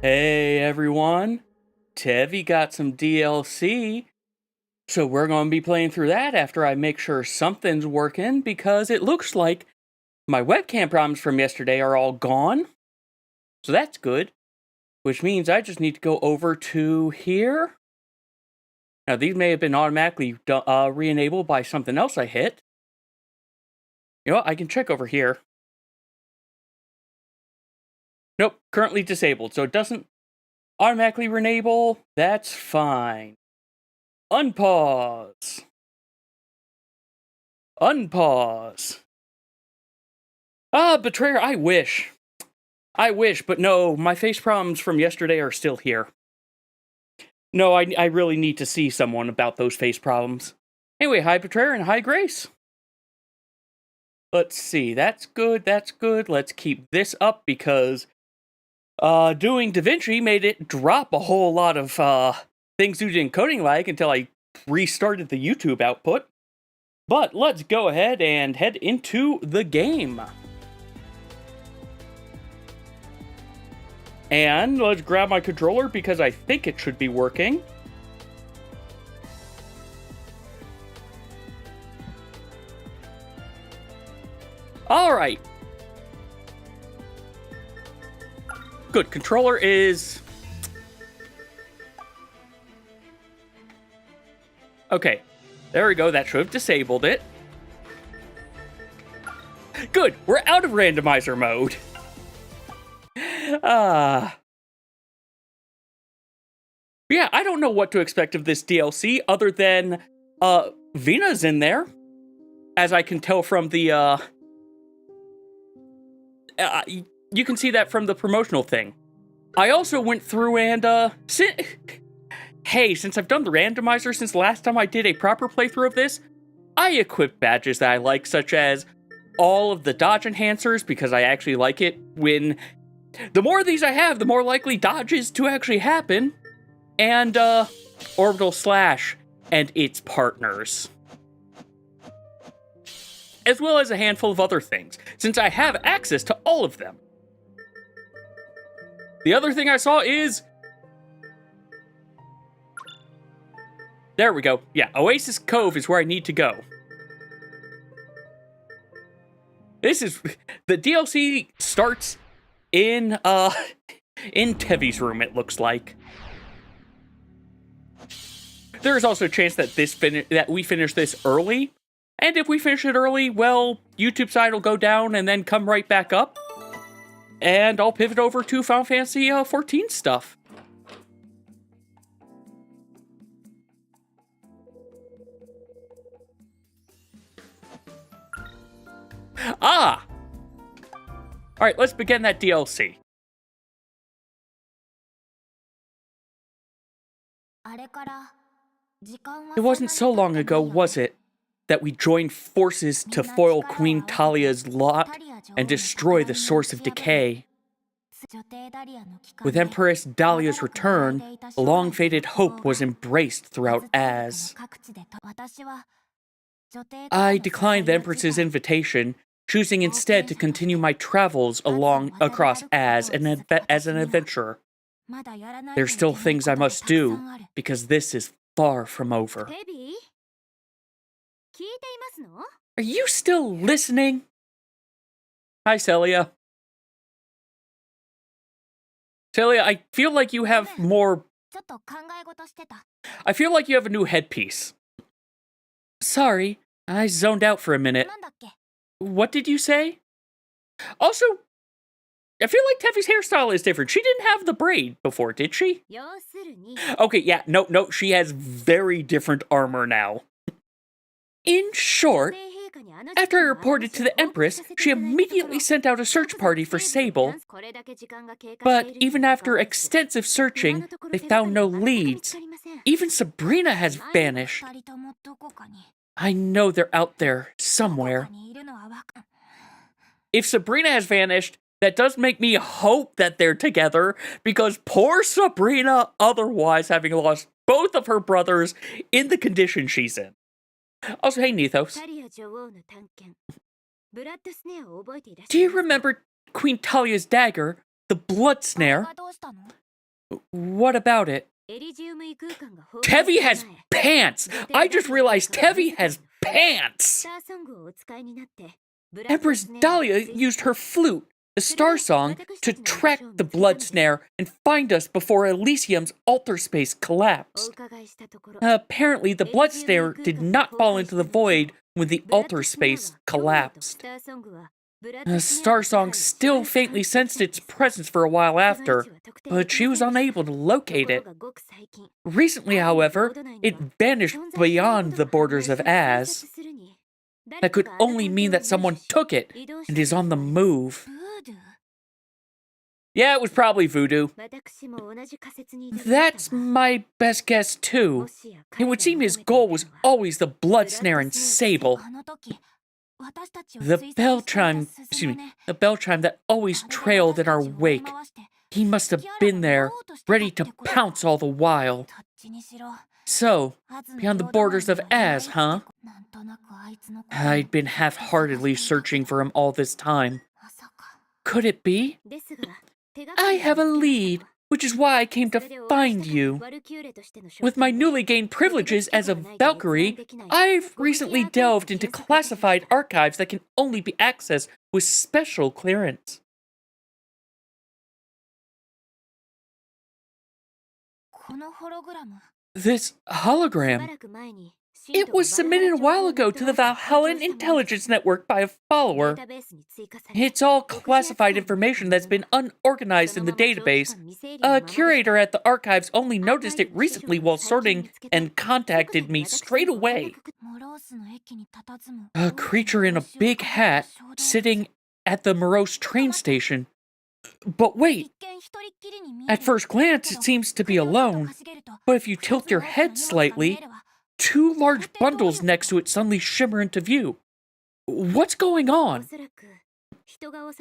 Hey everyone, TEVI got some DLC, so we're going to be playing through that after I make sure something's working, because it looks like my webcam problems from yesterday are all gone, so that's good, which means I just need to go over to here. Now these may have been automatically re-enabled by something else I hit. You know what, I can check over here. Nope, currently disabled, so it doesn't automatically re-enable. That's fine. Unpause. Unpause. Betrayer, I wish. But no, my face problems from yesterday are still here. No, I really need to see someone about those face problems. Anyway, hi Betrayer and hi Grace. Let's see, that's good. Let's keep this up because doing DaVinci made it drop a whole lot of things due to encoding lag until I restarted the YouTube output. But let's go ahead and head into the game. And let's grab my controller because I think it should be working. Alright. Good, controller is... Okay, there we go, that should have disabled it. Good, we're out of randomizer mode. Yeah, I don't know what to expect of this DLC other than, Vina's in there. As I can tell from the, you can see that from the promotional thing. I also went through and, hey, since I've done the randomizer since the last time I did a proper playthrough of this, I equipped badges that I like, such as all of the dodge enhancers, because I actually like it when... The more of these I have, the more likely dodges to actually happen, and, Orbital Slash and its partners. As well as a handful of other things, since I have access to all of them. The other thing I saw is... There we go. Yeah, Oasis Cove is where I need to go. This is... The DLC starts in TEVI's room, it looks like. There is also a chance that we finish this early. And if we finish it early, well, YouTube side will go down and then come right back up. And I'll pivot over to Final Fantasy 14 stuff. Ah! Alright, let's begin that DLC. It wasn't so long ago, was it, that we joined forces to foil Queen Talia's lot and destroy the source of decay. With Empress Dahlia's return, a long-faded hope was embraced throughout Az. I declined the Empress's invitation, choosing instead to continue my travels across Az as an adventurer. There's still things I must do, because this is far from over. Are you still listening? Hi, Celia. Celia, I feel like you have more... I feel like you have a new headpiece. Sorry, I zoned out for a minute. What did you say? Also, I feel like Tevi's hairstyle is different. She didn't have the braid before, did she? Okay, yeah, no, she has very different armor now. In short, after I reported to the Empress, she immediately sent out a search party for Sable. But even after extensive searching, they found no leads. Even Sabrina has vanished. I know they're out there somewhere. If Sabrina has vanished, that does make me hope that they're together, because poor Sabrina, otherwise having lost both of her brothers in the condition she's in. Also, hey, Nethos. Do you remember Queen Talia's dagger, the blood snare? What about it? TEVI has pants! I just realized TEVI has pants! Empress Dahlia used her flute, the Star Song, to track the blood snare and find us before Elysium's altar space collapsed. Apparently, the blood snare did not fall into the void when the altar space collapsed. The Star Song still faintly sensed its presence for a while after, but she was unable to locate it. Recently, however, it vanished beyond the borders of Az. That could only mean that someone took it and is on the move. Yeah, it was probably voodoo. That's my best guess too. It would seem his goal was always the blood snare and sable. The bell chime that always trailed in our wake. He must have been there, ready to pounce all the while. So, beyond the borders of Az, huh? I'd been half-heartedly searching for him all this time. Could it be? I have a lead, which is why I came to find you. With my newly gained privileges as a Valkyrie, I've recently delved into classified archives that can only be accessed with special clearance. This hologram, it was submitted a while ago to the Valhallan Intelligence Network by a follower. It's all classified information that's been unorganized in the database. A curator at the archives only noticed it recently while sorting and contacted me straight away. A creature in a big hat sitting at the Morose train station. But wait, at first glance it seems to be alone, but if you tilt your head slightly, two large bundles next to it suddenly shimmer into view. What's going on?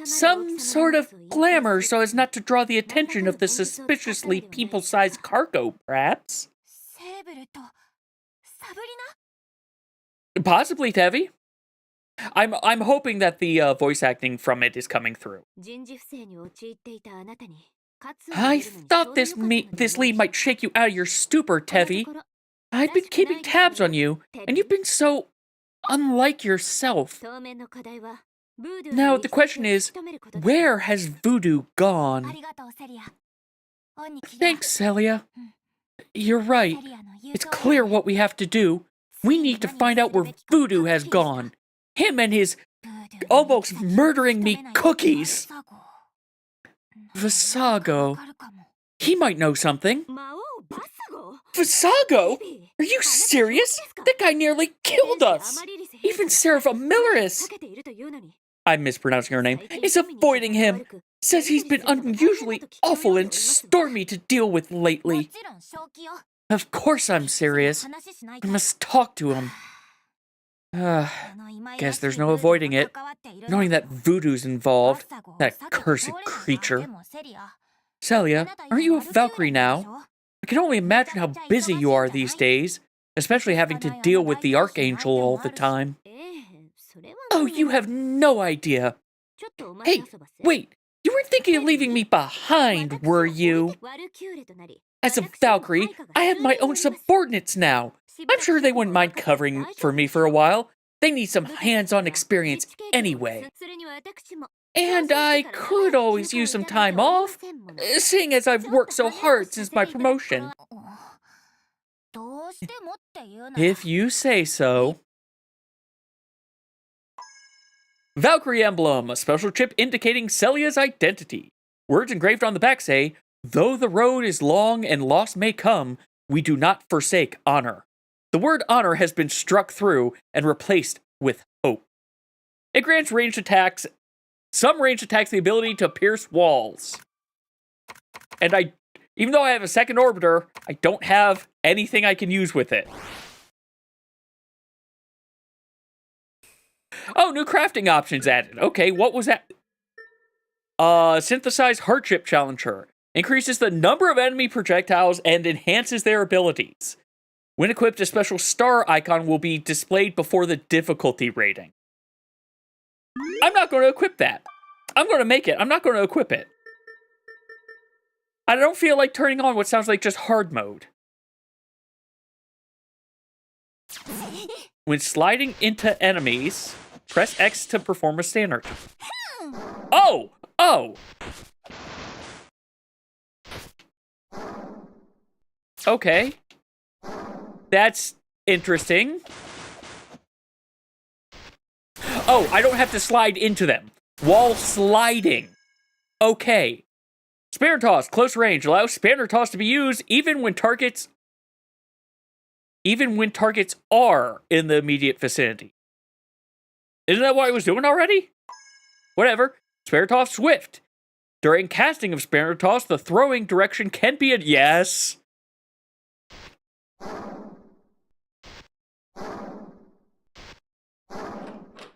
Some sort of glamour so as not to draw the attention of the suspiciously people-sized cargo, perhaps? Possibly, TEVI. I'm hoping that the voice acting from it is coming through. I thought this lead might shake you out of your stupor, TEVI. I've been keeping tabs on you, and you've been so unlike yourself. Now, the question is, where has voodoo gone? Thanks, Celia. You're right. It's clear what we have to do. We need to find out where voodoo has gone. Him and his almost murdering me cookies. Visago. He might know something. Visago? Are you serious? That guy nearly killed us. Even Seraph Amilaris, I'm mispronouncing her name, is avoiding him. Says he's been unusually awful and stormy to deal with lately. Of course I'm serious. I must talk to him. Guess there's no avoiding it. Knowing that voodoo's involved, that cursed creature. Celia, aren't you a Valkyrie now? I can only imagine how busy you are these days, especially having to deal with the Archangel all the time. Oh, you have no idea. Hey, wait, you weren't thinking of leaving me behind, were you? As a Valkyrie, I have my own subordinates now. I'm sure they wouldn't mind covering for me for a while. They need some hands-on experience anyway. And I could always use some time off, seeing as I've worked so hard since my promotion. If you say so. Valkyrie Emblem, a special chip indicating Celia's identity. Words engraved on the back say, "Though the road is long and loss may come, we do not forsake honor." The word honor has been struck through and replaced with hope. It grants ranged attacks, some ranged attacks the ability to pierce walls. And even though I have a second orbiter, I don't have anything I can use with it. Oh, new crafting options added. Okay, what was that? Synthesized hardship challenger. Increases the number of enemy projectiles and enhances their abilities. When equipped, a special star icon will be displayed before the difficulty rating. I'm not going to equip that. I'm going to make it. I'm not going to equip it. I don't feel like turning on what sounds like just hard mode. When sliding into enemies, press X to perform a standard. Oh! Oh! Okay. That's interesting. Oh, I don't have to slide into them. While sliding. Okay. Spanner toss, close range, allows spanner toss to be used even when targets are in the immediate vicinity. Isn't that what I was doing already? Whatever. Spanner toss swift. During casting of spanner toss, the throwing direction can be yes.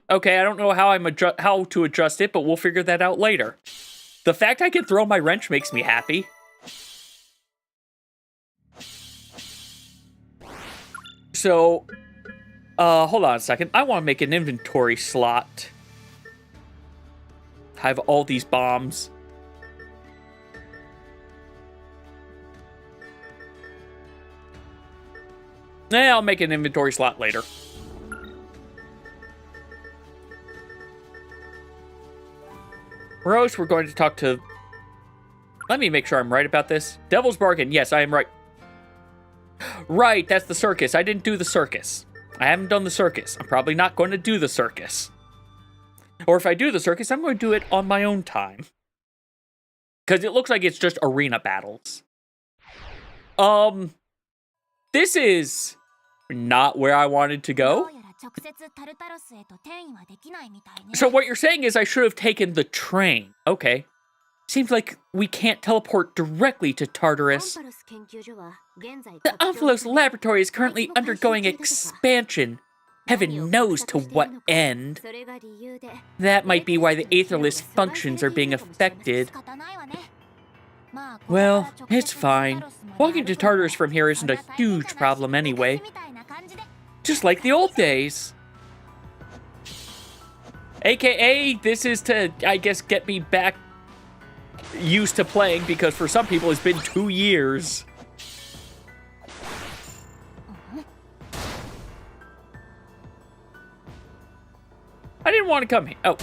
Okay, I don't know how to adjust it, but we'll figure that out later. The fact I can throw my wrench makes me happy. So, hold on a second. I want to make an inventory slot. I have all these bombs. I'll make an inventory slot later. Rose, we're going to talk to... Let me make sure I'm right about this. Devil's Bargain. Yes, I am right. Right, that's the circus. I didn't do the circus. I haven't done the circus. I'm probably not going to do the circus. Or if I do the circus, I'm going to do it on my own time. Because it looks like it's just arena battles. This is not where I wanted to go. So what you're saying is I should have taken the train. Okay. Seems like we can't teleport directly to Tartarus. The Omphalos laboratory is currently undergoing expansion. Heaven knows to what end. That might be why the Aetherless functions are being affected. Well, it's fine. Walking to Tartarus from here isn't a huge problem anyway. Just like the old days. AKA, this is to, I guess, get me back used to playing, because for some people it's been 2 years. I didn't want to come here. Oh.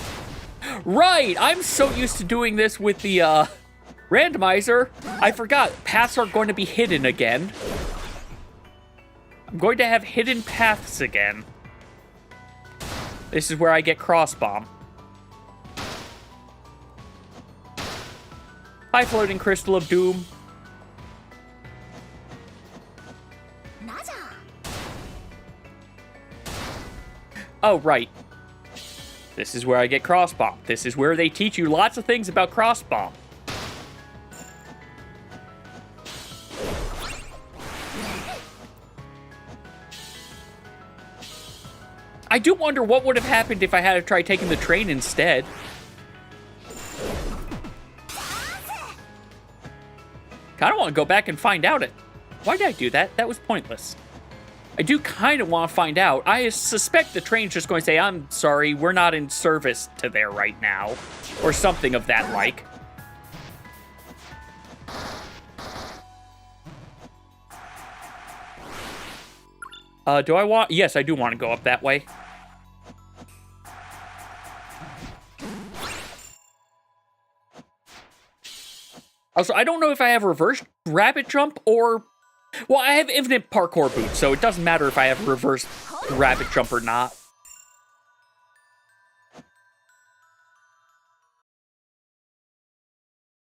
Right! I'm so used to doing this with the, randomizer. I forgot. Paths are going to be hidden again. I'm going to have hidden paths again. This is where I get cross-bomb. Hi, Floating Crystal of Doom. Oh, right. This is where I get cross-bomb. This is where they teach you lots of things about cross-bomb. I do wonder what would have happened if I had to try taking the train instead. Kind of want to go back and find out it. Why did I do that? That was pointless. I do kind of want to find out. I suspect the train's just going to say, I'm sorry, we're not in service to there right now. Or something of that like. Do I want... Yes, I do want to go up that way. Also, I don't know if I have reverse rabbit jump or... Well, I have infinite parkour boots, so it doesn't matter if I have reverse rabbit jump or not.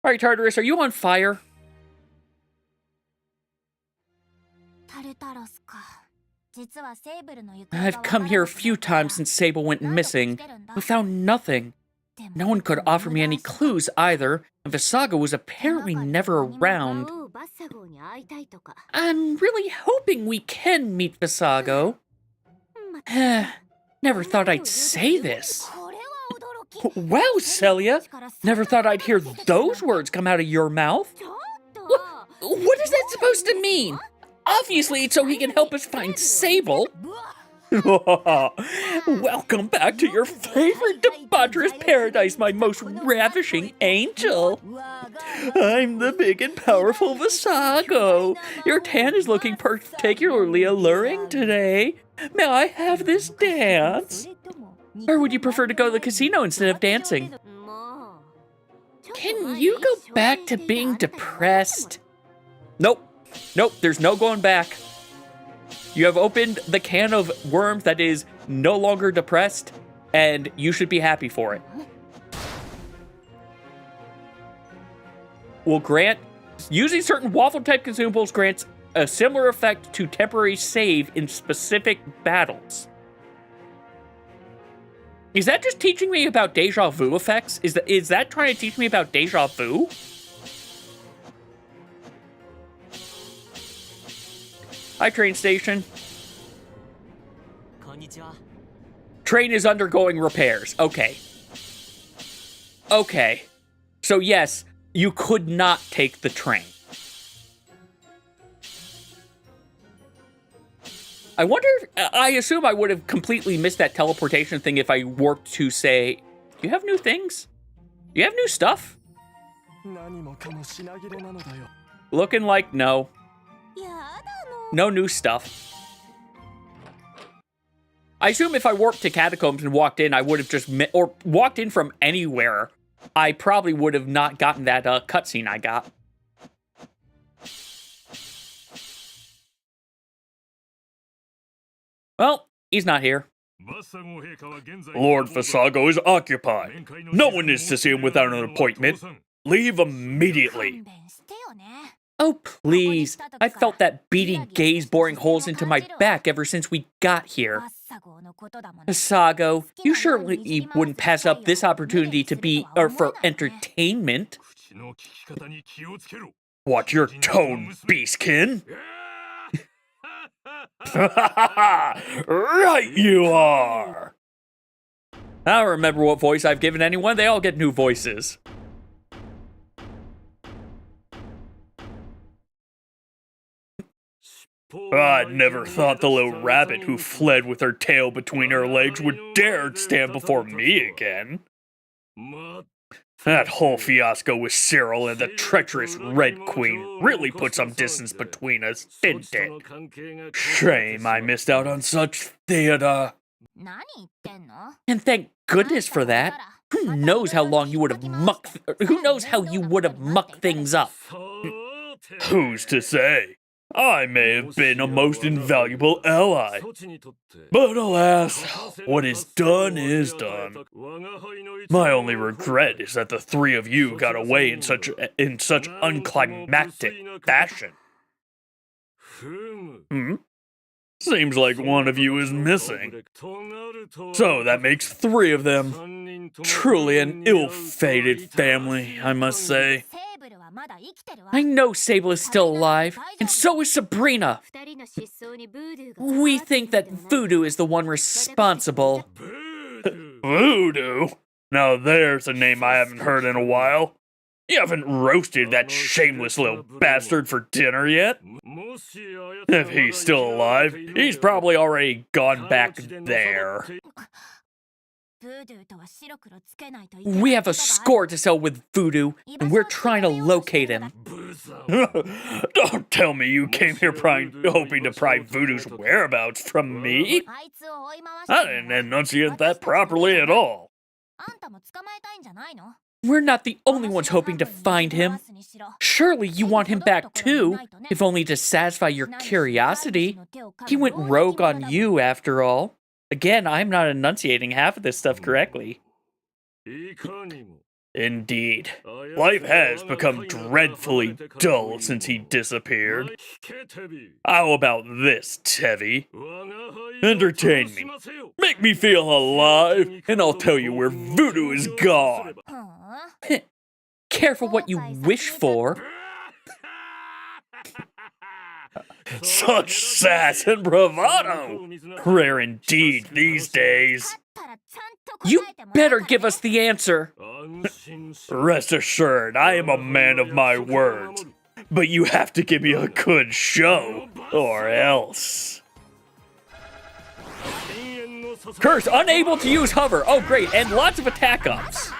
Alright, Tartarus, are you on fire? I've come here a few times since Sable went missing, but found nothing. No one could offer me any clues either, and Visago was apparently never around. I'm really hoping we can meet Visago. Never thought I'd say this. Wow, Celia! Never thought I'd hear those words come out of your mouth. What is that supposed to mean? Obviously, it's so he can help us find Sable. Welcome back to your favorite debaucherous paradise, my most ravishing angel. I'm the big and powerful Visago. Your tan is looking particularly alluring today. May I have this dance? Or would you prefer to go to the casino instead of dancing? Can you go back to being depressed? Nope. Nope, there's no going back. You have opened the can of worms that is no longer depressed, and you should be happy for it. Will grant, using certain waffle-type consumables grants a similar effect to temporary save in specific battles. Is that just teaching me about deja vu effects? Is that trying to teach me about deja vu? Hi, train station. Train is undergoing repairs. Okay. Okay. So yes, you could not take the train. I wonder, I assume I would have completely missed that teleportation thing if I worked to say, do you have new things? Do you have new stuff? Looking like no. No new stuff. I assume if I warped to Catacombs and walked in, I would have just or walked in from anywhere, I probably would have not gotten that cutscene I got. Well, he's not here. Lord Visago is occupied. No one is to see him without an appointment. Leave immediately. Oh, please. I felt that beady gaze boring holes into my back ever since we got here. Visago, you surely wouldn't pass up this opportunity to be, or for entertainment. Watch your tone, Beastkin. Right you are. I don't remember what voice I've given anyone. They all get new voices. I'd never thought the little rabbit who fled with her tail between her legs would dare stand before me again. That whole fiasco with Cyril and the treacherous Red Queen really put some distance between us, didn't it? Shame I missed out on such theater. And thank goodness for that. Who knows how long you would have who knows how you would have mucked things up? Who's to say? I may have been a most invaluable ally. But alas, what is done is done. My only regret is that the three of you got away in such unclimactic fashion. Seems like one of you is missing. So that makes three of them. Truly an ill-fated family, I must say. I know Sable is still alive, and so is Sabrina. We think that Voodoo is the one responsible. Voodoo? Now there's a name I haven't heard in a while. You haven't roasted that shameless little bastard for dinner yet? If he's still alive, he's probably already gone back there. We have a score to settle with Voodoo, and we're trying to locate him. Don't tell me you came here hoping to pry Voodoo's whereabouts from me. I didn't enunciate that properly at all. We're not the only ones hoping to find him. Surely you want him back too, if only to satisfy your curiosity. He went rogue on you, after all. Again, I'm not enunciating half of this stuff correctly. Indeed. Life has become dreadfully dull since he disappeared. How about this, TEVI? Entertain me. Make me feel alive, and I'll tell you where Voodoo is gone. Careful what you wish for. Such sass and bravado! Rare indeed these days. You better give us the answer. Rest assured, I am a man of my words. But you have to give me a good show, or else. Curse, unable to use hover. Oh, great, and lots of attack ups.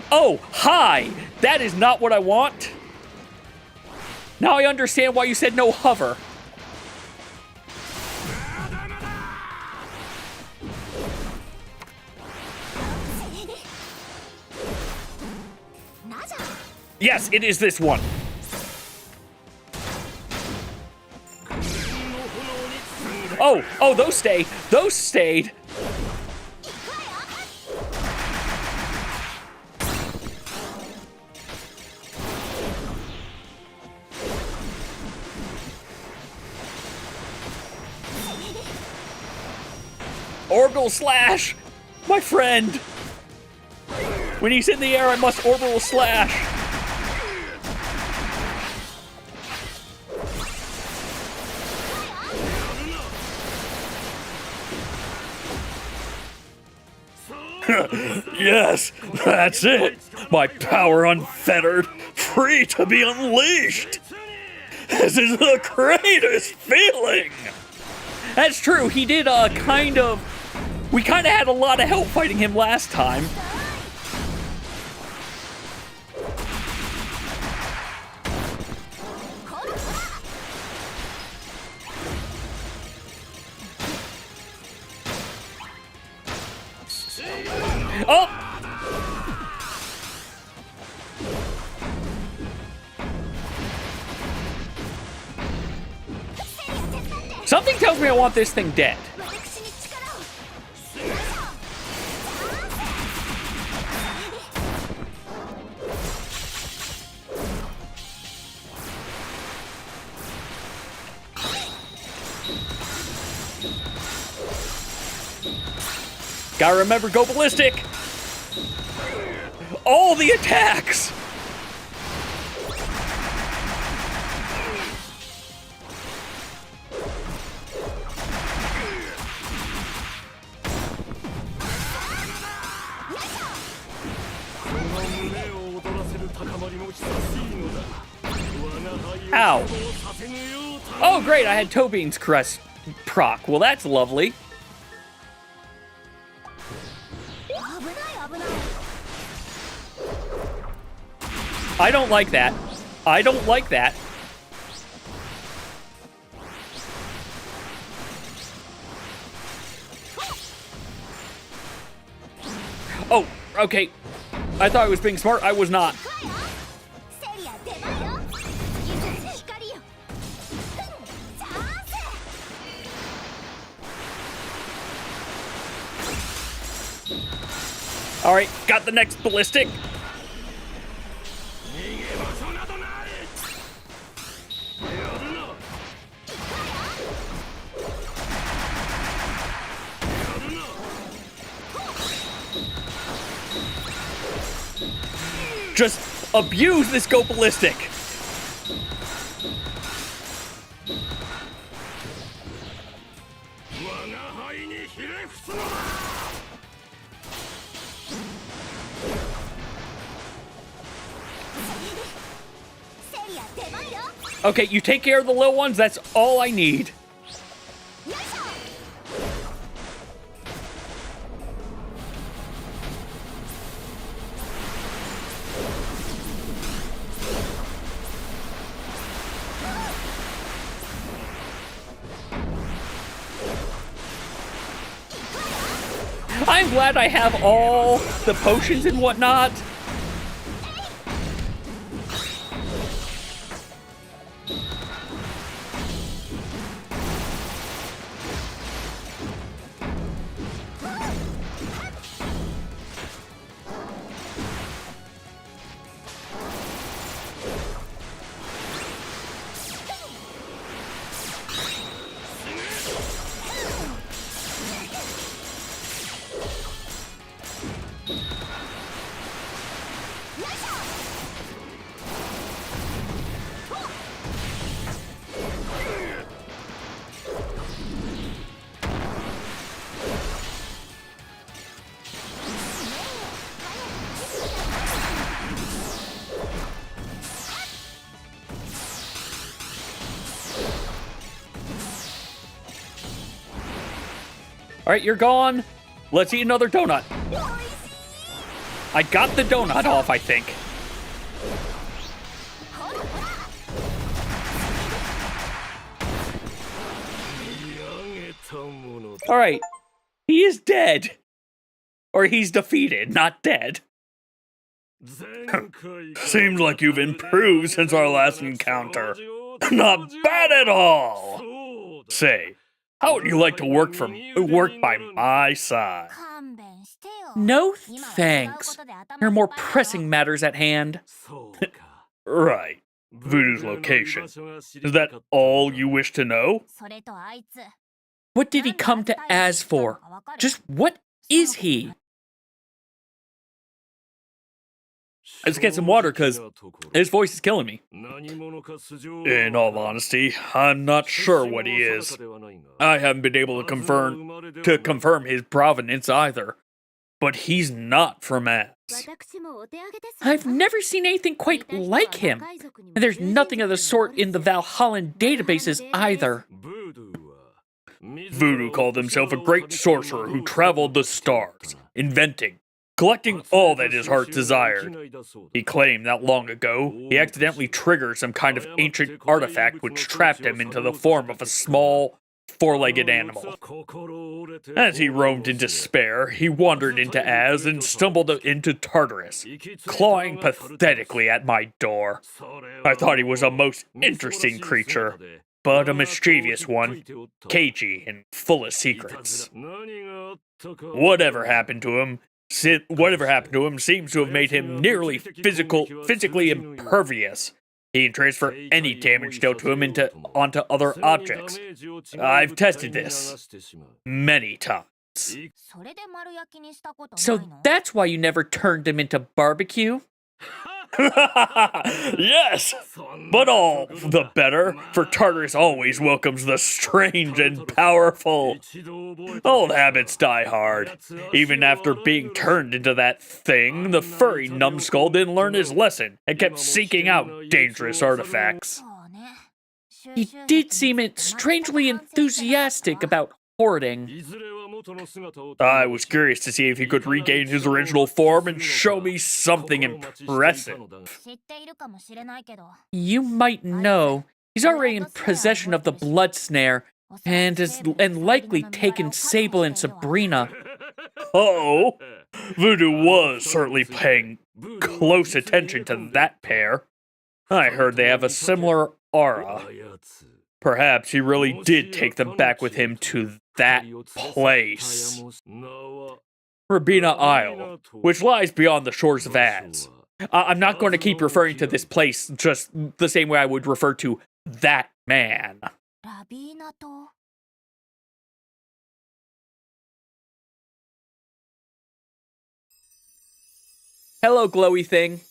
Oh, hi. That is not what I want. Now I understand why you said no hover. Yes, it is this one. Oh, those stayed. Those stayed. Orbital slash, my friend. When he's in the air, I must orbital slash. Yes, that's it. My power unfettered, free to be unleashed. This is the greatest feeling. That's true. He did we kind of had a lot of help fighting him last time. Oh! Something tells me I want this thing dead. Gotta remember, go ballistic! All the attacks! Ow. Oh, great, I had Tobine's crest proc. Well, that's lovely. I don't like that. I don't like that. Oh, okay. I thought I was being smart. I was not. All right, got the next ballistic. Just abuse this go ballistic. Okay, you take care of the little ones, that's all I need. I'm glad I have all the potions and whatnot. Alright, you're gone. Let's eat another donut. I got the donut off, I think. Alright. He is dead. Or he's defeated, not dead. Seems like you've improved since our last encounter. Not bad at all. Say, how would you like to work by my side? No thanks. There are more pressing matters at hand. Right. Voodoo's location. Is that all you wish to know? What did he come to Az for? Just what is he? Let's get some water, because his voice is killing me. In all honesty, I'm not sure what he is. I haven't been able to confirm his provenance either. But he's not from Az. I've never seen anything quite like him. And there's nothing of the sort in the Valhallan databases either. Voodoo called himself a great sorcerer who traveled the stars, inventing, collecting all that his heart desired. He claimed that long ago, he accidentally triggered some kind of ancient artifact which trapped him into the form of a small, four-legged animal. As he roamed in despair, he wandered into Az and stumbled into Tartarus, clawing pathetically at my door. I thought he was a most interesting creature, but a mischievous one, cagey and full of secrets. Whatever happened to him seems to have made him nearly physically impervious. He can transfer any damage dealt to him onto other objects. I've tested this many times. So that's why you never turned him into barbecue? Yes, but all the better, for Tartarus always welcomes the strange and powerful. Old habits die hard. Even after being turned into that thing, the furry numbskull didn't learn his lesson and kept seeking out dangerous artifacts. He did seem strangely enthusiastic about hoarding. I was curious to see if he could regain his original form and show me something impressive. You might know, he's already in possession of the blood snare, and likely taken Sable and Sabrina. Oh, Voodoo was certainly paying close attention to that pair. I heard they have a similar aura. Perhaps he really did take them back with him to that place. Rabina Isle, which lies beyond the shores of Az. I'm not going to keep referring to this place just the same way I would refer to that man. Hello, glowy thing.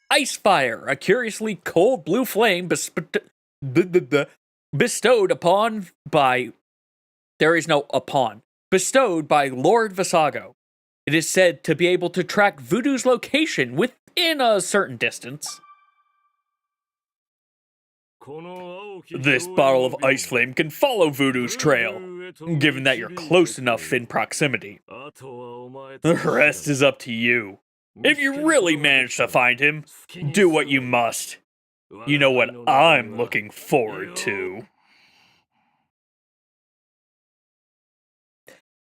Ice fire, a curiously cold blue flame bestowed upon by... There is no upon. Bestowed by Lord Visago. It is said to be able to track Voodoo's location within a certain distance. This bottle of ice flame can follow Voodoo's trail, given that you're close enough in proximity. The rest is up to you. If you really manage to find him, do what you must. You know what I'm looking forward to.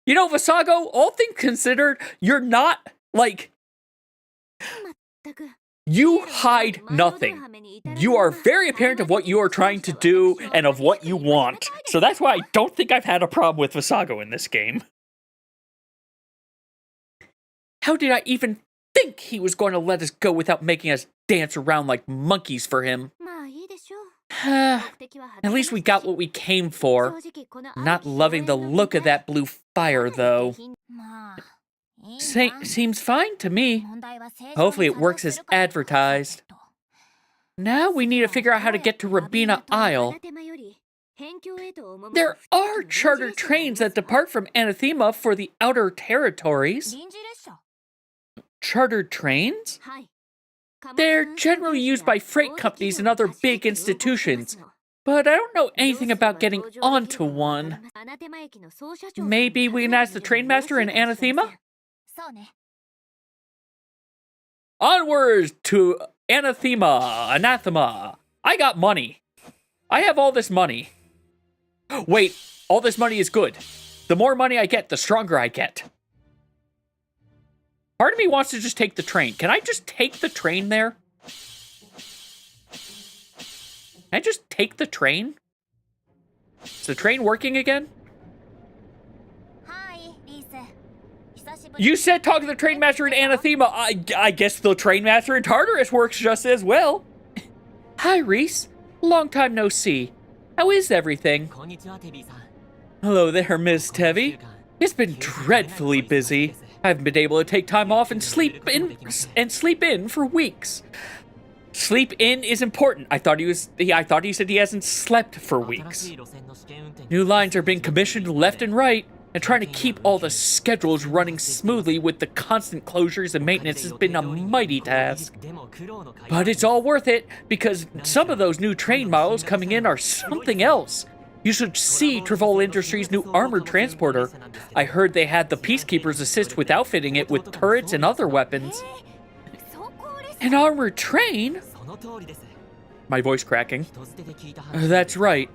You know, Visago, all things considered, you're not, you hide nothing. You are very apparent of what you are trying to do and of what you want. So that's why I don't think I've had a problem with Visago in this game. How did I even think he was going to let us go without making us dance around like monkeys for him? At least we got what we came for. Not loving the look of that blue fire, though. Seems fine to me. Hopefully it works as advertised. Now we need to figure out how to get to Rabina Isle. There are charter trains that depart from Anathema for the outer territories. Chartered trains? They're generally used by freight companies and other big institutions. but I don't know anything about getting onto one. Maybe we can ask the train master in Anathema? Onwards to Anathema. I got money. I have all this money. Wait, all this money is good. The more money I get, the stronger I get. Part of me wants to just take the train. Can I just take the train there? Can I just take the train? Is the train working again? You said talk to the train master in Anathema. I guess the train master in Tartarus works just as well. Hi, Reese. Long time no see. How is everything? Hello there, Miss Tevi. It's been dreadfully busy. I haven't been able to take time off and sleep in for weeks. Sleep in is important. I thought he said he hasn't slept for weeks. New lines are being commissioned left and right, and trying to keep all the schedules running smoothly with the constant closures and maintenance has been a mighty task. But it's all worth it, because some of those new train models coming in are something else. You should see Trevol Industries' new armored transporter. I heard they had the Peacekeepers assist with outfitting it with turrets and other weapons. An armored train? My voice cracking. That's right.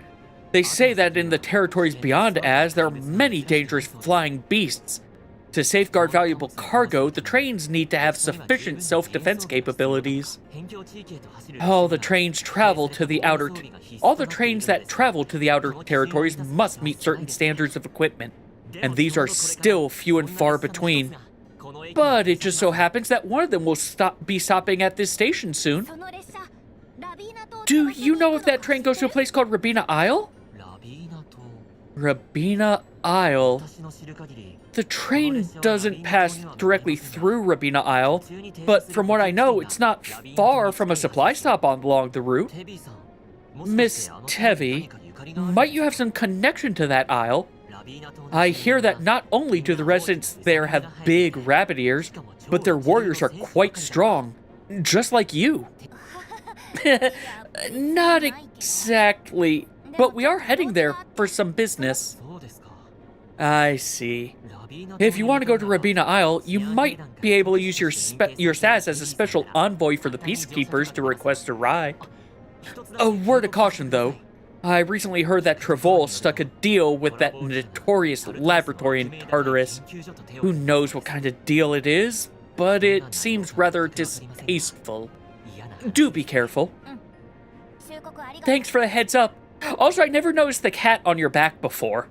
They say that in the territories beyond Az, there are many dangerous flying beasts. To safeguard valuable cargo, the trains need to have sufficient self-defense capabilities. All the trains that travel to the outer territories must meet certain standards of equipment, and these are still few and far between. But it just so happens that one of them will be stopping at this station soon. Do you know if that train goes to a place called Rabina Isle? Rabina Isle. The train doesn't pass directly through Rabina Isle, but from what I know, it's not far from a supply stop along the route. Miss Tevi, might you have some connection to that isle? I hear that not only do the residents there have big rabbit ears, but their warriors are quite strong, just like you. Not exactly, but we are heading there for some business. I see. If you want to go to Rabina Isle, you might be able to use your status as a special envoy for the Peacekeepers to request a ride. A word of caution, though. I recently heard that Trevol stuck a deal with that notorious laboratory in Tartarus. Who knows what kind of deal it is, but it seems rather distasteful. Do be careful. Thanks for the heads up. Also, I never noticed the cat on your back before.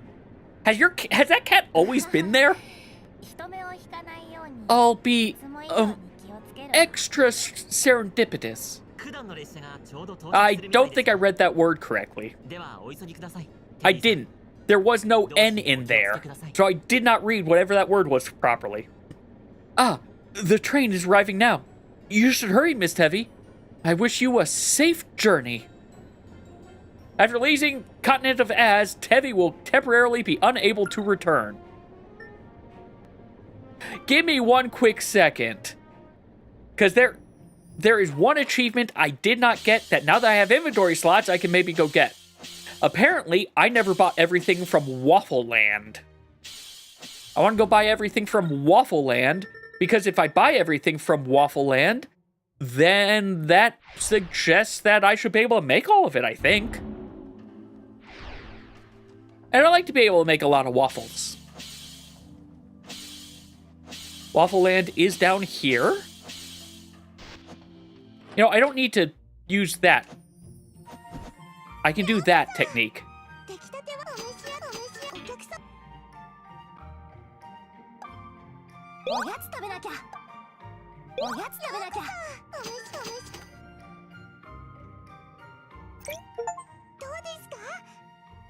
Has that cat always been there? I'll be, extra serendipitous. I don't think I read that word correctly. I didn't. There was no N in there, so I did not read whatever that word was properly. Ah, the train is arriving now. You should hurry, Miss Tevi. I wish you a safe journey. After leaving continent of Az, Tevi will temporarily be unable to return. Give me one quick second. Because there is one achievement I did not get that now that I have inventory slots, I can maybe go get. Apparently, I never bought everything from Waffle Land. I want to go buy everything from Waffle Land, because if I buy everything from Waffle Land, then that suggests that I should be able to make all of it, I think. And I like to be able to make a lot of waffles. Waffle Land is down here. You know, I don't need to use that. I can do that technique.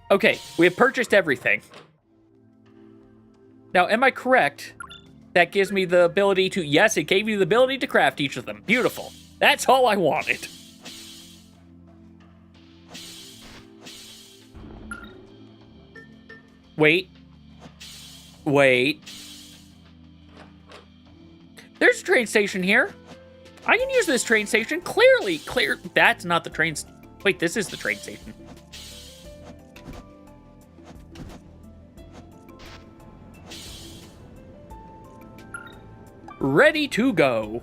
Okay, we have purchased everything. Now, am I correct? That gives me the ability to... Yes, it gave me the ability to craft each of them. Beautiful. That's all I wanted. Wait. There's a train station here. I can use this train station. Clearly. That's not the train... Wait, this is the train station. Ready to go.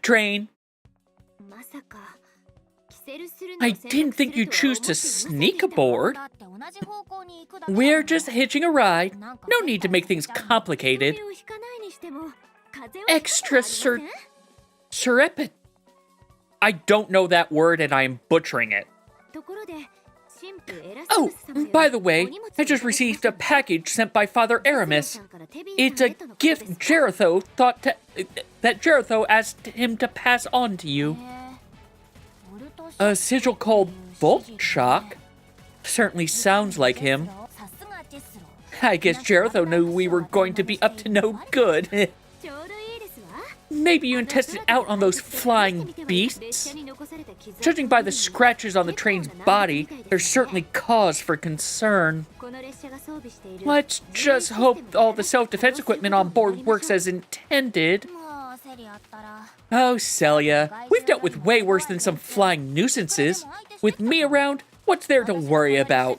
Train. I didn't think you'd choose to sneak aboard. We're just hitching a ride. No need to make things complicated. Extra surrepit. I don't know that word and I am butchering it. Oh, by the way, I just received a package sent by Father Aramis. It's a gift Geritho that Geritho asked him to pass on to you. A sigil called Voltshock? Certainly sounds like him. I guess Geritho knew we were going to be up to no good. Maybe you tested out on those flying beasts? Judging by the scratches on the train's body, there's certainly cause for concern. Let's just hope all the self-defense equipment on board works as intended. Oh, Celia, we've dealt with way worse than some flying nuisances. With me around, what's there to worry about?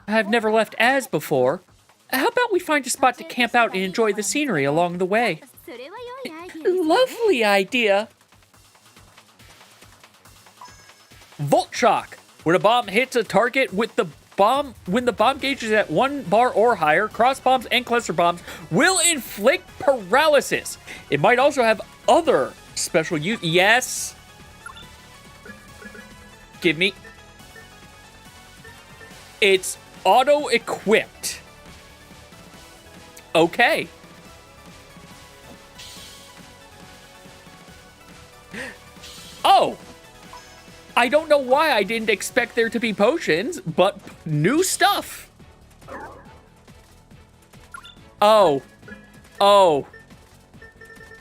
I've never left Az before. How about we find a spot to camp out and enjoy the scenery along the way? Lovely idea. Voltshock. When a bomb hits a target when the bomb gauge is at 1 bar or higher, cross bombs and cluster bombs will inflict paralysis. It might also have other special use. Yes. Give me. It's auto-equipped. Okay. Oh! I don't know why I didn't expect there to be potions, but new stuff. Oh. Oh.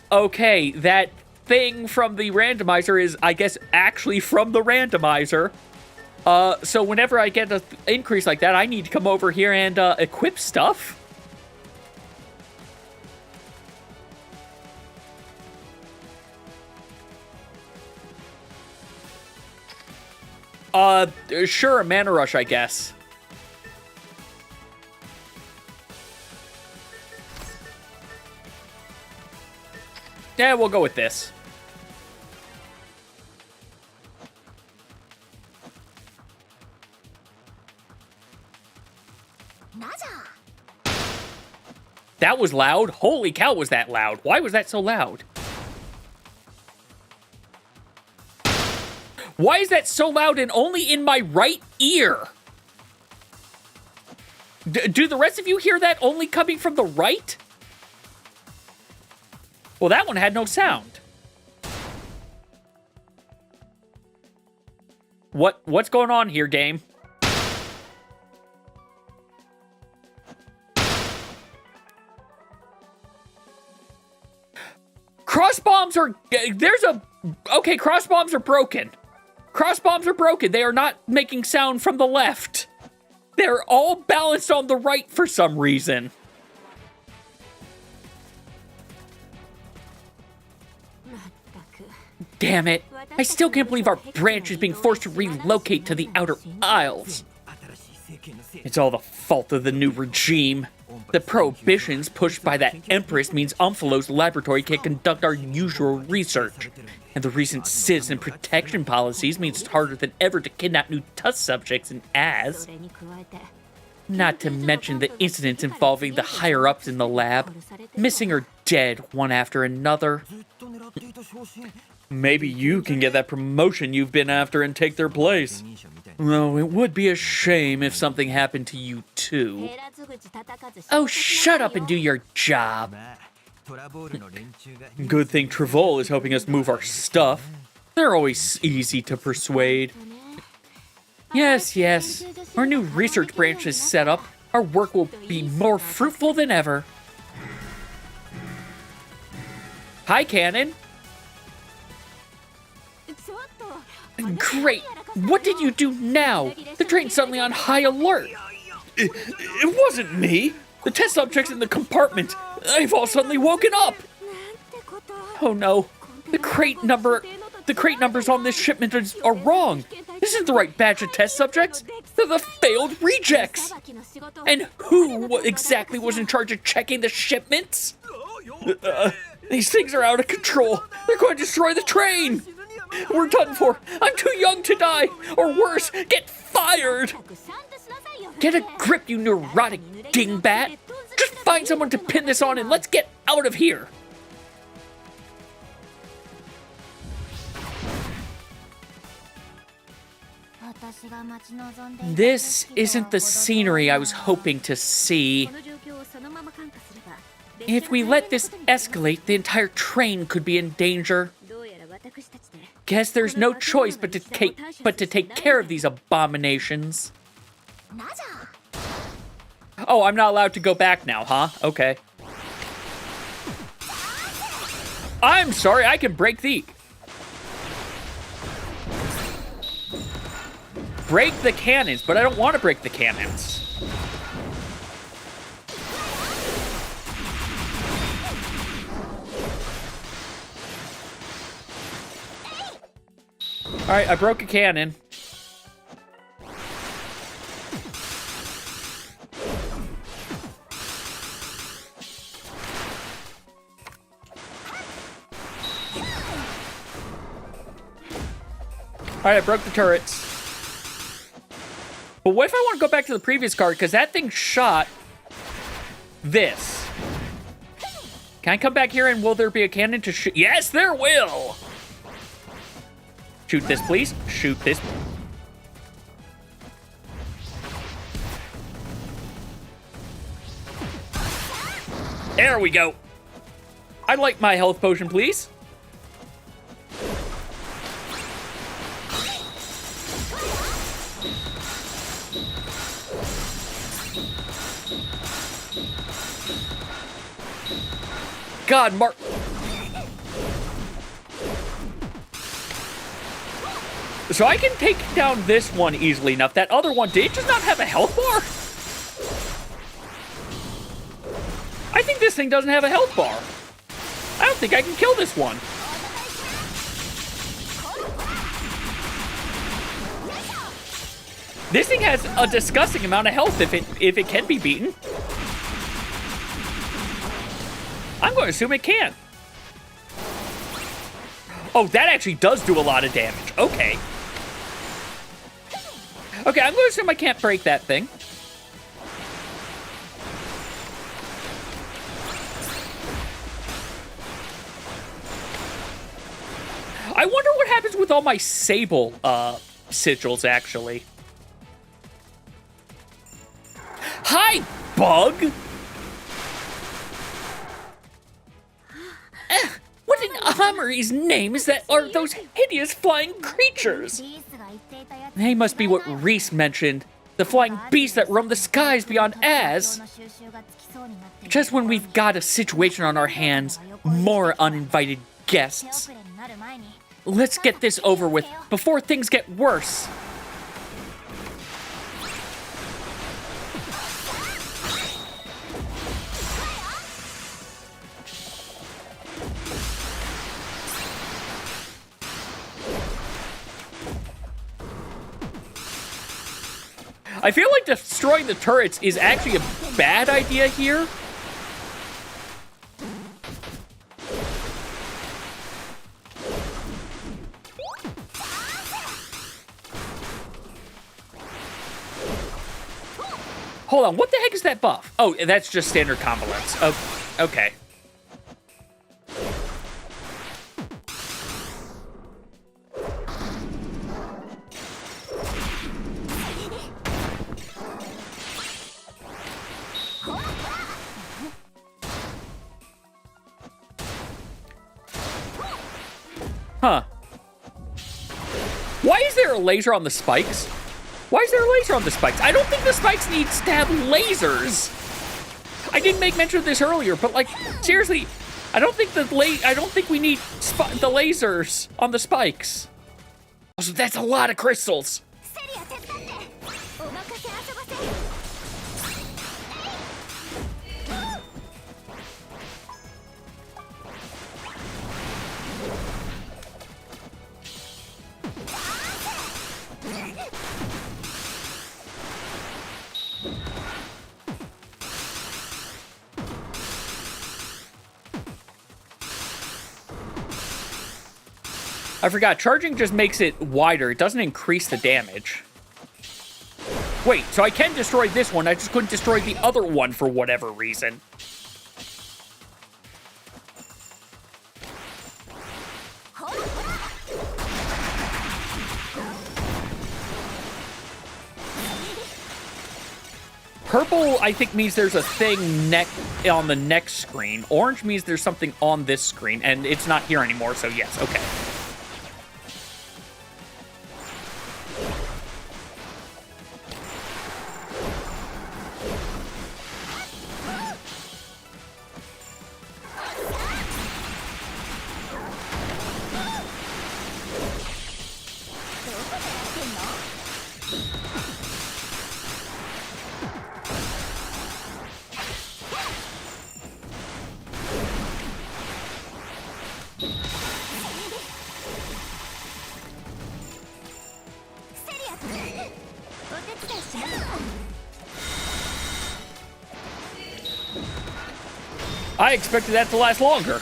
Okay, that thing from the randomizer is, I guess, actually from the randomizer. So whenever I get an increase like that, I need to come over here and equip stuff. Sure, a mana rush, I guess. Yeah, we'll go with this. That was loud. Holy cow, was that loud? Why was that so loud? Why is that so loud and only in my right ear? Do the rest of you hear that only coming from the right? Well, that one had no sound. What's going on here, game? Cross bombs are... Okay, cross bombs are broken. Cross bombs are broken. They are not making sound from the left. They're all balanced on the right for some reason. Damn it. I still can't believe our branch is being forced to relocate to the Outer Isles. It's all the fault of the new regime. The prohibitions pushed by that Empress means Omphalo's laboratory can't conduct our usual research. And the recent citizen protection policies means it's harder than ever to kidnap new test subjects in Az. Not to mention the incidents involving the higher-ups in the lab, missing or dead one after another. Maybe you can get that promotion you've been after and take their place. Though it would be a shame if something happened to you too. Oh, shut up and do your job. Good thing Trevol is helping us move our stuff. They're always easy to persuade. Yes. Our new research branch is set up. Our work will be more fruitful than ever. Hi, Cannon. Great. What did you do now? The train's suddenly on high alert. It wasn't me. The test subjects in the compartment. They've all suddenly woken up. Oh no. The crate numbers on this shipment are wrong. This isn't the right batch of test subjects. They're the failed rejects. And who exactly was in charge of checking the shipments? These things are out of control. They're going to destroy the train. We're done for. I'm too young to die. Or worse, get fired. Get a grip, you neurotic dingbat. Just find someone to pin this on and let's get out of here. This isn't the scenery I was hoping to see. If we let this escalate, the entire train could be in danger. Guess there's no choice but to take care of these abominations. Oh, I'm not allowed to go back now, huh? Okay. I'm sorry, I can break the... Break the cannons, but I don't want to break the cannons. Alright, I broke a cannon. Alright, I broke the turrets. But what if I want to go back to the previous card? Because that thing shot this. Can I come back here and will there be a cannon to shoot? Yes, there will! Shoot this, please. Shoot this. There we go. I'd like my health potion, please. God, Mark. So I can take down this one easily enough. That other one, did it just not have a health bar? I think this thing doesn't have a health bar. I don't think I can kill this one. This thing has a disgusting amount of health if it can be beaten. I'm going to assume it can. Oh, that actually does do a lot of damage. Okay. Okay, I'm going to assume I can't break that thing. I wonder what happens with all my Sable sigils, actually. Hi, bug! What in Amari's name is that? Are those hideous flying creatures? They must be what Reese mentioned. The flying beasts that roam the skies beyond Az. Just when we've got a situation on our hands, more uninvited guests. Let's get this over with before things get worse. I feel like destroying the turrets is actually a bad idea here. Hold on, what the heck is that buff? Oh, that's just standard combo lens. Oh, okay. Huh. Why is there a laser on the spikes? Why is there a laser on the spikes? I don't think the spikes need to have lasers. I didn't make mention of this earlier, but like, seriously, I don't think we need the lasers on the spikes. Also, that's a lot of crystals. I forgot, charging just makes it wider. It doesn't increase the damage. Wait, so I can destroy this one, I just couldn't destroy the other one for whatever reason. Purple, I think, means there's a thing on the next screen. Orange means there's something on this screen, and it's not here anymore, so yes, okay. I expected that to last longer.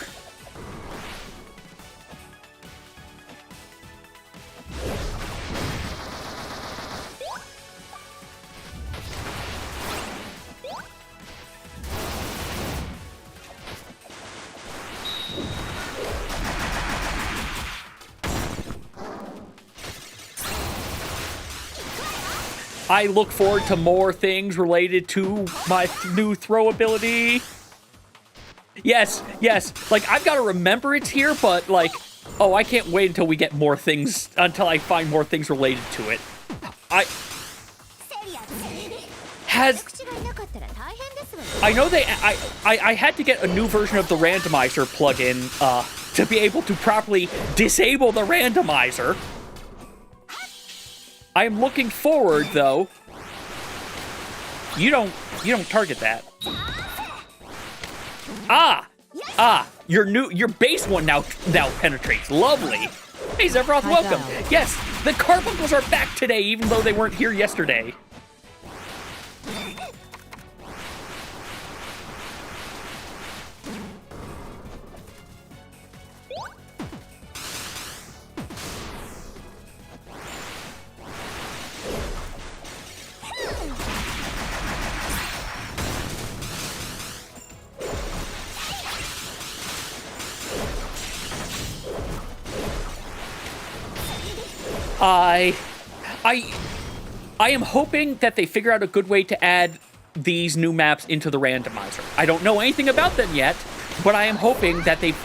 I look forward to more things related to my new throw ability. Yes, yes. Like, I've got to remember it's here, but, like, oh, I can't wait until we get more things, until I find more things related to it. I know I had to get a new version of the randomizer plugin, to be able to properly disable the randomizer. I am looking forward, though. You don't target that. Your base one now penetrates. Lovely. Hey, Zephyroth, welcome. Yes, the Carbuncles are back today, even though they weren't here yesterday. I am hoping that they figure out a good way to add these new maps into the randomizer. I don't know anything about them yet, but I am hoping that they,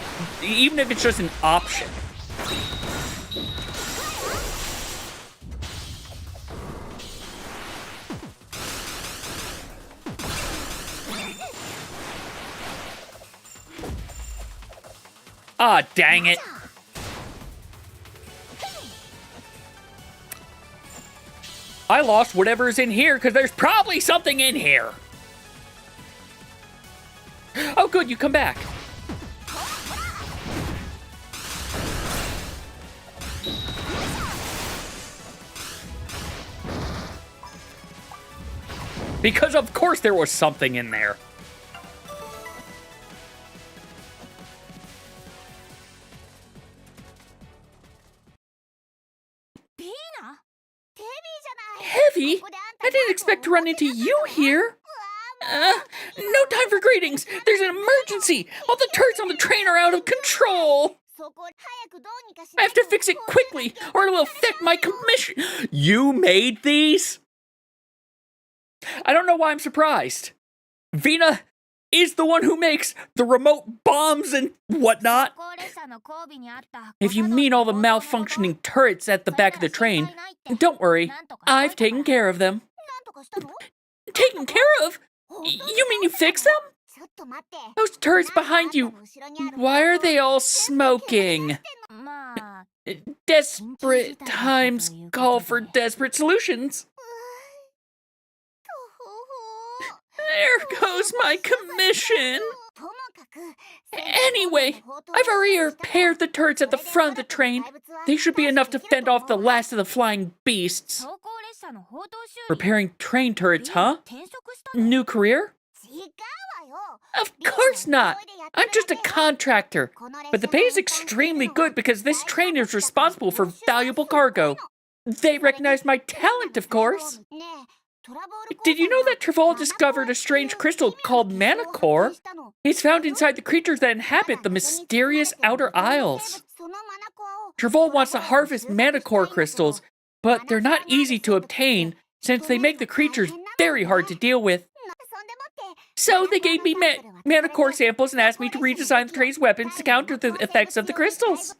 even if it's just an option. Ah, dang it. I lost whatever's in here, because there's probably something in here. Oh, good, you come back. Because of course there was something in there. TEVI? I didn't expect to run into you here. No time for greetings. There's an emergency. All the turrets on the train are out of control. I have to fix it quickly, or it'll affect my commission. You made these? I don't know why I'm surprised. Vina is the one who makes the remote bombs and whatnot. If you mean all the malfunctioning turrets at the back of the train, don't worry, I've taken care of them. Taken care of? You mean you fixed them? Those turrets behind you, why are they all smoking? Desperate times call for desperate solutions. There goes my commission. Anyway, I've already repaired the turrets at the front of the train. They should be enough to fend off the last of the flying beasts. Repairing train turrets, huh? New career? Of course not! I'm just a contractor. But the pay is extremely good because this train is responsible for valuable cargo. They recognize my talent, of course. Did you know that Travol discovered a strange crystal called Mana Core? It's found inside the creatures that inhabit the mysterious Outer Isles. Travol wants to harvest Mana Core crystals, but they're not easy to obtain since they make the creatures very hard to deal with. So they gave me Mana Core samples and asked me to redesign the train's weapons to counter the effects of the crystals.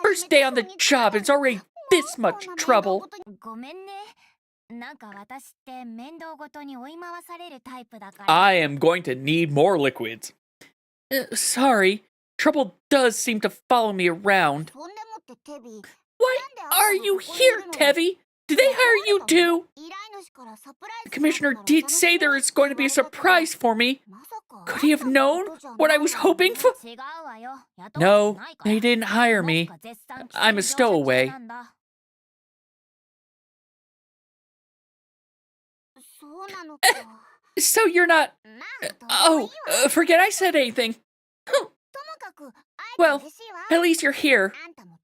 First day on the job, it's already this much trouble. I am going to need more liquids. Sorry, trouble does seem to follow me around. Why are you here, Tevi? Did they hire you too? The commissioner did say there is going to be a surprise for me. Could he have known what I was hoping for? No, they didn't hire me. I'm a stowaway. So you're not... forget I said anything. Well, at least you're here.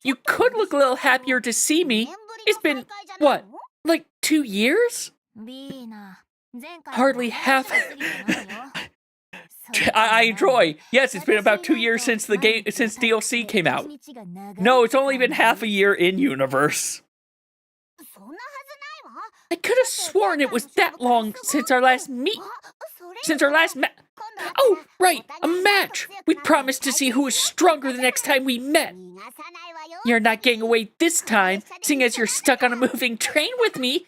You could look a little happier to see me. It's been, what, like 2 years? Hardly half... I enjoy. Yes, it's been about 2 years since the game, since DLC came out. No, it's only been half a year in universe. I could have sworn it was that long since our last Oh, right, a match! We promised to see who was stronger the next time we met. You're not getting away this time, seeing as you're stuck on a moving train with me.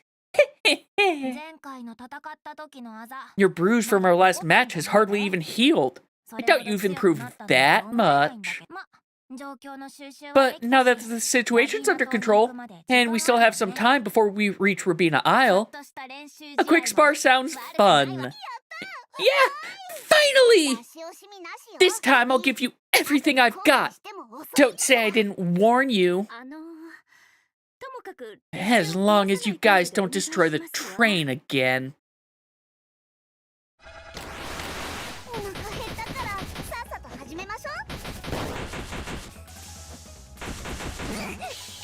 Your bruise from our last match has hardly even healed. I doubt you've improved that much. But now that the situation's under control, and we still have some time before we reach Rubina Isle, a quick spar sounds fun. Yeah, finally! This time I'll give you everything I've got. Don't say I didn't warn you. As long as you guys don't destroy the train again.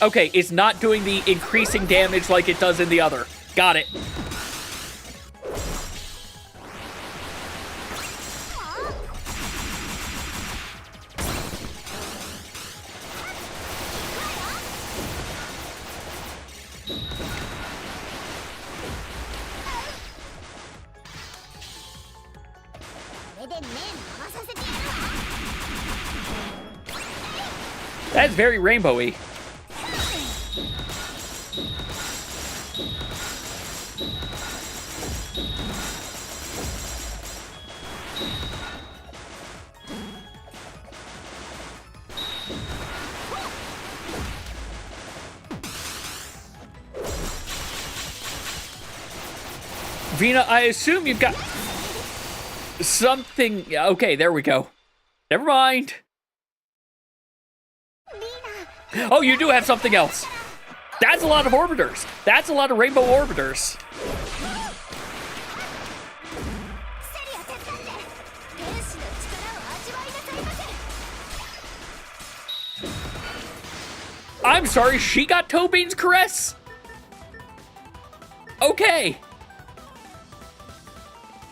Okay, it's not doing the increasing damage like it does in the other. Got it. That's very rainbowy. Vina, I assume you've got something. Okay, there we go. Never mind. Oh, you do have something else. That's a lot of orbiters. That's a lot of rainbow orbiters. I'm sorry, she got Tobine's caress? Okay.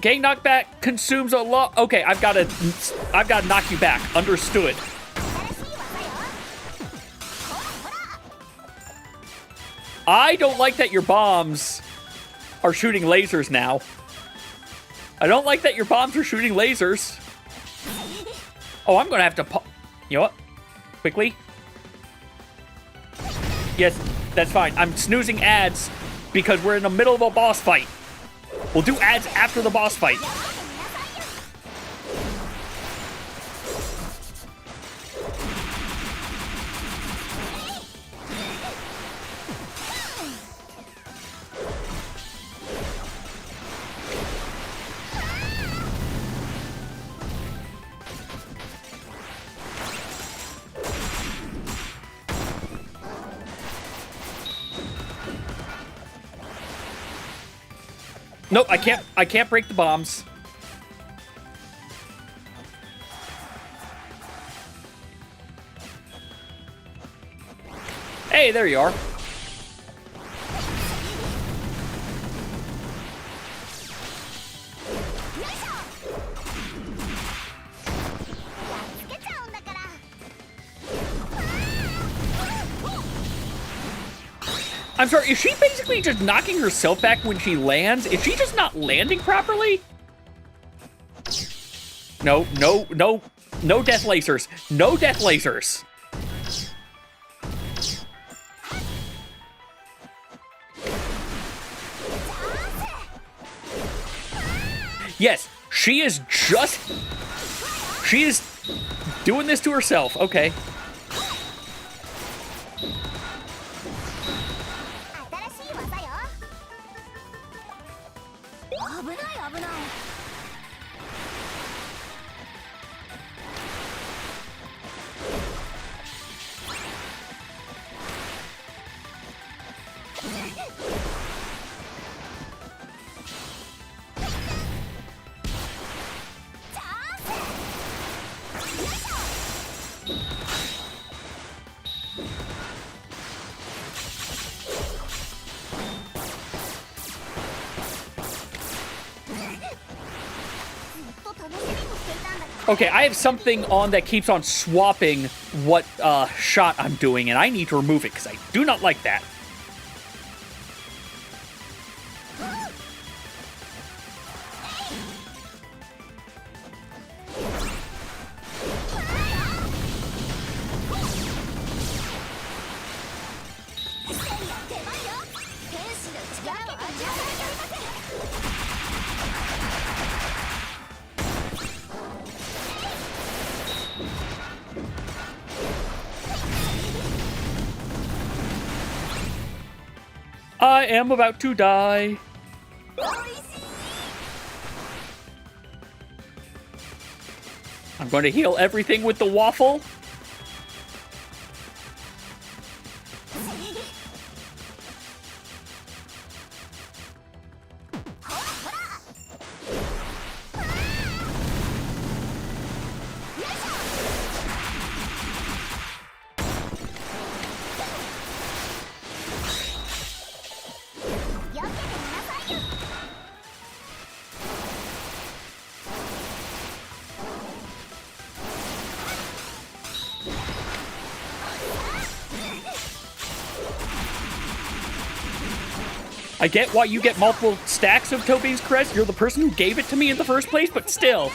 Getting knocked back consumes a lot. Okay, I've got to knock you back. Understood. I don't like that your bombs are shooting lasers now. I don't like that your bombs are shooting lasers. Oh, I'm gonna have to you know what? Quickly. Yes, that's fine. I'm snoozing ads because we're in the middle of a boss fight. We'll do ads after the boss fight. Nope, I can't break the bombs. Hey, there you are. I'm sorry, is she basically just knocking herself back when she lands? Is she just not landing properly? No, no, no. No death lasers. No death lasers. Yes, she is doing this to herself. Okay. Okay, I have something on that keeps on swapping what shot I'm doing, and I need to remove it because I do not like that. I am about to die. I'm going to heal everything with the waffle. I get why you get multiple stacks of Tobey's Crest. You're the person who gave it to me in the first place, but still.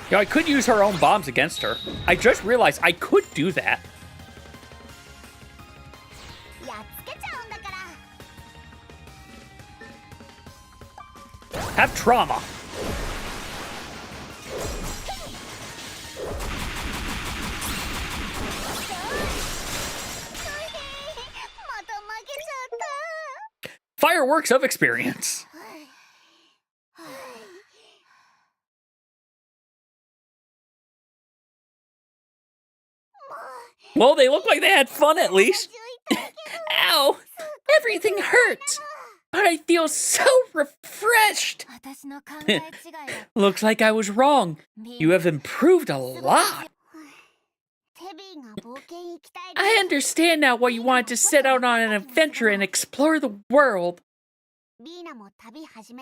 You know, I could use her own bombs against her. I just realized I could do that. Have trauma. Fireworks of experience. Well, they look like they had fun at least. Ow! Everything hurts! But I feel so refreshed! Looks like I was wrong. You have improved a lot. I understand now why you wanted to set out on an adventure and explore the world.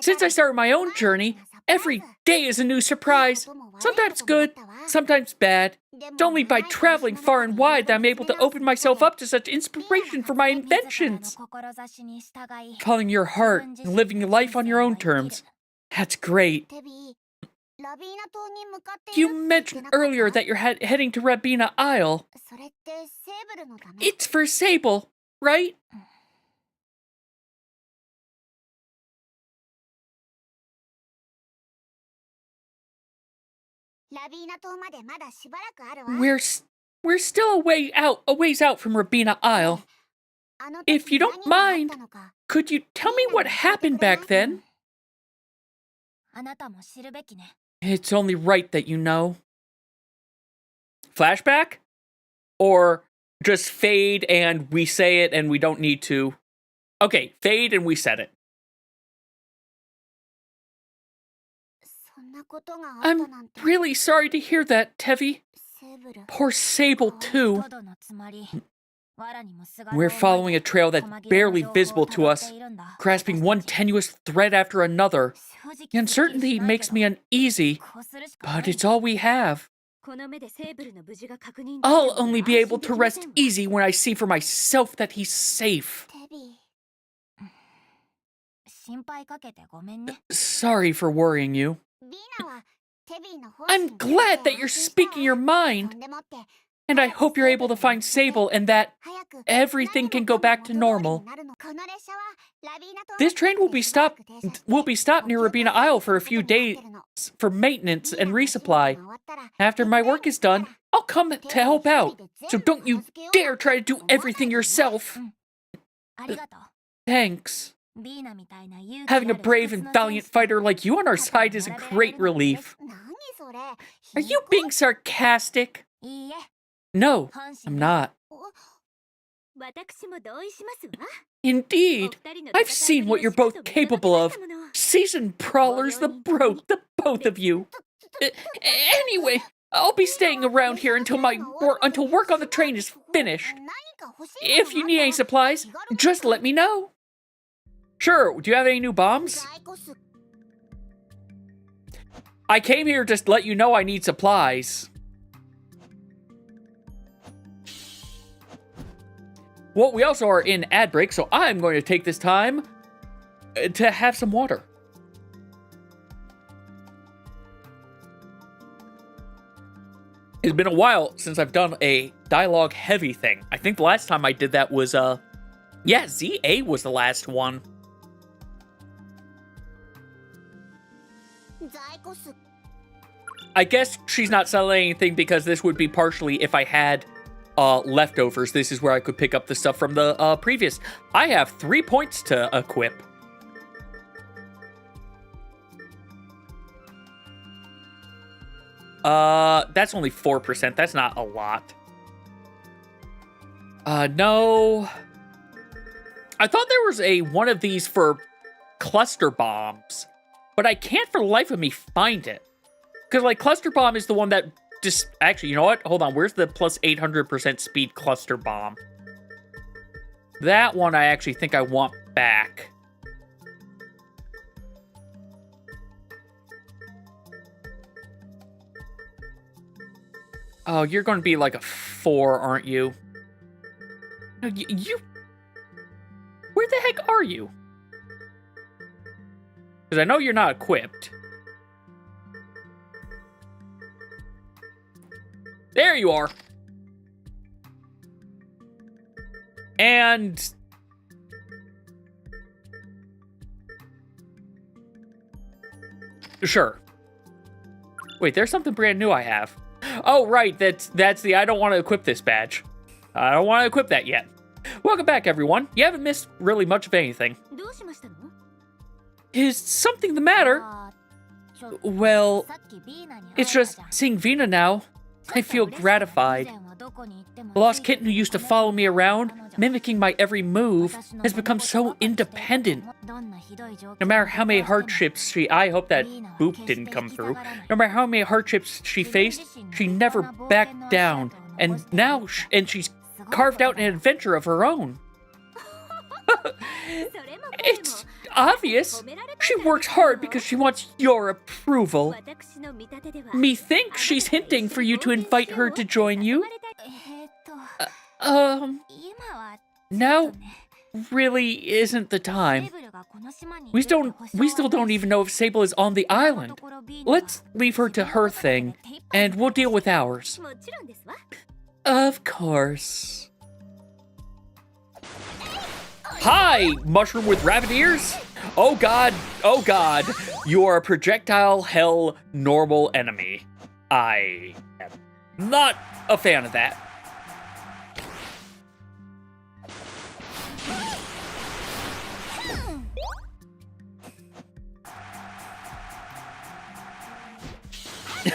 Since I started my own journey, every day is a new surprise. Sometimes good, sometimes bad. It's only by traveling far and wide that I'm able to open myself up to such inspiration for my inventions. Following your heart and living your life on your own terms. That's great. You mentioned earlier that you're heading to Rabina Isle. It's for Sable, right? We're still a ways out from Rabina Isle. If you don't mind, could you tell me what happened back then? It's only right that you know. Flashback? Or just fade and we say it and we don't need to? Okay, fade and we said it. I'm really sorry to hear that, Tevi. Poor Sable, too. We're following a trail that's barely visible to us, grasping one tenuous thread after another. The uncertainty makes me uneasy, but it's all we have. I'll only be able to rest easy when I see for myself that he's safe. Sorry for worrying you. I'm glad that you're speaking your mind, and I hope you're able to find Sable and that everything can go back to normal. This train will be stopped near Rabina Isle for a few days for maintenance and resupply. After my work is done, I'll come to help out, so don't you dare try to do everything yourself. Thanks. Having a brave and valiant fighter like you on our side is a great relief. Are you being sarcastic? No, I'm not. Indeed, I've seen what you're both capable of. Seasoned brawlers, the both of you. Anyway, I'll be staying around here until work on the train is finished. If you need any supplies, just let me know. Sure, do you have any new bombs? I came here just to let you know I need supplies. Well, we also are in ad break, so I'm going to take this time to have some water. It's been a while since I've done a dialogue-heavy thing. I think the last time I did that was, yeah, ZA was the last one. I guess she's not selling anything because this would be partially if I had leftovers. This is where I could pick up the stuff from the previous. I have 3 points to equip. That's only 4%. That's not a lot. No. I thought there was one of these for cluster bombs, but I can't for the life of me find it. Because, like, cluster bomb is the one that just... Actually, you know what? Hold on. Where's the plus 800% speed cluster bomb? That one I actually think I want back. Oh, you're going to be like a 4, aren't you? No, you... Where the heck are you? Because I know you're not equipped. There you are. And... Sure. Wait, there's something brand new I have. Oh, right, that's the I don't want to equip this badge. I don't want to equip that yet. Welcome back, everyone. You haven't missed really much of anything. Is something the matter? Well, it's just seeing Vina now. I feel gratified. The lost kitten who used to follow me around, mimicking my every move, has become so independent. No matter how many hardships I hope that boop didn't come through. No matter how many hardships she faced, she never backed down. And now, she's carved out an adventure of her own. It's obvious. She works hard because she wants your approval. Methinks she's hinting for you to invite her to join you. Now really isn't the time. We still don't even know if Sable is on the island. Let's leave her to her thing, and we'll deal with ours. Of course. Hi, mushroom with rabbit ears. Oh god, you are a projectile hell normal enemy. I am not a fan of that.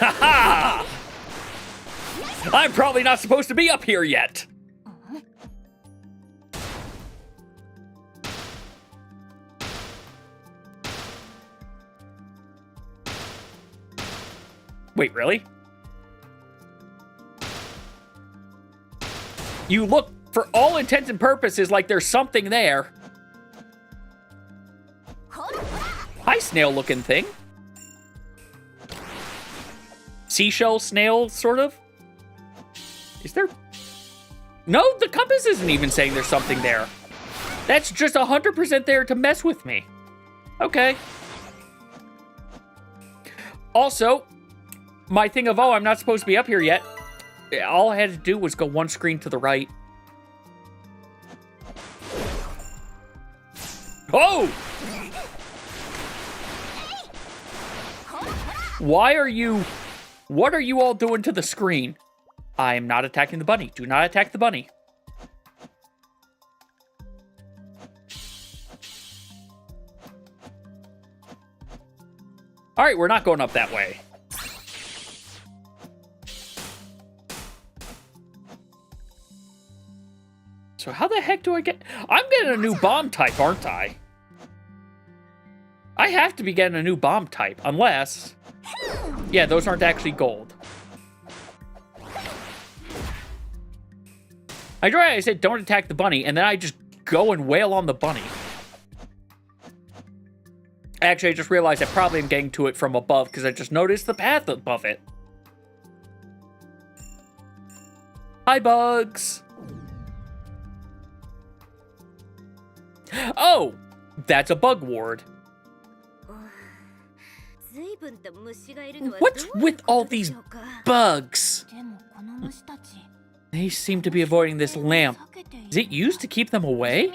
Haha! I'm probably not supposed to be up here yet. Wait, really? You look, for all intents and purposes, like there's something there. Hi, snail-looking thing. Seashell snail, sort of? Is there... No, the compass isn't even saying there's something there. That's just 100% there to mess with me. Okay. Also, my thing of, oh, I'm not supposed to be up here yet. All I had to do was go one screen to the right. Oh! Why are you... What are you all doing to the screen? I am not attacking the bunny. Do not attack the bunny. All right, we're not going up that way. So how the heck do I get... I'm getting a new bomb type, aren't I? I have to be getting a new bomb type, unless... Yeah, those aren't actually gold. I said don't attack the bunny, and then I just go and wail on the bunny. Actually, I just realized I probably am getting to it from above, because I just noticed the path above it. Hi, bugs! Oh! That's a bug ward. What's with all these bugs? They seem to be avoiding this lamp. Is it used to keep them away?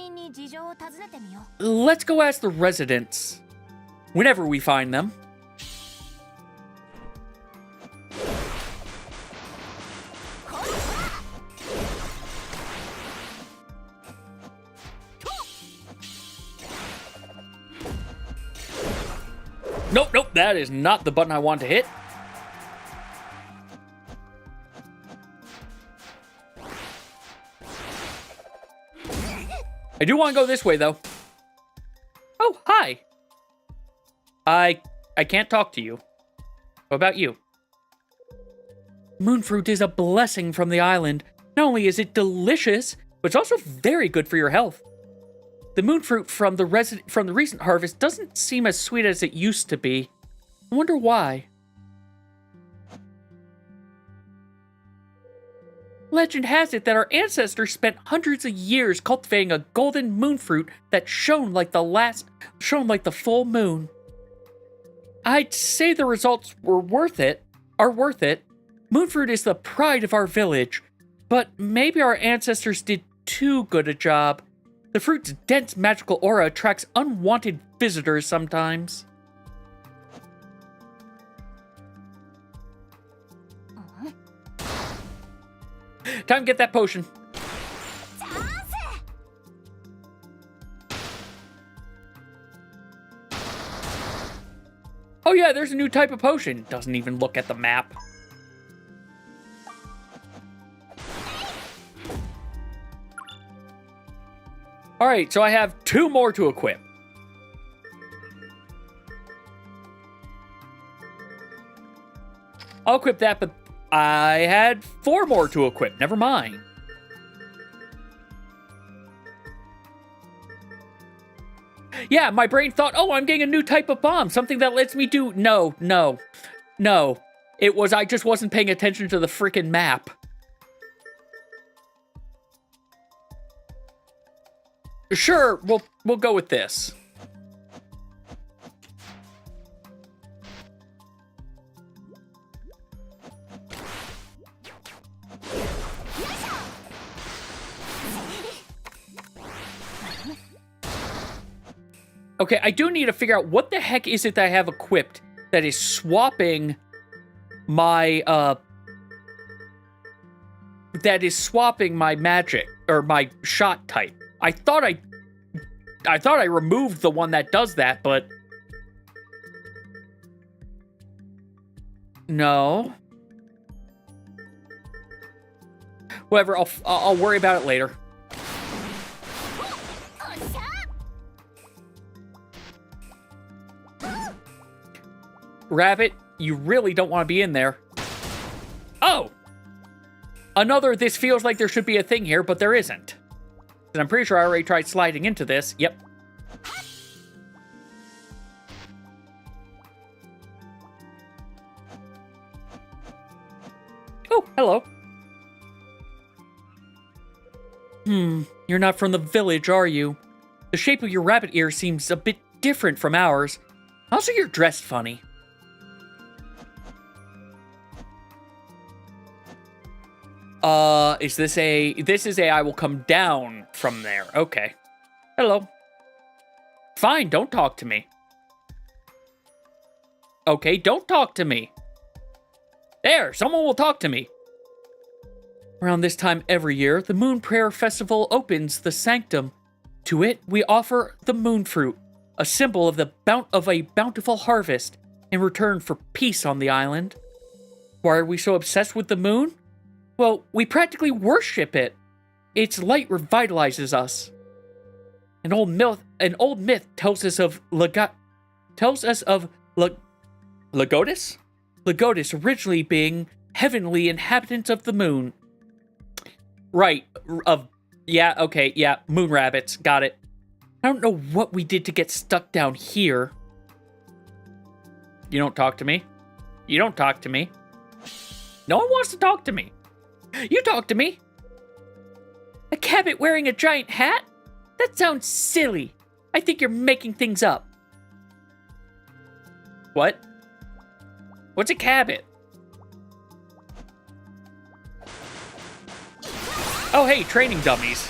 Let's go ask the residents. Whenever we find them. Nope, that is not the button I want to hit. I do want to go this way, though. Oh, hi. I can't talk to you. What about you? Moonfruit is a blessing from the island. Not only is it delicious, but it's also very good for your health. The moonfruit from the recent harvest doesn't seem as sweet as it used to be. I wonder why. Legend has it that our ancestors spent hundreds of years cultivating a golden moonfruit that shone like the full moon. I'd say the results are worth it. Moonfruit is the pride of our village, but maybe our ancestors did too good a job. The fruit's dense magical aura attracts unwanted visitors sometimes. Time to get that potion. Oh yeah, there's a new type of potion. Doesn't even look at the map. Alright, so I have 2 more to equip. I'll equip that, but I had 4 more to equip. Never mind. Yeah, my brain thought, oh, I'm getting a new type of bomb. Something that lets me do... No. It was I just wasn't paying attention to the freaking map. Sure, we'll go with this. Okay, I do need to figure out what the heck is it that I have equipped that is swapping my, magic, or my shot type. I thought I removed the one that does that, but... No. Whatever, I'll worry about it later. Rabbit, you really don't want to be in there. Oh! Another, this feels like there should be a thing here, but there isn't. And I'm pretty sure I already tried sliding into this. Yep. Oh, hello. You're not from the village, are you? The shape of your rabbit ear seems a bit different from ours. Also, you're dressed funny. This is a I will come down from there. Okay. Hello. Fine, don't talk to me. Okay, don't talk to me. There, someone will talk to me. Around this time every year, the Moon Prayer Festival opens the sanctum. To it, we offer the moon fruit, a symbol of a bountiful harvest, in return for peace on the island. Why are we so obsessed with the moon? Well, we practically worship it. Its light revitalizes us. An old myth tells us of Lagotis? Lagotis originally being heavenly inhabitants of the moon. Right, moon rabbits, got it. I don't know what we did to get stuck down here. You don't talk to me. You don't talk to me. No one wants to talk to me. You talk to me. A cabot wearing a giant hat? That sounds silly. I think you're making things up. What? What's a cabot? Oh, hey, training dummies.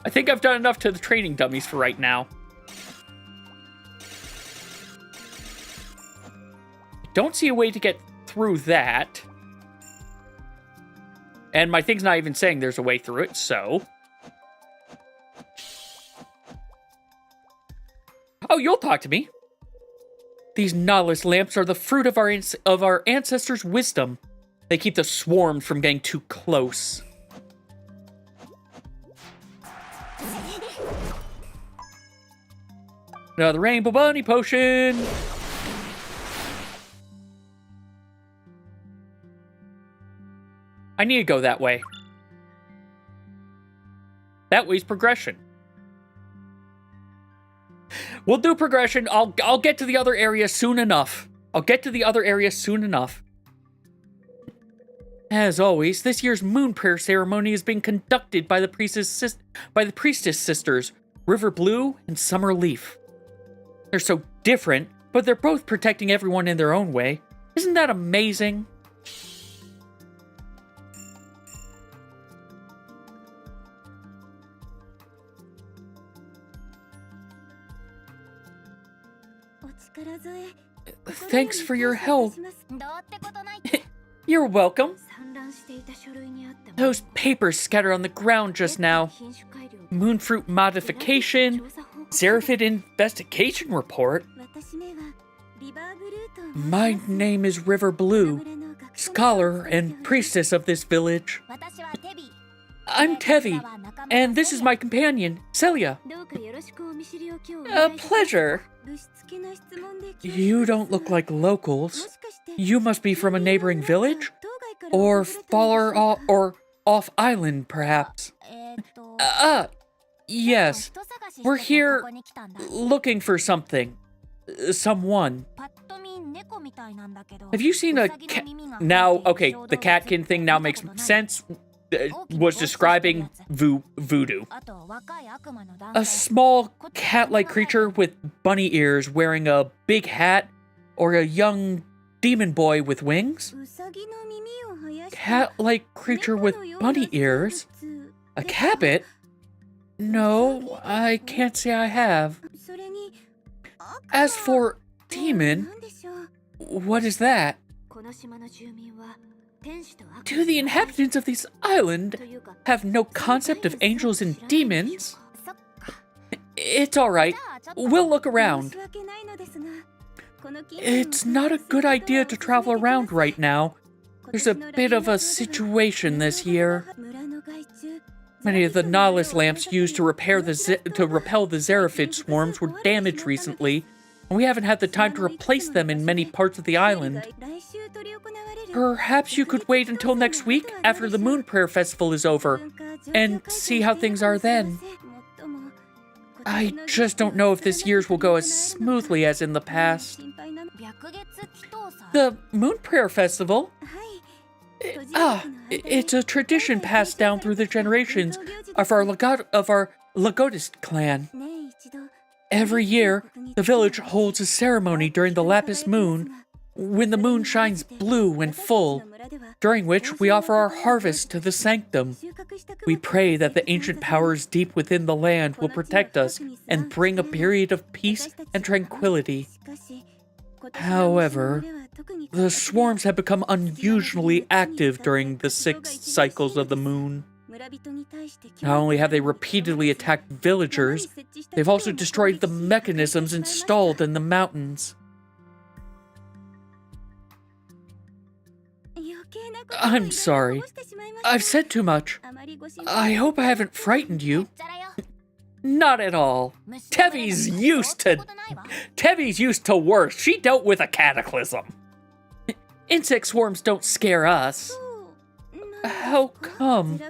I think I've done enough to the training dummies for right now. Don't see a way to get through that. And my thing's not even saying there's a way through it, so... Oh, you'll talk to me. These nautilus lamps are the fruit of our ancestors' wisdom. They keep the swarm from getting too close. Another rainbow bunny potion. I need to go that way. That way's progression. We'll do progression. I'll get to the other area soon enough. As always, this year's moon prayer ceremony is being conducted by the priestess sisters, River Blue and Summer Leaf. They're so different, but they're both protecting everyone in their own way. Isn't that amazing? Thanks for your help. You're welcome. Those papers scattered on the ground just now. Moonfruit modification, Seraphid investigation report. My name is River Blue, scholar and priestess of this village. I'm TEVI, and this is my companion, Celia. A pleasure. You don't look like locals. You must be from a neighboring village? Or far off island, perhaps? Yes. We're here looking for something. Someone. Have you seen a cat? Now, okay, the catkin thing now makes sense. Was describing voodoo. A small cat-like creature with bunny ears wearing a big hat, or a young demon boy with wings? Cat-like creature with bunny ears? A cabot? No, I can't say I have. As for demon, what is that? Do the inhabitants of this island have no concept of angels and demons? It's alright. We'll look around. It's not a good idea to travel around right now. There's a bit of a situation this year. Many of the Nautilus lamps used to repel the Xeraphid swarms were damaged recently, and we haven't had the time to replace them in many parts of the island. Perhaps you could wait until next week after the Moon Prayer Festival is over, and see how things are then. I just don't know if this year's will go as smoothly as in the past. The Moon Prayer Festival? It's a tradition passed down through the generations of our Lagodist clan. Every year, the village holds a ceremony during the Lapis Moon, when the moon shines blue and full, during which we offer our harvest to the sanctum. We pray that the ancient powers deep within the land will protect us and bring a period of peace and tranquility. However, the swarms have become unusually active during the 6 cycles of the moon. Not only have they repeatedly attacked villagers, they've also destroyed the mechanisms installed in the mountains. I'm sorry. I've said too much. I hope I haven't frightened you. Not at all. TEVI's used to worse. She dealt with a cataclysm. Insect swarms don't scare us. How come?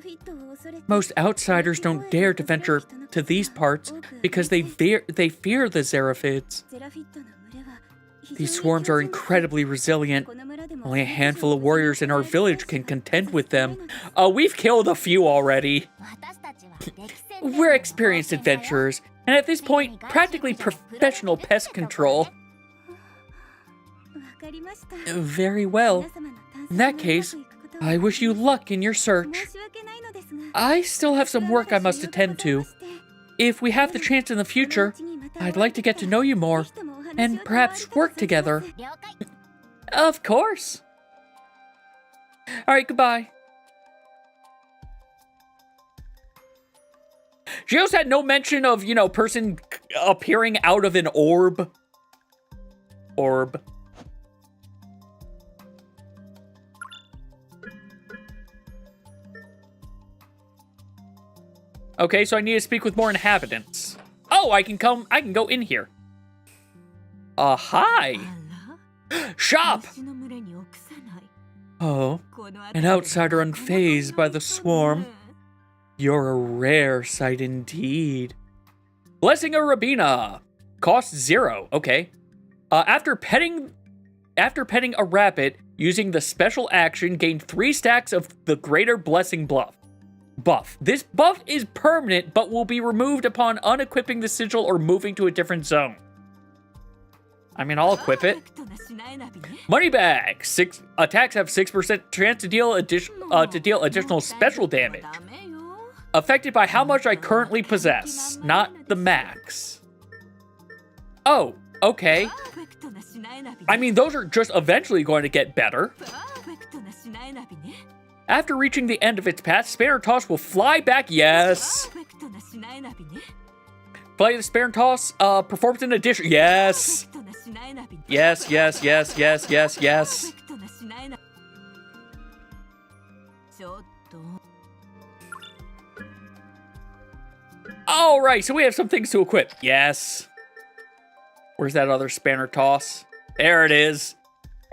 Most outsiders don't dare to venture to these parts because they fear the Xeraphids. These swarms are incredibly resilient. Only a handful of warriors in our village can contend with them. We've killed a few already. We're experienced adventurers, and at this point, practically professional pest control. Very well. In that case, I wish you luck in your search. I still have some work I must attend to. If we have the chance in the future, I'd like to get to know you more, and perhaps work together. Of course. Alright, goodbye. She also had no mention of, person appearing out of an orb. Okay, so I need to speak with more inhabitants. Oh, I can go in here. Hi. Shop! Oh, an outsider unfazed by the swarm. You're a rare sight indeed. Blessing a Rabina. Cost 0. Okay. After petting a rabbit, using the special action, gain 3 stacks of the Greater Blessing buff. This buff is permanent, but will be removed upon unequipping the sigil or moving to a different zone. I mean, I'll equip it. Money bag. 6 attacks have 6% chance to deal additional special damage. Affected by how much I currently possess, not the max. Oh, okay. I mean, those are just eventually going to get better. After reaching the end of its path, Spanner Toss will fly back. Yes. Flight of Spanner Toss performs an addition. Yes. Yes. All right, so we have some things to equip. Yes. Where's that other Spanner Toss? There it is.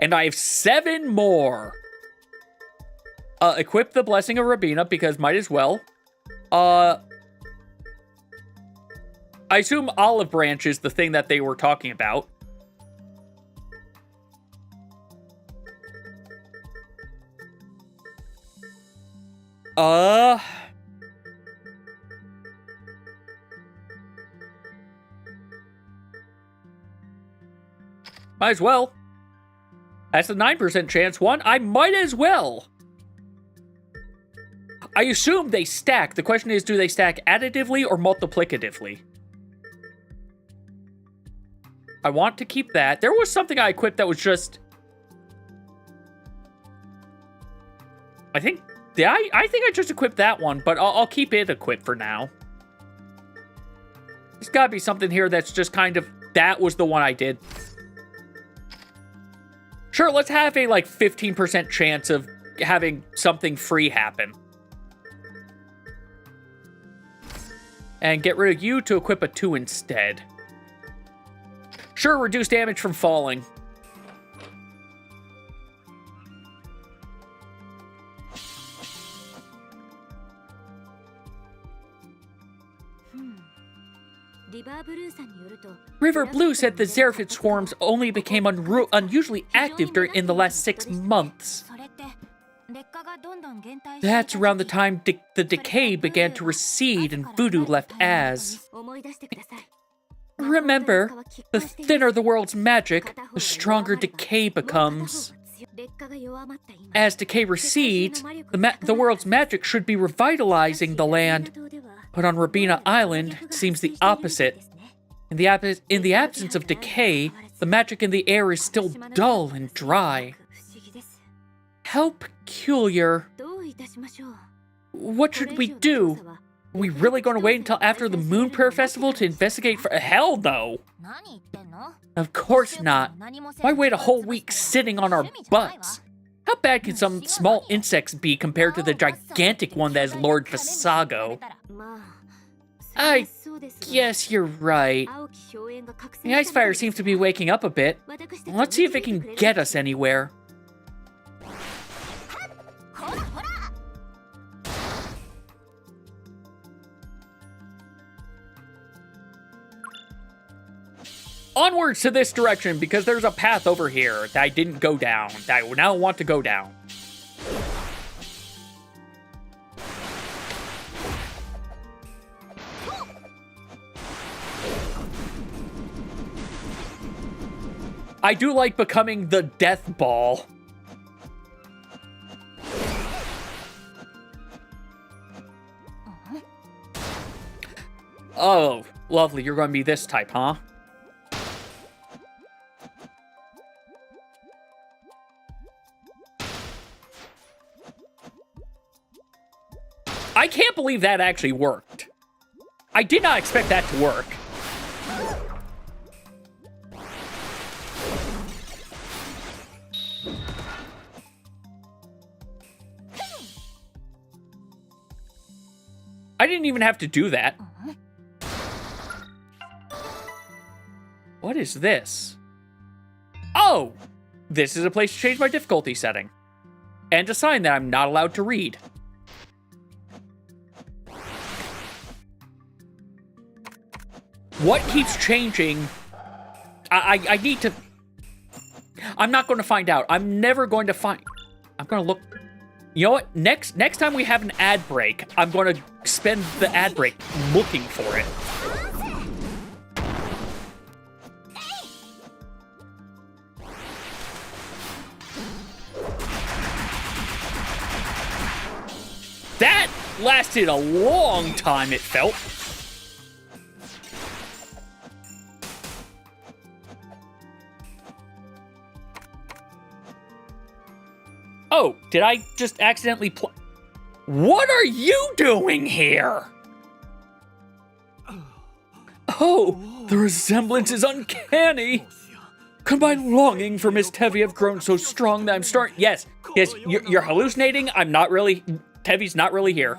And I have 7 more. Equip the Blessing of Rabina, because might as well. I assume Olive Branch is the thing that they were talking about. Might as well. That's a 9% chance one. I might as well. I assume they stack. The question is, do they stack additively or multiplicatively? I want to keep that. There was something I equipped that was just... I think I just equipped that one, but I'll keep it equipped for now. There's gotta be something here that's just kind of... That was the one I did. Sure, let's have a, like, 15% chance of having something free happen. And get rid of you to equip a 2 instead. Sure, reduce damage from falling. River Blue said the Xeraphid swarms only became unusually active in the last 6 months. That's around the time the decay began to recede and voodoo left Az. Remember, the thinner the world's magic, the stronger decay becomes. As decay recedes, the world's magic should be revitalizing the land, but on Robina Island, it seems the opposite. In the absence of decay, the magic in the air is still dull and dry. How peculiar. What should we do? Are we really going to wait until after the Moon Prayer Festival to investigate for— Hell no! Of course not. Why wait a whole week sitting on our butts? How bad can some small insects be compared to the gigantic one that is Lord Visago? I guess you're right. The Icefire seems to be waking up a bit. Let's see if it can get us anywhere. Onwards to this direction, because there's a path over here that I didn't go down, that I now want to go down. I do like becoming the death ball. Oh, lovely, you're going to be this type, huh? I can't believe that actually worked. I did not expect that to work. I didn't even have to do that. What is this? Oh! This is a place to change my difficulty setting. And a sign that I'm not allowed to read. What keeps changing? I need to... I'm not going to find out. I'm never going to find... I'm going to look... You know what? Next time we have an ad break, I'm going to spend the ad break looking for it. That lasted a long time, it felt. Oh, did I just accidentally What are you doing here? Oh, the resemblance is uncanny. Could my longing for Miss Tevi have grown so strong that I'm starting... Yes, you're hallucinating. I'm not really... Tevi's not really here.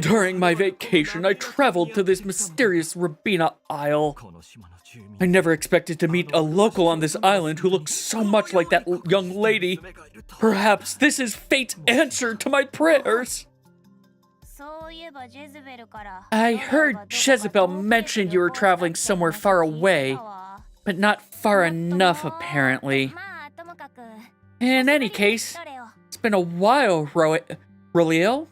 During my vacation, I traveled to this mysterious Robina Isle. I never expected to meet a local on this island who looks so much like that young lady. Perhaps this is fate's answer to my prayers. I heard Jezebel mention you were traveling somewhere far away, but not far enough, apparently. In any case, it's been a while, Roliel.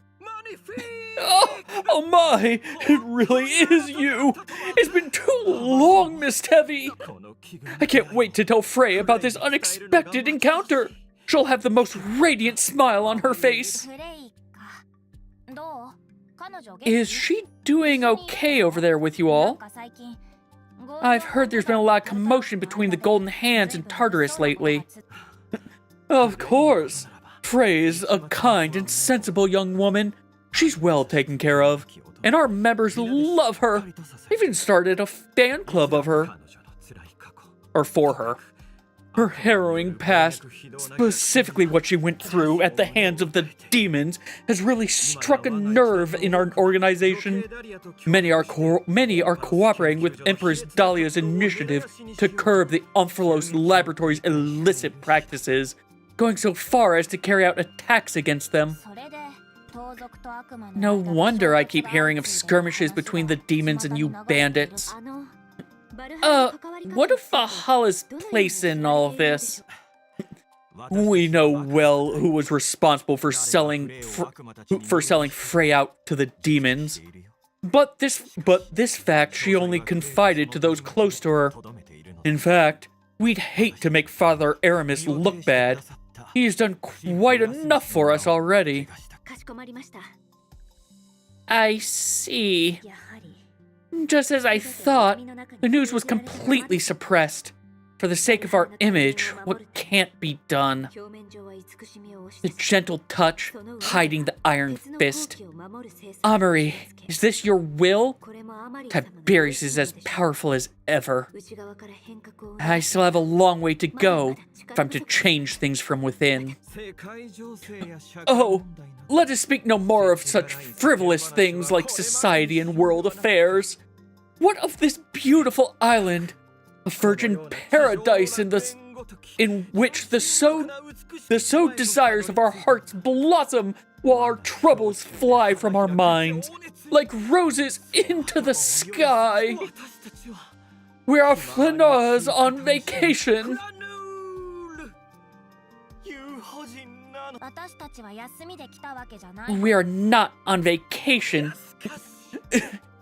Oh my! It really is you! It's been too long, Miss Tevi! I can't wait to tell Frey about this unexpected encounter! She'll have the most radiant smile on her face! Is she doing okay over there with you all? I've heard there's been a lot of commotion between the Golden Hands and Tartarus lately. Of course! Frey is a kind and sensible young woman. She's well taken care of. and our members love her. Even started a fan club of her. Or for her. Her harrowing past, specifically what she went through at the hands of the demons, has really struck a nerve in our organization. Many are cooperating with Empress Dahlia's initiative to curb the Omphalos Laboratory's illicit practices, going so far as to carry out attacks against them. No wonder I keep hearing of skirmishes between the demons and you bandits. What if Valhalla's place in all of this? We know well who was responsible for selling Frey out to the demons. But this fact she only confided to those close to her. In fact, we'd hate to make Father Aramis look bad. He's done quite enough for us already. I see. Just as I thought, the news was completely suppressed. For the sake of our image, what can't be done? The gentle touch, hiding the iron fist. Amory, is this your will? Tiberius is as powerful as ever. I still have a long way to go if I'm to change things from within. Oh, let us speak no more of such frivolous things like society and world affairs. What of this beautiful island? A virgin paradise in which the so desires of our hearts blossom while our troubles fly from our minds like roses into the sky. We are flâneurs on vacation. We are not on vacation.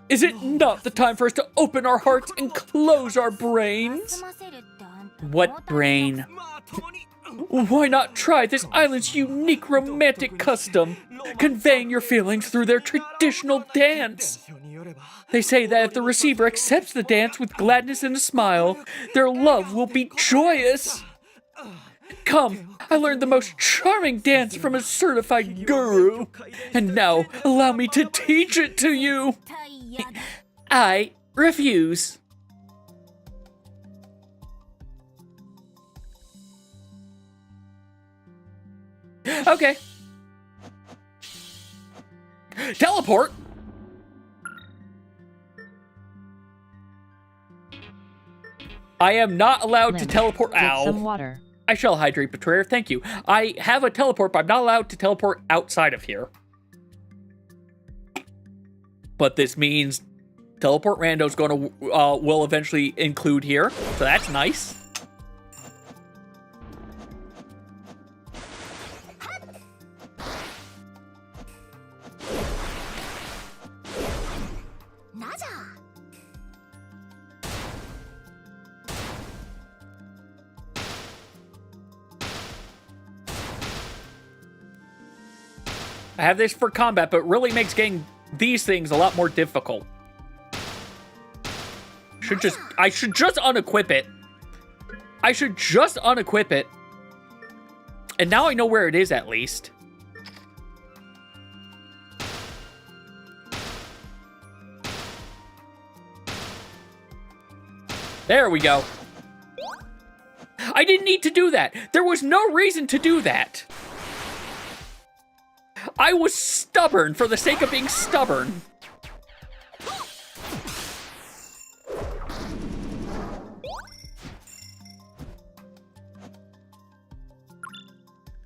Is it not the time for us to open our hearts and close our brains? What brain? Why not try this island's unique romantic custom, conveying your feelings through their traditional dance? They say that if the receiver accepts the dance with gladness and a smile, their love will be joyous. Come, I learned the most charming dance from a certified guru, and now allow me to teach it to you. I refuse. Okay. Teleport? I am not allowed to teleport. Ow. Some water. I shall hydrate, Betrayer. Thank you. I have a teleport, but I'm not allowed to teleport outside of here. But this means Teleport Rando's going to will eventually include here, so that's nice. I have this for combat, but it really makes getting these things a lot more difficult. I should just unequip it. I should just unequip it. And now I know where it is, at least. There we go. I didn't need to do that. There was no reason to do that. I was stubborn for the sake of being stubborn.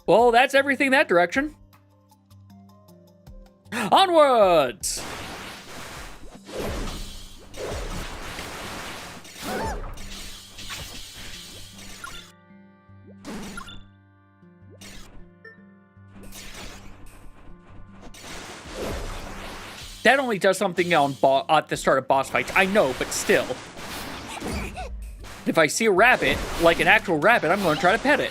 Well, that's everything that direction. Onwards! That only does something on at the start of boss fights. I know, but still. If I see a rabbit, like an actual rabbit, I'm going to try to pet it.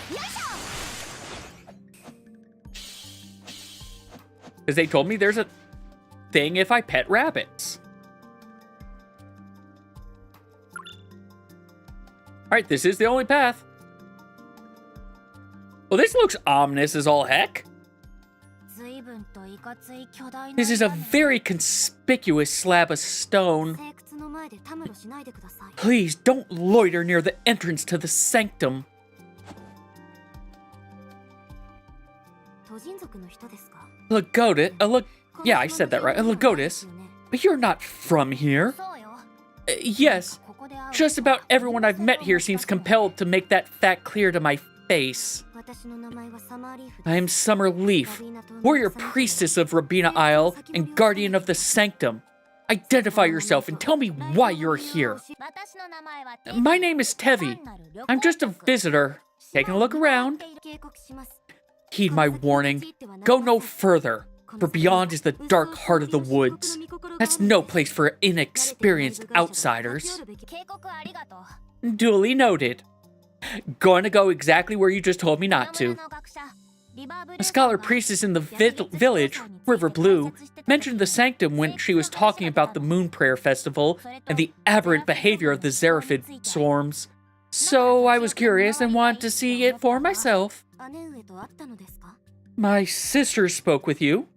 Because they told me there's a thing if I pet rabbits. Alright, this is the only path. Well, this looks ominous as all heck. This is a very conspicuous slab of stone. Please don't loiter near the entrance to the sanctum. Yeah, I said that right. Lagotis. But you're not from here. Yes. Just about everyone I've met here seems compelled to make that fact clear to my face. I am Summer Leaf, warrior priestess of Rabina Isle and guardian of the sanctum. Identify yourself and tell me why you're here. My name is TEVI. I'm just a visitor, taking a look around. Heed my warning. Go no further, for beyond is the dark heart of the woods. That's no place for inexperienced outsiders. Duly noted. Going to go exactly where you just told me not to. A scholar priestess in the village, River Blue, mentioned the sanctum when she was talking about the Moon Prayer Festival and the aberrant behavior of the Xeraphid swarms. So I was curious and wanted to see it for myself. My sister spoke with you?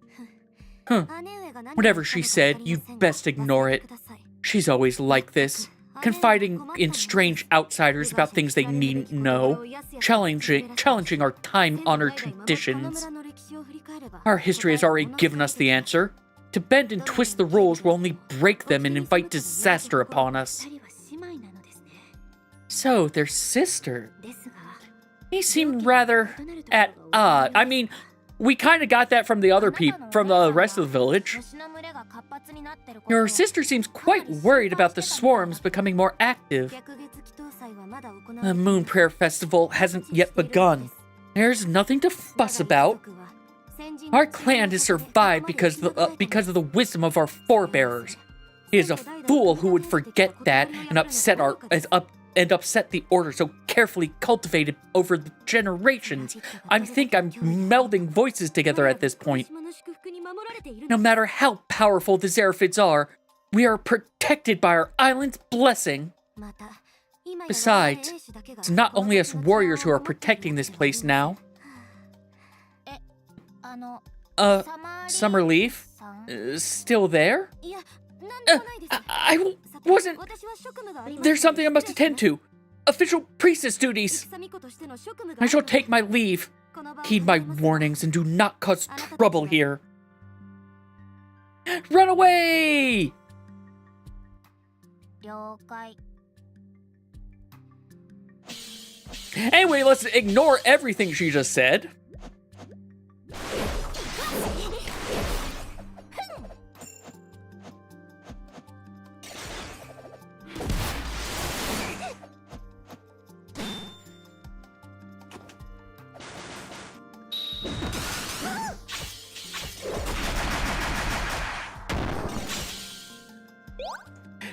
Whatever she said, you'd best ignore it. She's always like this, confiding in strange outsiders about things they needn't know, challenging our time-honored traditions. Our history has already given us the answer. To bend and twist the rules will only break them and invite disaster upon us. So, they're sisters. They seem rather at odds. I mean, we kind of got that from the other people, from the rest of the village. Your sister seems quite worried about the swarms becoming more active. The Moon Prayer Festival hasn't yet begun. There's nothing to fuss about. Our clan has survived because of the wisdom of our forebears. It is a fool who would forget that and upset the order so carefully cultivated over the generations. I think I'm melding voices together at this point. No matter how powerful the Xeraphids are, we are protected by our island's blessing. Besides, it's not only us warriors who are protecting this place now. Summer Leaf? Still there? I wasn't... There's something I must attend to. Official priestess duties. I shall take my leave. Heed my warnings and do not cause trouble here. Run away! Anyway, let's ignore everything she just said.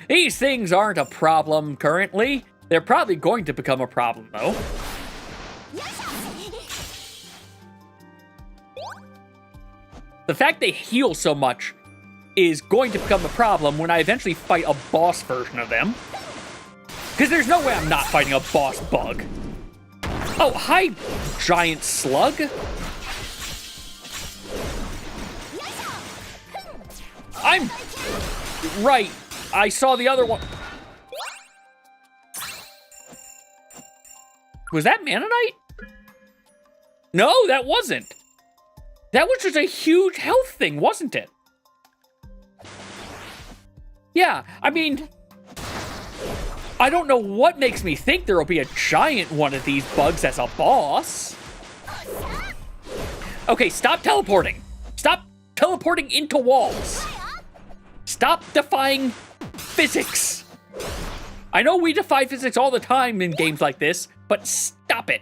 These things aren't a problem currently. They're probably going to become a problem, though. The fact they heal so much is going to become a problem when I eventually fight a boss version of them. Because there's no way I'm not fighting a boss bug. Oh, hi, giant slug. I'm right. I saw the other one. Was that Mannonite? No, that wasn't. That was just a huge health thing, wasn't it? Yeah, I mean, I don't know what makes me think there will be a giant one of these bugs as a boss. Okay, stop teleporting. Stop teleporting into walls. Stop defying physics. I know we defy physics all the time in games like this, but stop it.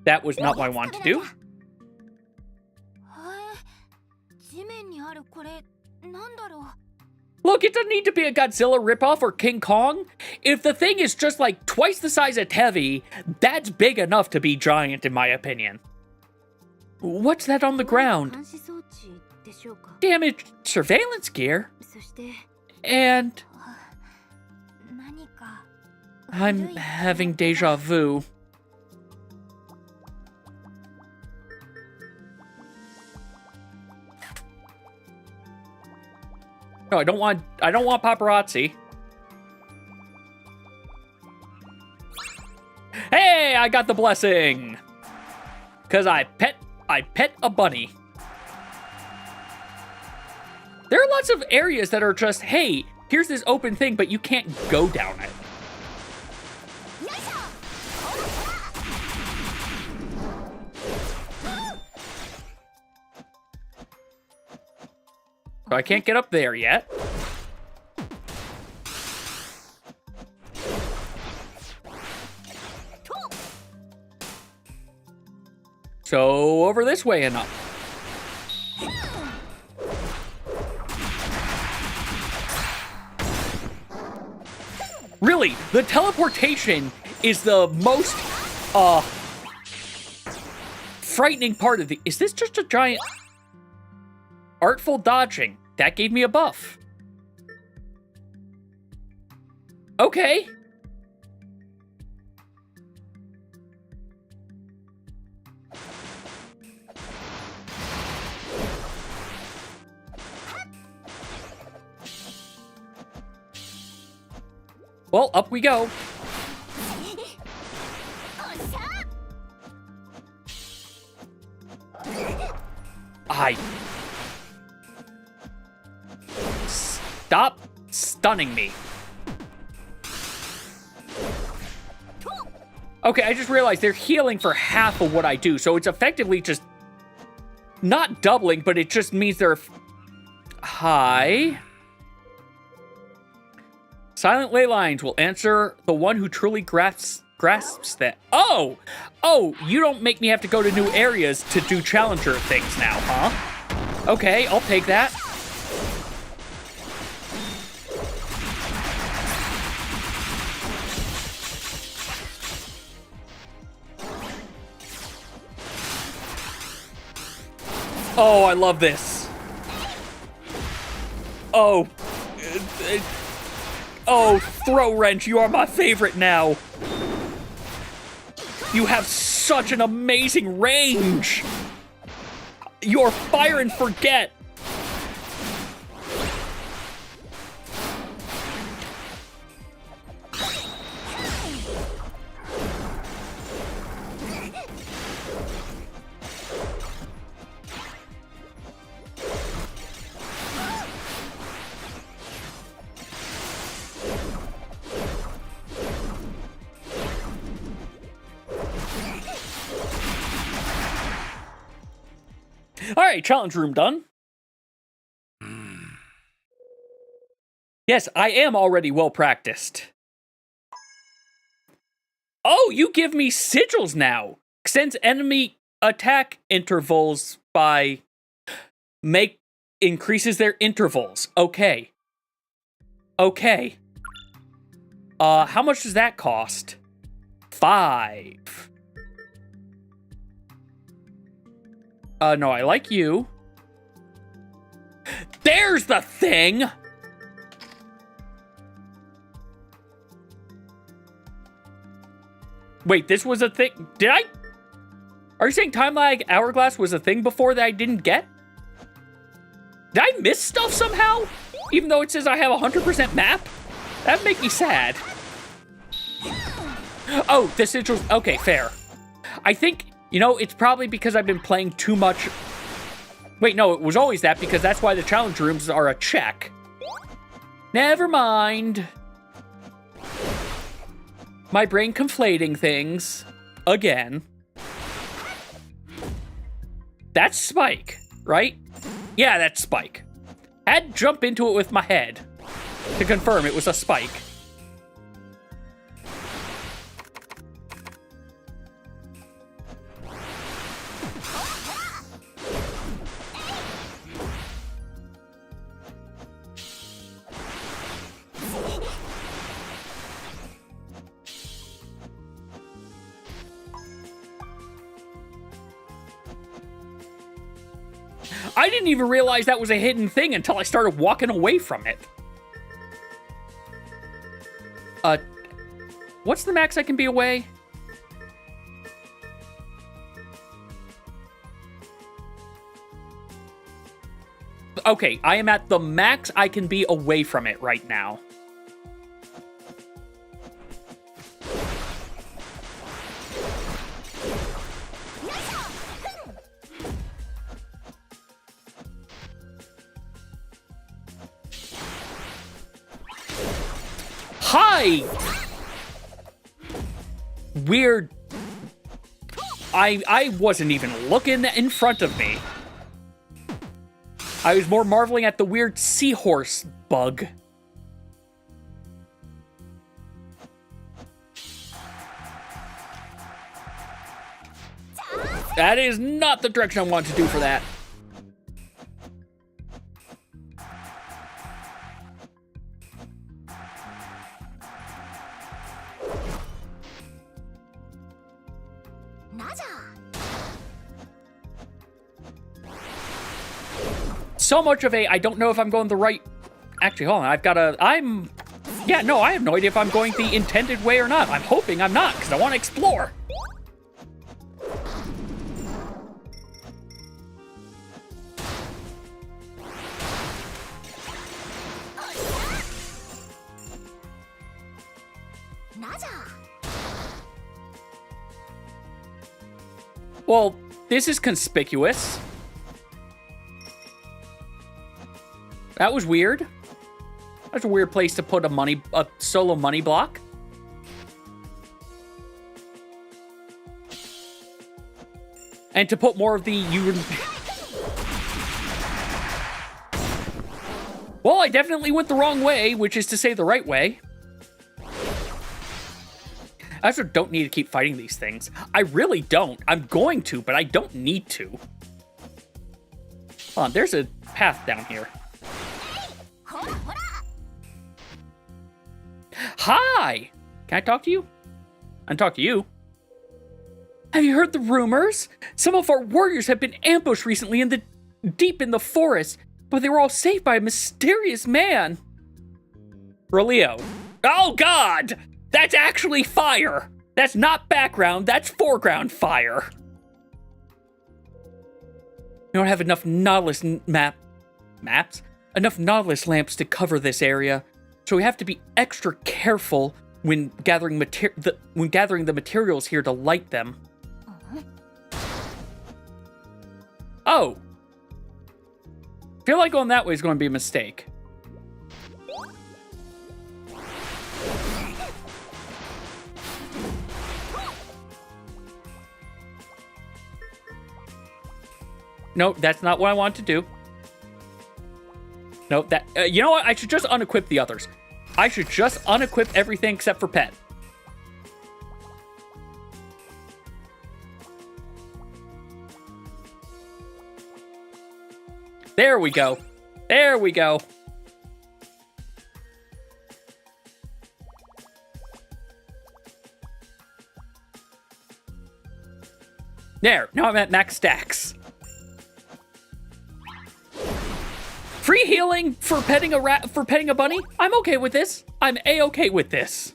That was not what I wanted to do. Look, it doesn't need to be a Godzilla ripoff or King Kong. If the thing is just like twice the size of TEVI, that's big enough to be giant in my opinion. What's that on the ground? Damaged surveillance gear? And... I'm having deja vu. No, I don't want paparazzi. Hey, I got the blessing. Cause I pet a bunny. There are lots of areas that are just, hey, here's this open thing, but you can't go down it. So I can't get up there yet. So over this way and up. Really, the teleportation is the most frightening part of the... Is this just a giant... Artful dodging. That gave me a buff. Okay. Well, up we go. Stop stunning me. Okay, I just realized they're healing for half of what I do, so it's effectively just not doubling, but it just means they're... Hi. Silent ley lines will answer the one who truly grasps that. Oh, you don't make me have to go to new areas to do challenger things now, huh? Okay, I'll take that. Oh, I love this. Oh, Throw Wrench, you are my favorite now. You have such an amazing range. You're Fire and Forget. All right, challenge room done. Yes, I am already well practiced. Oh, you give me sigils now. Extends enemy attack intervals by... Increases their intervals. Okay. Okay. How much does that cost? 5. No, I like you. There's the thing! Wait, this was a thing? Did I? Are you saying Time Lag Hourglass was a thing before that I didn't get? Did I miss stuff somehow? Even though it says I have 100% map? That'd make me sad. Oh, the sigils. Okay, fair. I think... You know, it's probably because I've been playing too much... Wait, no, it was always that, because that's why the challenge rooms are a check. Never mind. My brain conflating things. Again. That's Spike, right? Yeah, that's Spike. Had to jump into it with my head to confirm it was a Spike. I didn't even realize that was a hidden thing until I started walking away from it. What's the max I can be away? Okay, I am at the max I can be away from it right now. Hi! Weird. I wasn't even looking in front of me. I was more marveling at the weird seahorse bug. That is not the direction I want to do for that. So much of I don't know if I'm going the right... Actually, hold on, yeah, no, I have no idea if I'm going the intended way or not. I'm hoping I'm not, because I want to explore. Well, this is conspicuous. That was weird. That's a weird place to put a solo money block. And to put more of the... Well, I definitely went the wrong way, which is to say the right way. I also don't need to keep fighting these things. I really don't. I'm going to, but I don't need to. Hold on, there's a path down here. Hi! Can I talk to you? I can talk to you. Have you heard the rumors? Some of our warriors have been ambushed recently deep in the forest, but they were all saved by a mysterious man. Relio. Oh god! That's actually fire! That's not background, that's foreground fire. We don't have enough Nautilus maps? Enough Nautilus lamps to cover this area, so we have to be extra careful when gathering the materials here to light them. Oh. Feel like going that way is going to be a mistake. Nope, that's not what I want to do. Nope, you know what? I should just unequip the others. I should just unequip everything except for Pet. There we go. There we go. There, now I'm at max stacks. Free healing for petting a bunny? I'm okay with this. I'm A-okay with this.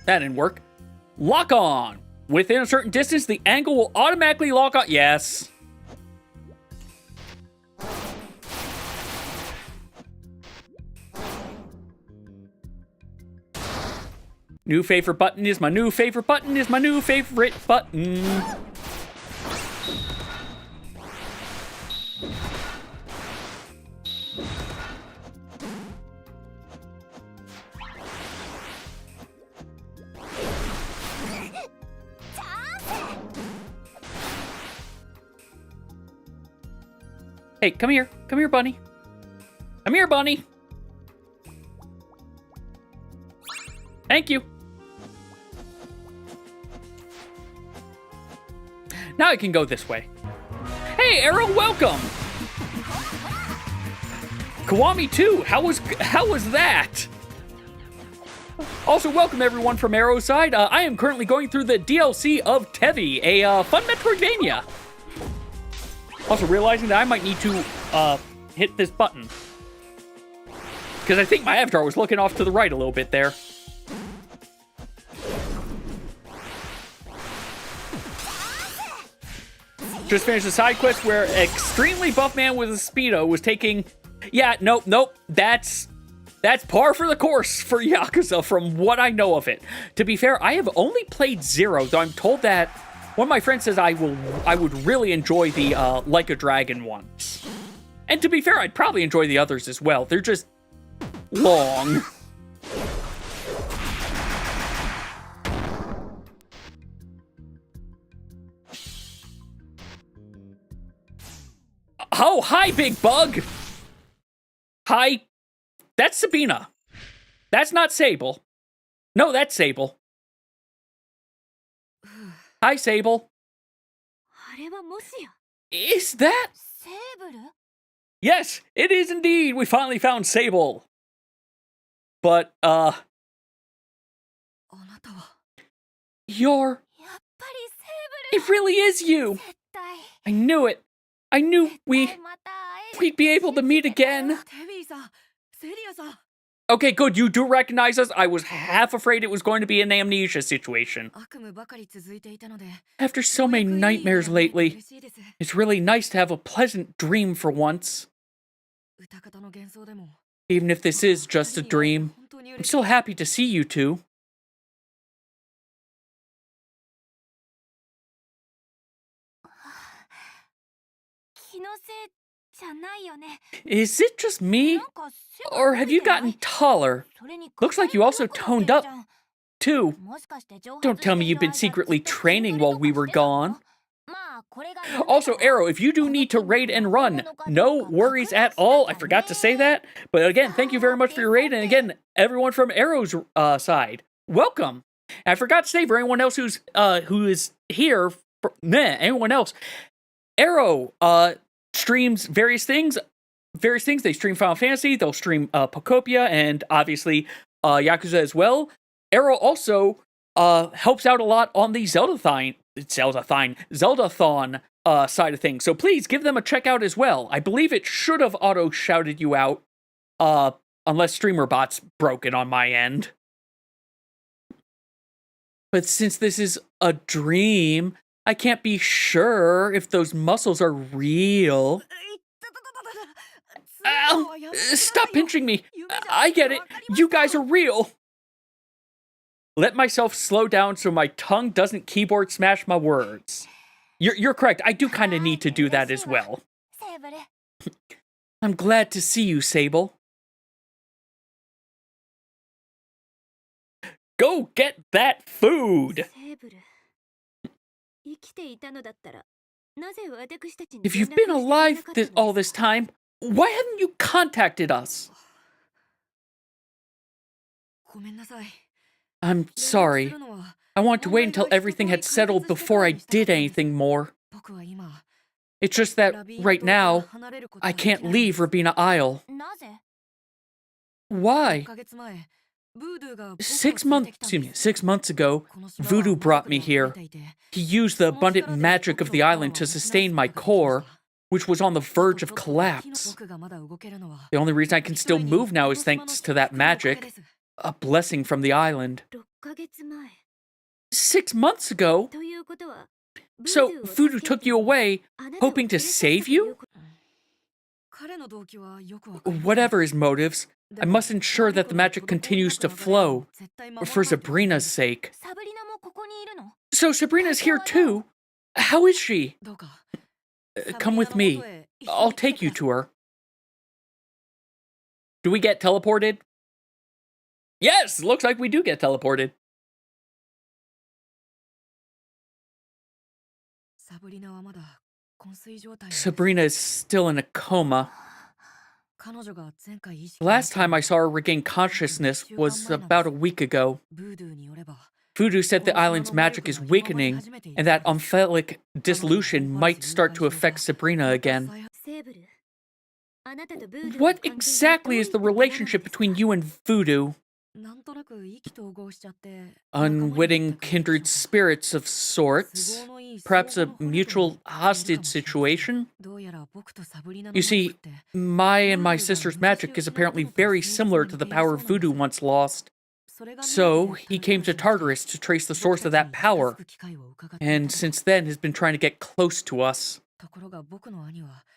That didn't work. Lock on. Within a certain distance, the angle will automatically lock on. Yes. New favorite button is my new favorite button is my new favorite button. Hey, come here. Come here, bunny. Come here, bunny. Thank you. Now I can go this way. Hey, Arrow, welcome. Kiwami 2, how was that? Also, welcome everyone from Arrow's side. I am currently going through the DLC of TEVI, a fun Metroidvania. Also realizing that I might need to hit this button. Because I think my avatar was looking off to the right a little bit there. Just finished a side quest where extremely buff man with a Speedo was taking... Yeah, nope. That's par for the course for Yakuza from what I know of it. To be fair, I have only played 0, though I'm told that one of my friends says I would really enjoy the Like a Dragon one. And to be fair, I'd probably enjoy the others as well. They're just long. Oh, hi, big bug. Hi. That's Sabina. That's not Sable. No, that's Sable. Hi, Sable. Is that? Yes, it is indeed. We finally found Sable. But, you're... It really is you. I knew it. I knew we'd be able to meet again. Okay, good. You do recognize us. I was half afraid it was going to be an amnesia situation. After so many nightmares lately, it's really nice to have a pleasant dream for once. Even if this is just a dream, I'm still happy to see you two. Is it just me? Or have you gotten taller? Looks like you also toned up, too. Don't tell me you've been secretly training while we were gone. Also, Arrow, if you do need to raid and run, no worries at all. I forgot to say that. But again, thank you very much for your raid. And again, everyone from Arrow's side, welcome. And I forgot to say for anyone else who is here, anyone else, Arrow streams various things. They stream Final Fantasy, they'll stream Pocopia, and obviously Yakuza as well. Arrow also helps out a lot on the Zeldathon side of things. So please give them a check out as well. I believe it should have auto-shouted you out, unless Streamer Bot's broken on my end. But since this is a dream, I can't be sure if those muscles are real. Ow! Stop pinching me! I get it! You guys are real! Let myself slow down so my tongue doesn't keyboard smash my words. You're correct, I do kind of need to do that as well. I'm glad to see you, Sable. Go get that food! If you've been alive all this time, why haven't you contacted us? I'm sorry. I wanted to wait until everything had settled before I did anything more. It's just that, right now, I can't leave Rabina Isle. Why? 6 months ago, Voodoo brought me here. He used the abundant magic of the island to sustain my core, which was on the verge of collapse. The only reason I can still move now is thanks to that magic, a blessing from the island. 6 months ago? So, Voodoo took you away, hoping to save you? Whatever his motives, I must ensure that the magic continues to flow, for Sabrina's sake. So Sabrina's here too? How is she? Come with me. I'll take you to her. Do we get teleported? Yes, looks like we do get teleported. Sabrina is still in a coma. Last time I saw her regain consciousness was about a week ago. Voodoo said the island's magic is weakening, and that omphalic dissolution might start to affect Sabrina again. What exactly is the relationship between you and Voodoo? Unwitting kindred spirits of sorts? Perhaps a mutual hostage situation? You see, my and my sister's magic is apparently very similar to the power Voodoo once lost. So, he came to Tartarus to trace the source of that power, and since then has been trying to get close to us.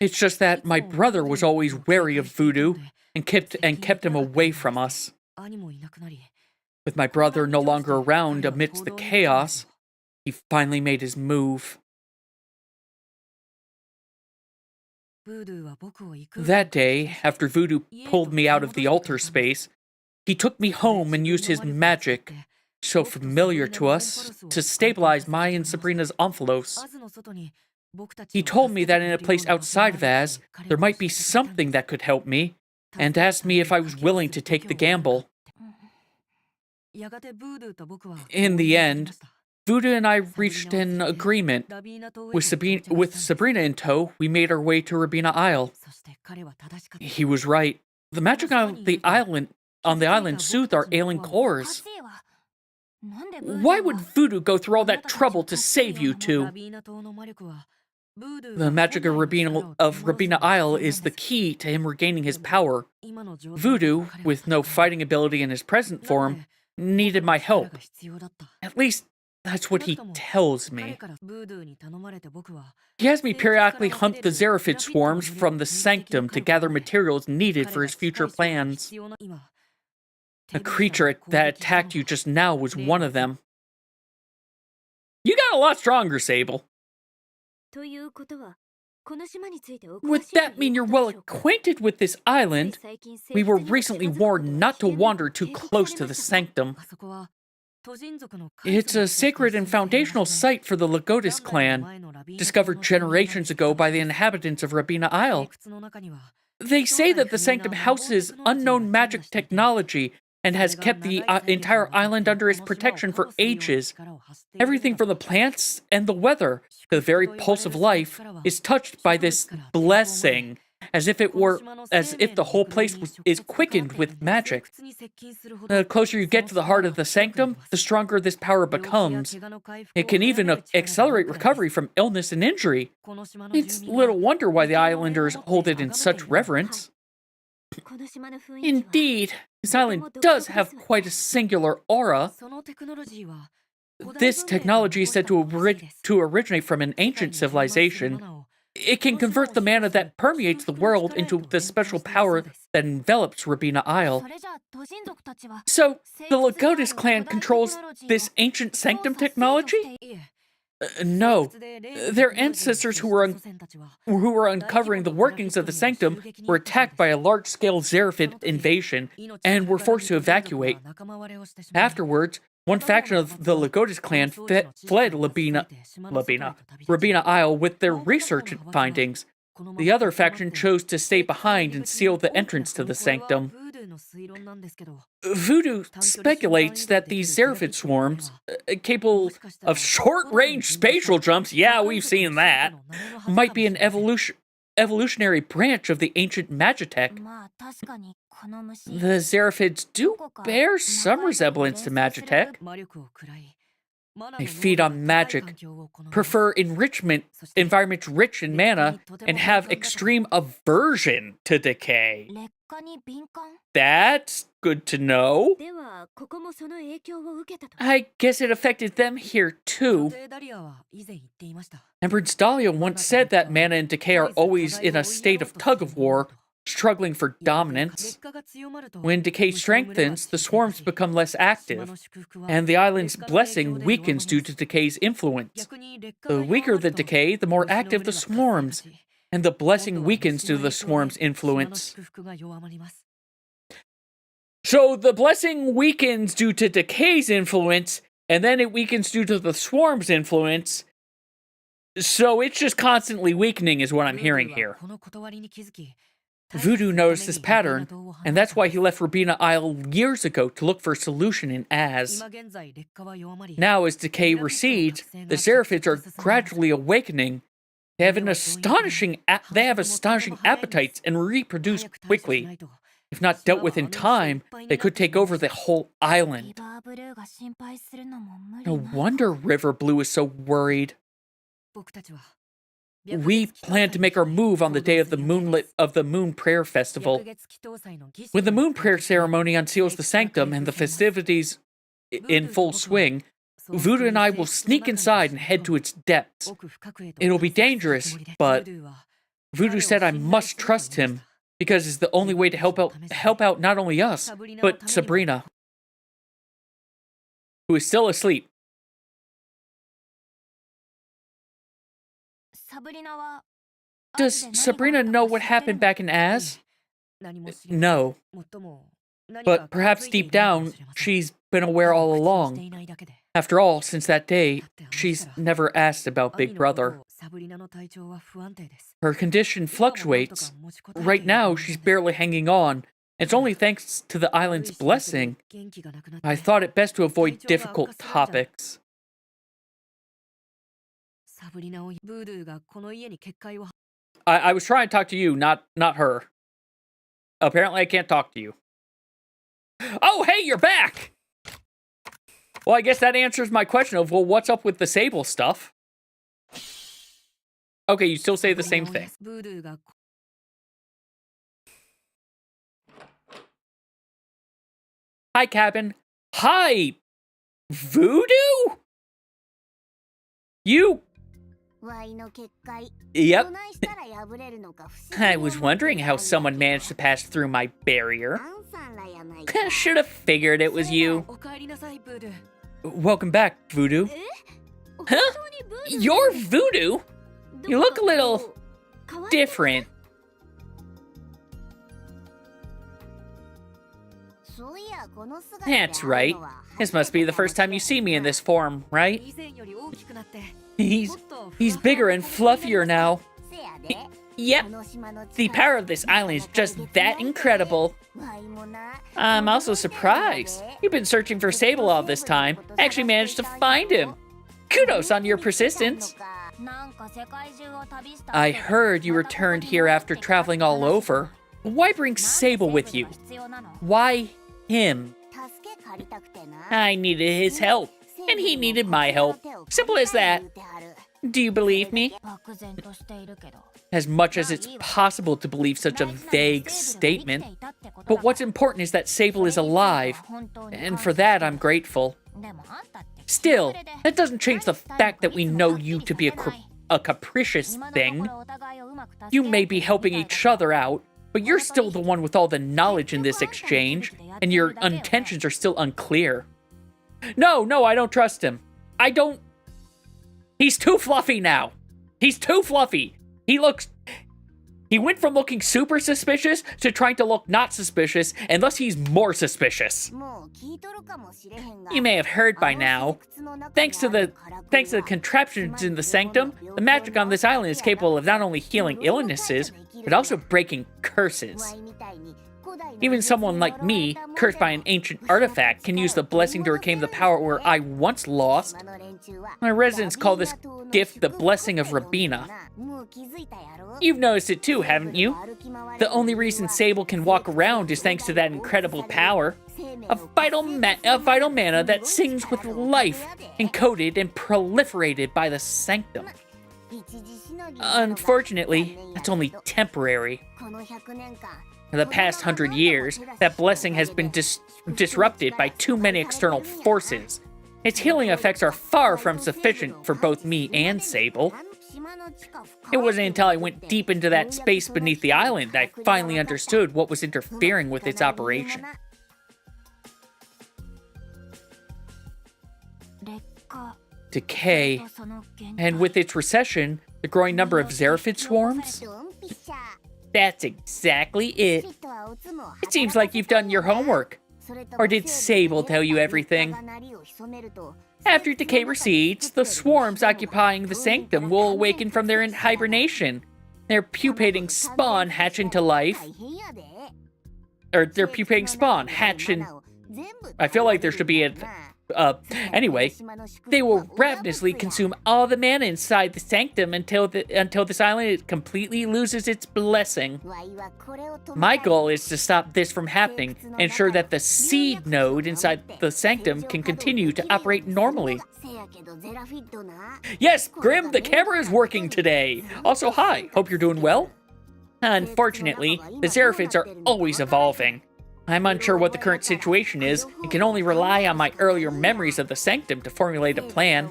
It's just that my brother was always wary of voodoo and kept him away from us. With my brother no longer around amidst the chaos, he finally made his move. That day, after Voodoo pulled me out of the altar space, he took me home and used his magic, so familiar to us, to stabilize my and Sabrina's omphalos. He told me that in a place outside of Az, there might be something that could help me, and asked me if I was willing to take the gamble. In the end, Voodoo and I reached an agreement. With Sabrina in tow, we made our way to Rabina Isle. He was right. The magic on the island soothed our ailing cores. Why would Voodoo go through all that trouble to save you two? The magic of Rabina Isle is the key to him regaining his power. Voodoo, with no fighting ability in his present form, needed my help. At least, that's what he tells me. He has me periodically hunt the Zeraphid swarms from the sanctum to gather materials needed for his future plans. A creature that attacked you just now was one of them. You got a lot stronger, Sable. Would that mean you're well acquainted with this island? We were recently warned not to wander too close to the sanctum. It's a sacred and foundational site for the Lagotis clan, discovered generations ago by the inhabitants of Rabina Isle. They say that the sanctum houses unknown magic technology and has kept the entire island under its protection for ages. Everything from the plants and the weather to the very pulse of life is touched by this blessing, as if the whole place is quickened with magic. The closer you get to the heart of the sanctum, the stronger this power becomes. It can even accelerate recovery from illness and injury. It's little wonder why the islanders hold it in such reverence. Indeed, this island does have quite a singular aura. This technology is said to originate from an ancient civilization. It can convert the mana that permeates the world into the special power that envelops Rabina Isle. So, the Lagotis clan controls this ancient sanctum technology? No. Their ancestors who were uncovering the workings of the sanctum were attacked by a large-scale Zeraphid invasion and were forced to evacuate. Afterwards, one faction of the Lagotis clan fled Rabina Isle with their research findings. The other faction chose to stay behind and seal the entrance to the sanctum. Voodoo speculates that these Zeraphid swarms, capable of short-range spatial jumps, yeah, we've seen that, might be an evolutionary branch of the ancient Magitech. The Zeraphids do bear some resemblance to Magitech. They feed on magic, prefer environments rich in mana, and have extreme aversion to decay. That's good to know. I guess it affected them here too. Empress Dahlia once said that mana and decay are always in a state of tug-of-war, struggling for dominance. When decay strengthens, the swarms become less active, and the island's blessing weakens due to decay's influence. The weaker the decay, the more active the swarms, and the blessing weakens due to the swarm's influence. So the blessing weakens due to decay's influence, and then it weakens due to the swarm's influence. So it's just constantly weakening is what I'm hearing here. Voodoo noticed this pattern, and that's why he left Rabina Isle years ago to look for a solution in Az. Now, as decay recedes, the Seraphids are gradually awakening. They have astonishing appetites and reproduce quickly. If not dealt with in time, they could take over the whole island. No wonder River Blue is so worried. We planned to make our move on the day of the Moon Prayer Festival. When the Moon Prayer ceremony unseals the sanctum and the festivities in full swing, Voodoo and I will sneak inside and head to its depths. It'll be dangerous, but Voodoo said I must trust him because it's the only way to help out not only us, but Sabrina, who is still asleep. Does Sabrina know what happened back in Az? No. But perhaps deep down, she's been aware all along. After all, since that day, she's never asked about Big Brother. Her condition fluctuates. Right now, she's barely hanging on. It's only thanks to the island's blessing. I thought it best to avoid difficult topics. I was trying to talk to you, not her. Apparently I can't talk to you. Oh, hey, you're back! Well, I guess that answers my question of, well, what's up with the Sable stuff? Okay, you still say the same thing. Hi, Cabin. Hi, Voodoo? You... Yep. I was wondering how someone managed to pass through my barrier. Should have figured it was you. Welcome back, Voodoo. Huh? You're Voodoo? You look a little different. That's right. This must be the first time you see me in this form, right? He's bigger and fluffier now. Yep. The power of this island is just that incredible. I'm also surprised. You've been searching for Sable all this time. Actually managed to find him. Kudos on your persistence. I heard you returned here after traveling all over. Why bring Sable with you? Why him? I needed his help, and he needed my help. Simple as that. Do you believe me? As much as it's possible to believe such a vague statement. But what's important is that Sable is alive, and for that I'm grateful. Still, that doesn't change the fact that we know you to be a capricious thing. You may be helping each other out, but you're still the one with all the knowledge in this exchange, and your intentions are still unclear. No, I don't trust him. He's too fluffy now. He's too fluffy. He went from looking super suspicious to trying to look not suspicious, and thus he's more suspicious. You may have heard by now. Thanks to the contraptions in the sanctum, the magic on this island is capable of not only healing illnesses, but also breaking curses. Even someone like me, cursed by an ancient artifact, can use the blessing to reclaim the power where I once lost. My residents call this gift the Blessing of Rabina. You've noticed it too, haven't you? The only reason Sable can walk around is thanks to that incredible power. A vital mana that sings with life, encoded and proliferated by the sanctum. Unfortunately, that's only temporary. In the past 100 years, that blessing has been disrupted by too many external forces. Its healing effects are far from sufficient for both me and Sable. It wasn't until I went deep into that space beneath the island that I finally understood what was interfering with its operation. Decay, and with its recession, the growing number of Xeraphid swarms? That's exactly it. It seems like you've done your homework. Or did Sable tell you everything? After decay recedes, the swarms occupying the sanctum will awaken from their hibernation. Their pupating spawn hatch into life. Or their pupating spawn hatch in... I feel like there should be Anyway, they will ravenously consume all the mana inside the sanctum until this island completely loses its blessing. My goal is to stop this from happening and ensure that the seed node inside the sanctum can continue to operate normally. Yes, Grim, the camera is working today. Also, hi, hope you're doing well. Unfortunately, the Seraphids are always evolving. I'm unsure what the current situation is and can only rely on my earlier memories of the Sanctum to formulate a plan.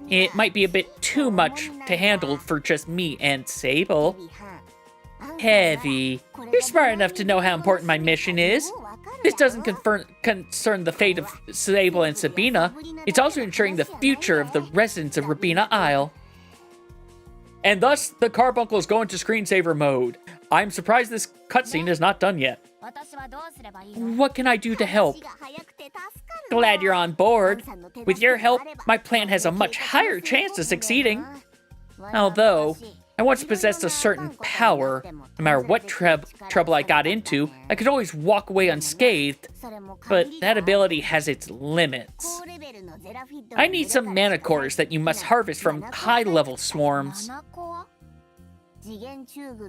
It might be a bit too much to handle for just me and Sable. TEVI, you're smart enough to know how important my mission is. This doesn't concern the fate of Sable and Sabina. It's also ensuring the future of the residents of Rabina Isle. And thus, the carbuncles go into screensaver mode. I'm surprised this cutscene is not done yet. What can I do to help? Glad you're on board. With your help, my plan has a much higher chance of succeeding. Although, I once possessed a certain power. No matter what trouble I got into, I could always walk away unscathed. But that ability has its limits. I need some mana cores that you must harvest from high-level swarms.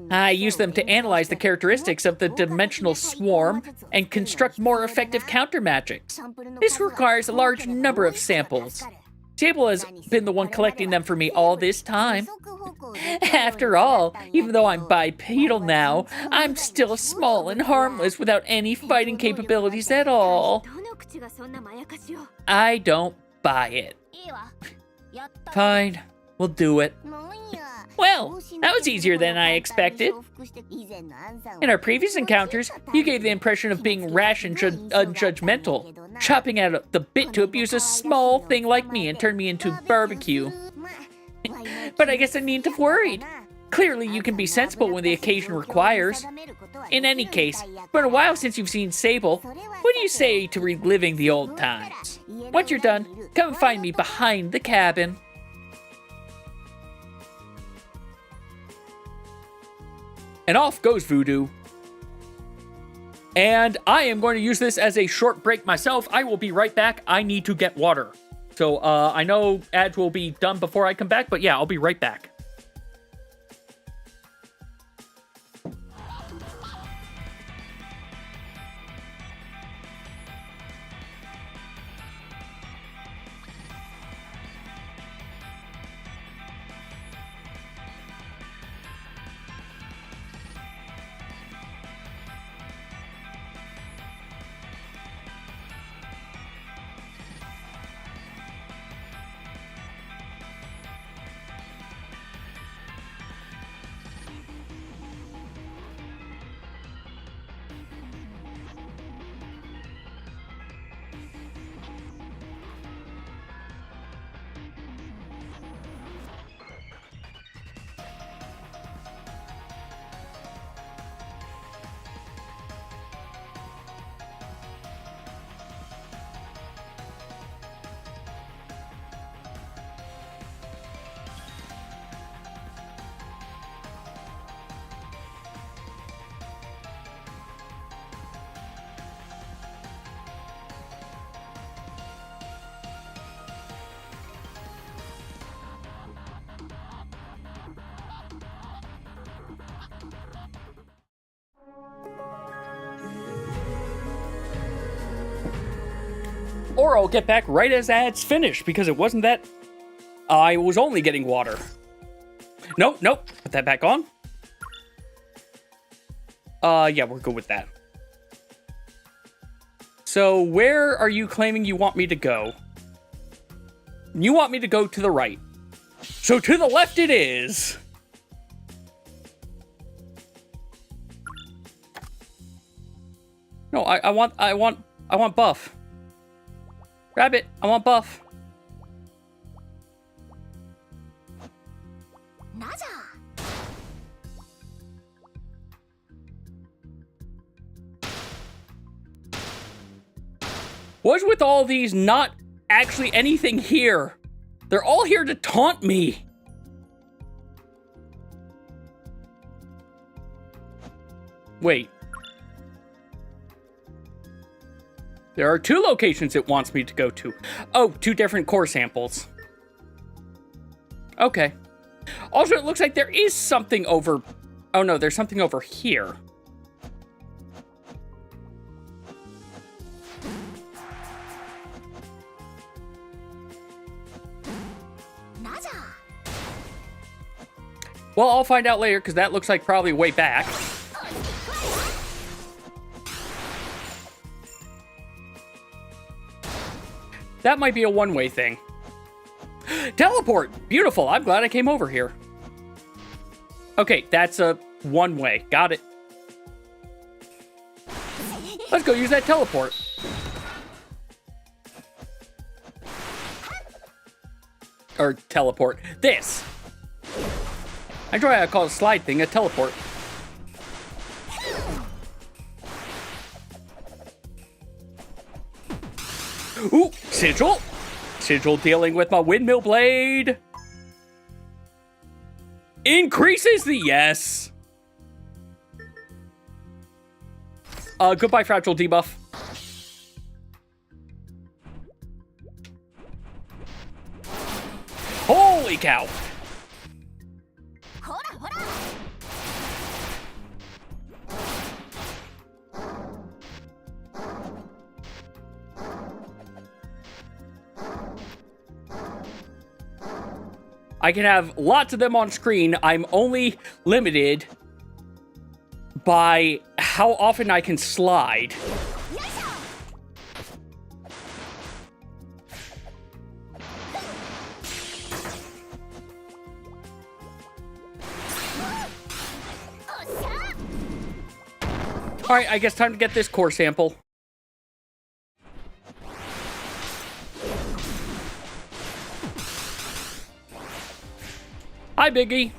I use them to analyze the characteristics of the dimensional swarm and construct more effective counter magics. This requires a large number of samples. Sable has been the one collecting them for me all this time. After all, even though I'm bipedal now, I'm still small and harmless without any fighting capabilities at all. I don't buy it. Fine, we'll do it. Well, that was easier than I expected. In our previous encounters, you gave the impression of being rash and unjudgmental, chopping at the bit to abuse a small thing like me and turn me into barbecue. But I guess I needn't have worried. Clearly, you can be sensible when the occasion requires. In any case, it's been a while since you've seen Sable. What do you say to reliving the old times? Once you're done, come and find me behind the cabin. And off goes Voodoo. And I am going to use this as a short break myself. I will be right back. I need to get water. So I know ads will be done before I come back, but yeah, I'll be right back. Or I'll get back right as ads finish, because it wasn't that... I was only getting water. Nope. Put that back on. Yeah, we're good with that. So, where are you claiming you want me to go? You want me to go to the right. So to the left it is. No, I want buff. Rabbit, I want buff. What's with all these not actually anything here? They're all here to taunt me. Wait. There are 2 locations it wants me to go to. Oh, 2 different core samples. Okay. Also, it looks like there is something over... Oh no, there's something over here. Well, I'll find out later, because that looks like probably way back. That might be a one-way thing. Teleport! Beautiful, I'm glad I came over here. Okay, that's a one-way. Got it. Let's go use that teleport. Or teleport. This! I try to call a slide thing a teleport. Ooh, Sigil! Sigil dealing with my windmill blade. Increases the yes. Goodbye, fragile debuff. Holy cow! I can have lots of them on screen. I'm only limited by how often I can slide. Alright, I guess time to get this core sample. Hi, Biggie.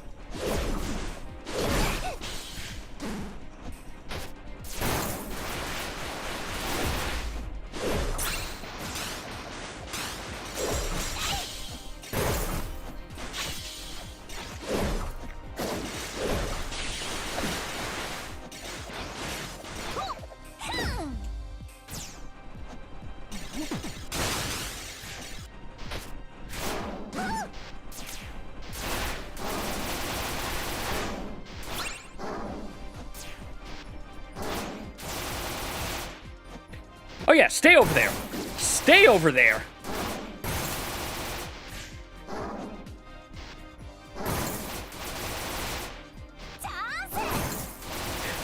Oh yeah, stay over there. Stay over there.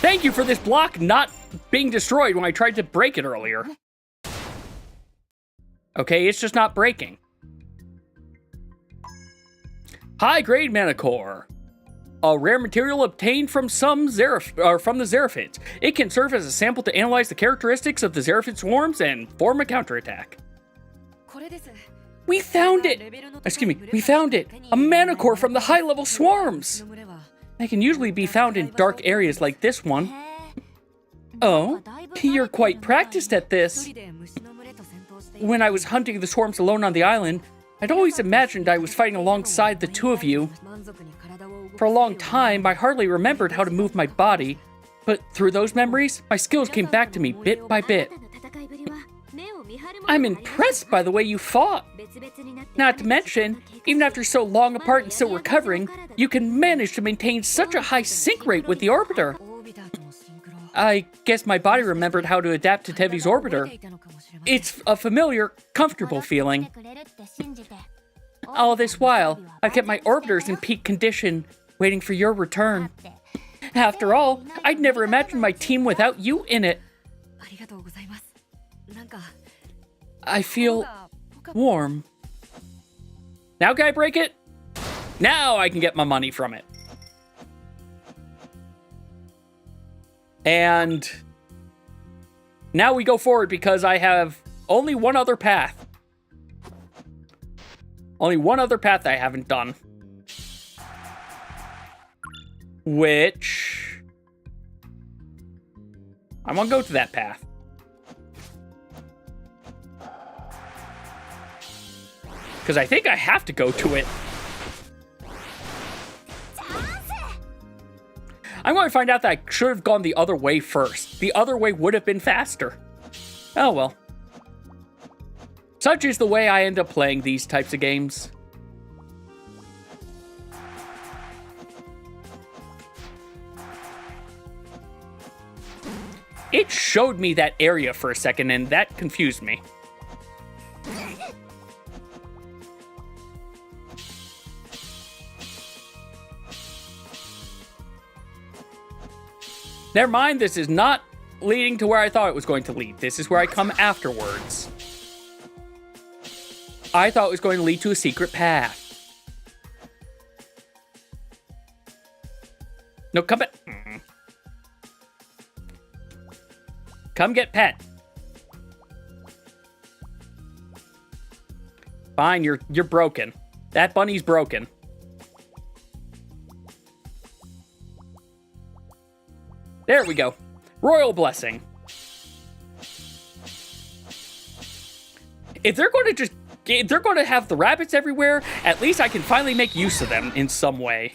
Thank you for this block not being destroyed when I tried to break it earlier. Okay, it's just not breaking. High-grade mana core. A rare material obtained from from the Xeraphids. It can serve as a sample to analyze the characteristics of the Xeraphid swarms and form a counterattack. We found it! Excuse me, we found it! A mana core from the high-level swarms! They can usually be found in dark areas like this one. Oh, you're quite practiced at this. When I was hunting the swarms alone on the island, I'd always imagined I was fighting alongside the 2 of you. For a long time, I hardly remembered how to move my body, but through those memories, my skills came back to me bit by bit. I'm impressed by the way you fought. Not to mention, even after so long apart and still recovering, you can manage to maintain such a high sync rate with the orbiter. I guess my body remembered how to adapt to TEVI's orbiter. It's a familiar, comfortable feeling. All this while, I kept my orbiters in peak condition, waiting for your return. After all, I'd never imagined my team without you in it. I feel warm. Now can I break it? Now I can get my money from it. And now we go forward because I have only one other path. Only one other path I haven't done. Which... I want to go to that path. Because I think I have to go to it. I'm going to find out that I should have gone the other way first. The other way would have been faster. Oh well. Such is the way I end up playing these types of games. It showed me that area for a second, and that confused me. Never mind, this is not leading to where I thought it was going to lead. This is where I come afterwards. I thought it was going to lead to a secret path. No, come back. Come get pet. Fine, you're broken. That bunny's broken. There we go. Royal blessing. If they're going to have the rabbits everywhere, at least I can finally make use of them in some way.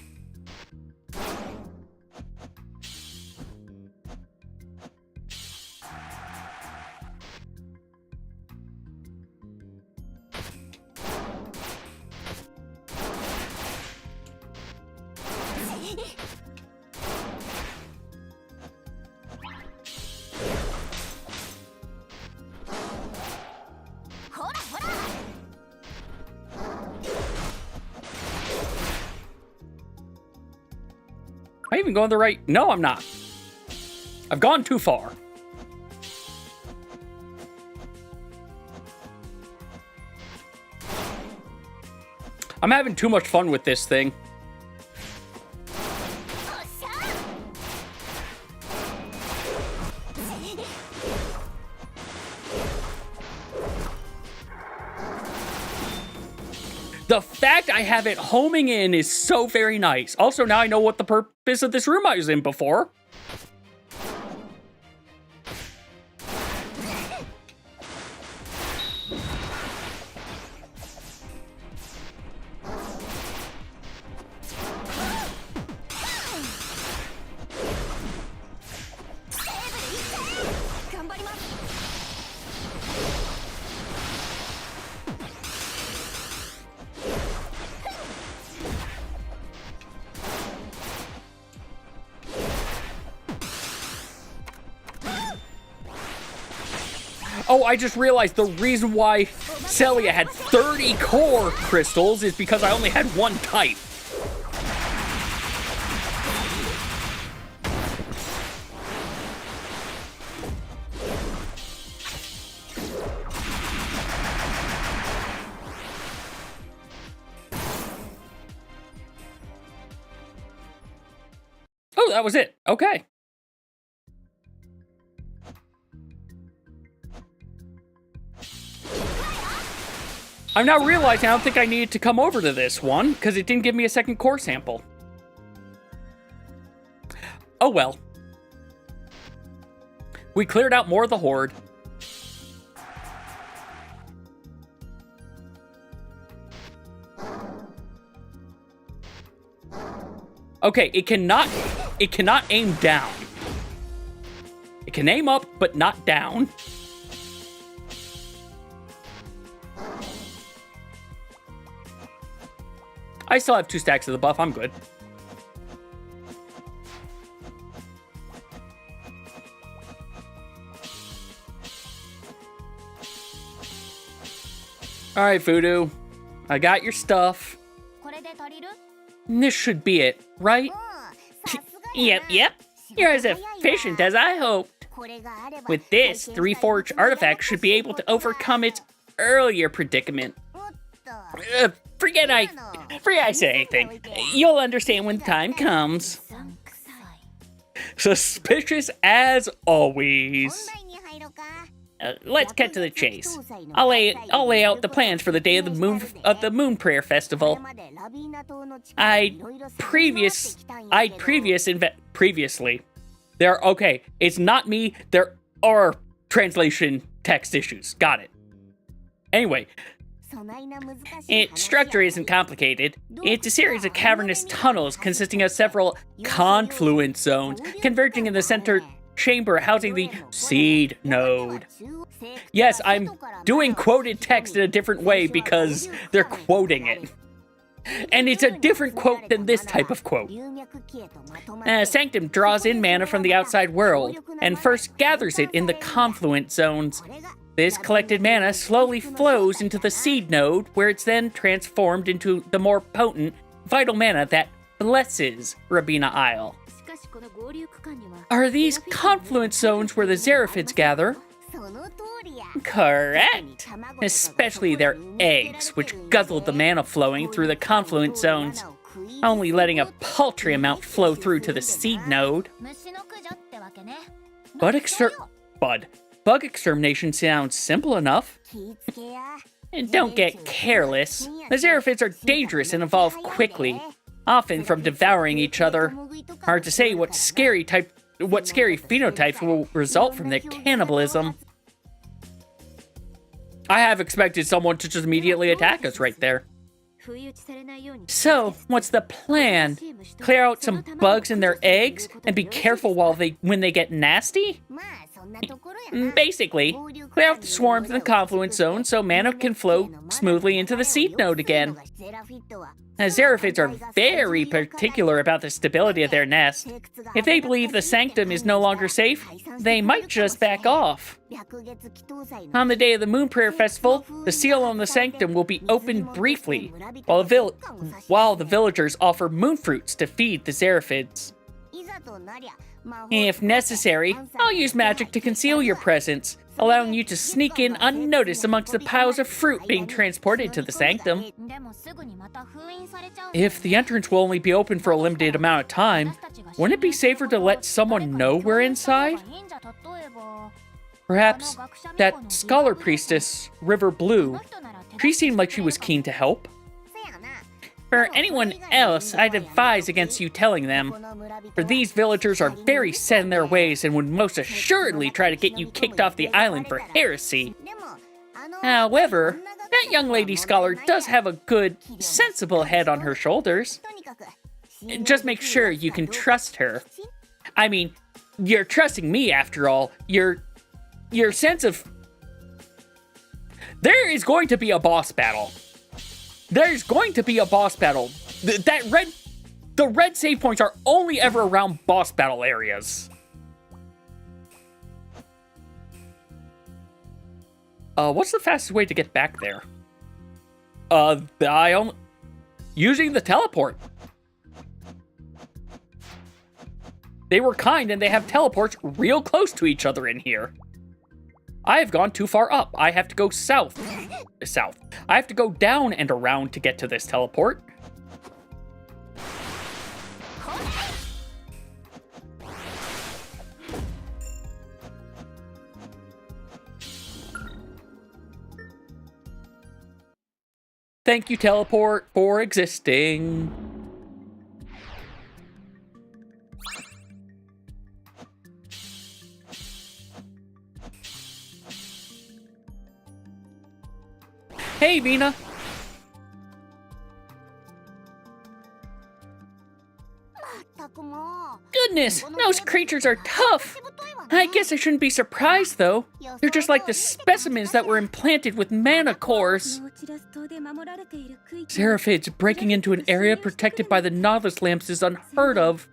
Am I even going the right? No, I'm not. I've gone too far. I'm having too much fun with this thing. The fact I have it homing in is so very nice. Also, now I know what the purpose of this room I was in before. Oh, I just realized the reason why Celia had 30 core crystals is because I only had one type. Oh, that was it. Okay. I'm now realizing I don't think I needed to come over to this one, because it didn't give me a second core sample. Oh well. We cleared out more of the horde. Okay, it cannot aim down. It can aim up, but not down. I still have 2 stacks of the buff. I'm good. All right, Voodoo. I got your stuff. This should be it, right? Yep. You're as efficient as I hoped. With this, the Reforged artifact should be able to overcome its earlier predicament. Forget I said anything. You'll understand when the time comes. Suspicious as always. Let's cut to the chase. I'll lay out the plans for the day of the Moon Prayer Festival. Previously. Okay, it's not me. There are translation text issues. Got it. Anyway, its structure isn't complicated. It's a series of cavernous tunnels consisting of several confluence zones converging in the center chamber housing the seed node. Yes, I'm doing quoted text in a different way because they're quoting it. And it's a different quote than this type of quote. Sanctum draws in mana from the outside world, and first gathers it in the confluent zones. This collected mana slowly flows into the seed node, where it's then transformed into the more potent, vital mana that blesses Rabina Isle. Are these confluent zones where the Xeraphids gather? Correct! Especially their eggs, which guzzle the mana flowing through the confluent zones, only letting a paltry amount flow through to the seed node. Bug extermination sounds simple enough. And don't get careless. The Xeraphids are dangerous and evolve quickly, often from devouring each other. Hard to say what scary phenotypes will result from their cannibalism. I have expected someone to just immediately attack us right there. So, what's the plan? Clear out some bugs in their eggs and be careful when they get nasty? Basically, clear out the swarms in the confluent zone so mana can flow smoothly into the seed node again. Xeraphids are very particular about the stability of their nest. If they believe the sanctum is no longer safe, they might just back off. On the day of the Moon Prayer Festival, the seal on the sanctum will be opened briefly, while the villagers offer moon fruits to feed the Xeraphids. If necessary, I'll use magic to conceal your presence, allowing you to sneak in unnoticed amongst the piles of fruit being transported to the sanctum. If the entrance will only be open for a limited amount of time, wouldn't it be safer to let someone know we're inside? Perhaps that scholar priestess, River Blue. She seemed like she was keen to help. For anyone else, I'd advise against you telling them, for these villagers are very set in their ways and would most assuredly try to get you kicked off the island for heresy. However, that young lady scholar does have a good, sensible head on her shoulders. Just make sure you can trust her. I mean, you're trusting me after all. Your sense of... There is going to be a boss battle. There's going to be a boss battle. The red save points are only ever around boss battle areas. What's the fastest way to get back there? Using the teleport. They were kind and they have teleports real close to each other in here. I have gone too far up. I have to go south. I have to go down and around to get to this teleport. Thank you, teleport, for existing. Hey, Vina. Goodness, those creatures are tough. I guess I shouldn't be surprised, though. They're just like the specimens that were implanted with mana cores. Xeraphids breaking into an area protected by the Nautilus lamps is unheard of.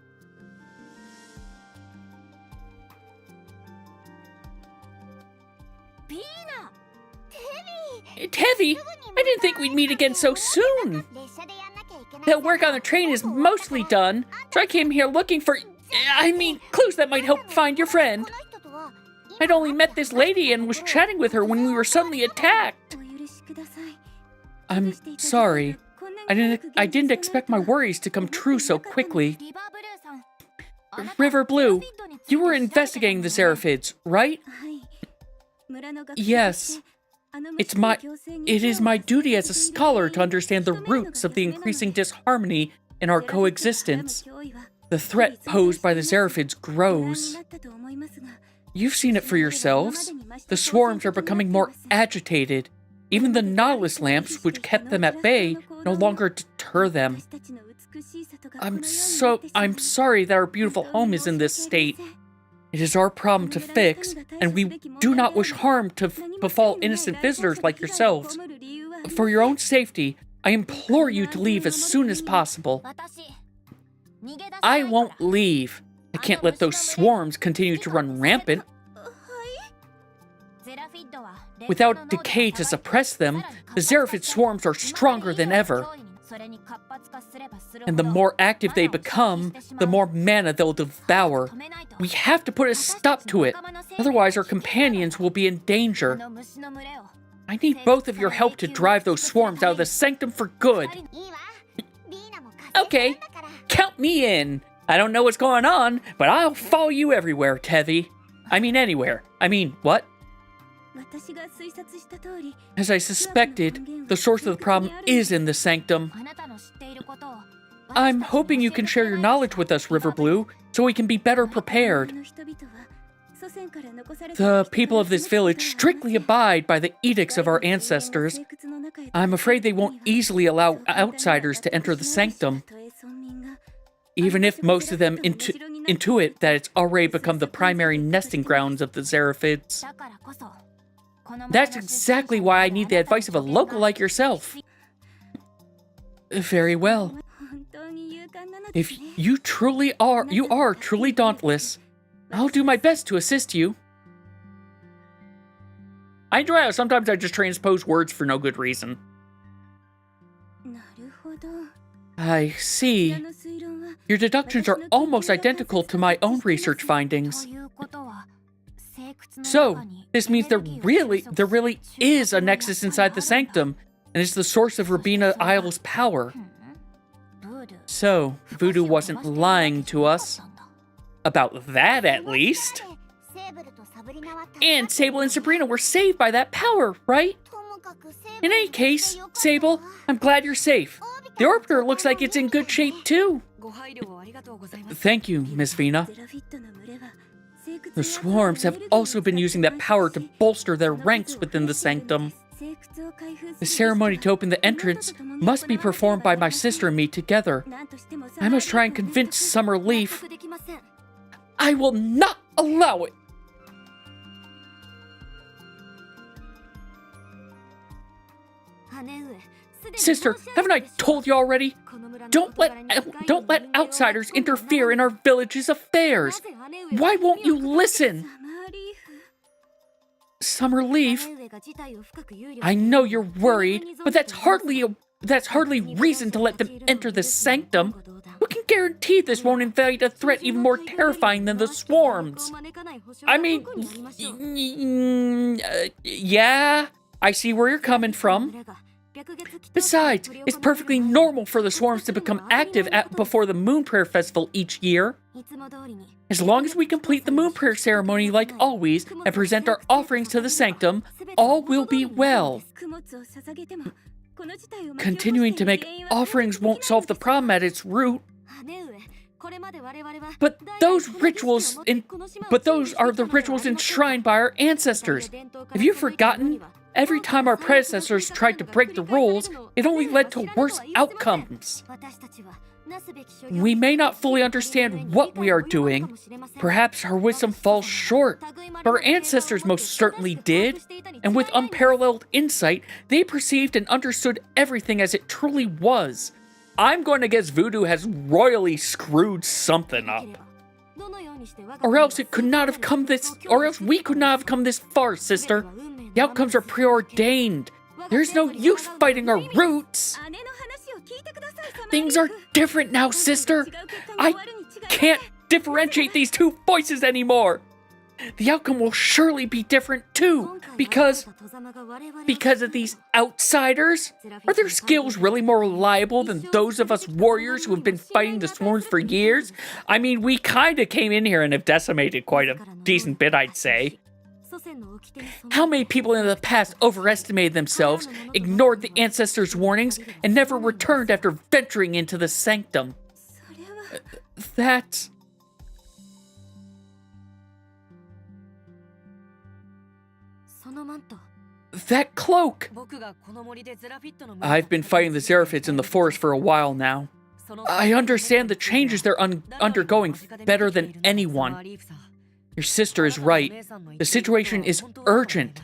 TEVI, I didn't think we'd meet again so soon. The work on the train is mostly done, so I came here looking for, clues that might help find your friend. I'd only met this lady and was chatting with her when we were suddenly attacked. I'm sorry. I didn't expect my worries to come true so quickly. River Blue, you were investigating the Xeraphids, right? Yes. It is my duty as a scholar to understand the roots of the increasing disharmony in our coexistence. The threat posed by the Xeraphids grows. You've seen it for yourselves. The swarms are becoming more agitated. Even the Nautilus lamps, which kept them at bay, no longer deter them. I'm sorry that our beautiful home is in this state. It is our problem to fix, and we do not wish harm to befall innocent visitors like yourselves. For your own safety, I implore you to leave as soon as possible. I won't leave. I can't let those swarms continue to run rampant. Without decay to suppress them, the Xeraphid swarms are stronger than ever. And the more active they become, the more mana they'll devour. We have to put a stop to it, otherwise our companions will be in danger. I need both of your help to drive those swarms out of the sanctum for good. Okay, count me in. I don't know what's going on, but I'll follow you everywhere, TEVI. I mean anywhere. I mean, what? As I suspected, the source of the problem is in the sanctum. I'm hoping you can share your knowledge with us, River Blue, so we can be better prepared. The people of this village strictly abide by the edicts of our ancestors. I'm afraid they won't easily allow outsiders to enter the sanctum, even if most of them intuit that it's already become the primary nesting grounds of the Xeraphids. That's exactly why I need the advice of a local like yourself. Very well. If you are truly dauntless, I'll do my best to assist you. I enjoy how sometimes I just transpose words for no good reason. I see. Your deductions are almost identical to my own research findings. So, this means there really is a nexus inside the sanctum, and it's the source of Rabina Isle's power. So, Voodoo wasn't lying to us. About that, at least. And Sable and Sabrina were saved by that power, right? In any case, Sable, I'm glad you're safe. The orbiter looks like it's in good shape, too. Thank you, Miss Vina. The swarms have also been using that power to bolster their ranks within the sanctum. The ceremony to open the entrance must be performed by my sister and me together. I must try and convince Summer Leaf. I will not allow it! Sister, haven't I told you already? Don't let outsiders interfere in our village's affairs. Why won't you listen? Summer Leaf, I know you're worried, but that's hardly reason to let them enter the sanctum. Who can guarantee this won't invite a threat even more terrifying than the swarms? I mean, yeah, I see where you're coming from. Besides, it's perfectly normal for the swarms to become active before the Moon Prayer Festival each year. As long as we complete the Moon Prayer ceremony like always and present our offerings to the sanctum, all will be well. Continuing to make offerings won't solve the problem at its root. But those are the rituals enshrined by our ancestors. Have you forgotten? Every time our predecessors tried to break the rules, it only led to worse outcomes. We may not fully understand what we are doing. Perhaps our wisdom falls short. But our ancestors most certainly did. And with unparalleled insight, they perceived and understood everything as it truly was. I'm going to guess Voodoo has royally screwed something up. Or else we could not have come this far, sister. The outcomes are preordained. There's no use fighting our roots. Things are different now, sister. I can't differentiate these two voices anymore. The outcome will surely be different too, because of these outsiders. Are their skills really more reliable than those of us warriors who have been fighting the swarms for years? I mean, we kinda came in here and have decimated quite a decent bit, I'd say. How many people in the past overestimated themselves, ignored the ancestors' warnings, and never returned after venturing into the sanctum? That cloak! I've been fighting the Xeraphids in the forest for a while now. I understand the changes they're undergoing better than anyone. Your sister is right. The situation is urgent.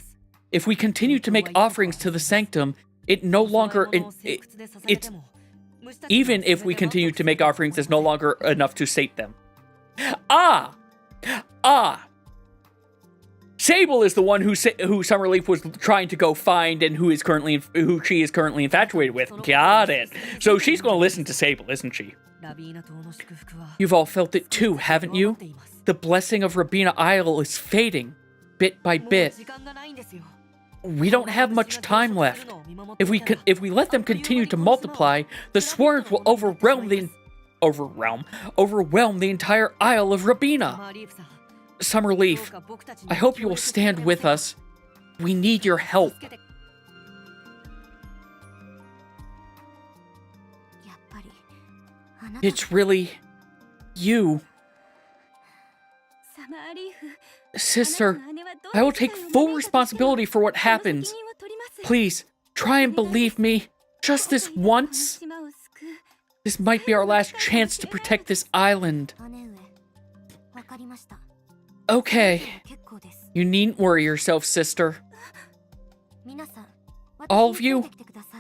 If we continue to make offerings to the sanctum, it's even if we continue to make offerings, it's no longer enough to sate them. Ah! Sable is the one who Summerleaf was trying to go find and who she is currently infatuated with. Got it. So she's going to listen to Sable, isn't she? You've all felt it too, haven't you? The blessing of Rabina Isle is fading, bit by bit. We don't have much time left. If we let them continue to multiply, the swarms will overwhelm the entire Isle of Rabina. Summerleaf, I hope you will stand with us. We need your help. It's really you. Sister, I will take full responsibility for what happens. Please, try and believe me, just this once. This might be our last chance to protect this island. Okay. You needn't worry yourself, sister. All of you,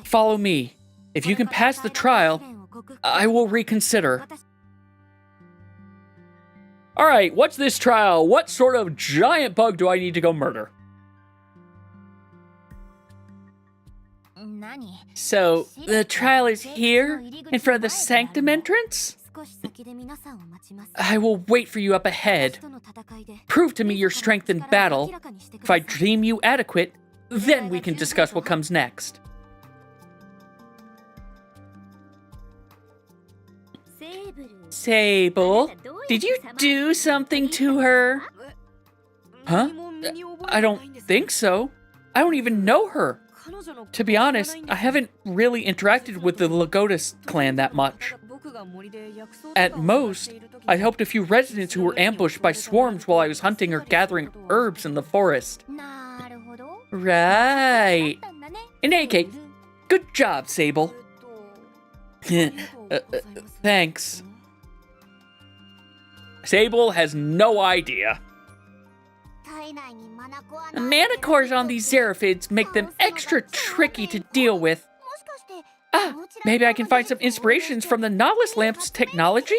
follow me. If you can pass the trial, I will reconsider. Alright, what's this trial? What sort of giant bug do I need to go murder? So, the trial is here, in front of the sanctum entrance? I will wait for you up ahead. Prove to me your strength in battle. If I deem you adequate, then we can discuss what comes next. Sable, did you do something to her? Huh? I don't think so. I don't even know her. To be honest, I haven't really interacted with the Lagotas clan that much. At most, I helped a few residents who were ambushed by swarms while I was hunting or gathering herbs in the forest. Right. In any case, good job, Sable. Thanks. Sable has no idea. Manticores on these Xeraphids make them extra tricky to deal with. Maybe I can find some inspirations from the Nautilus Lamp's technology?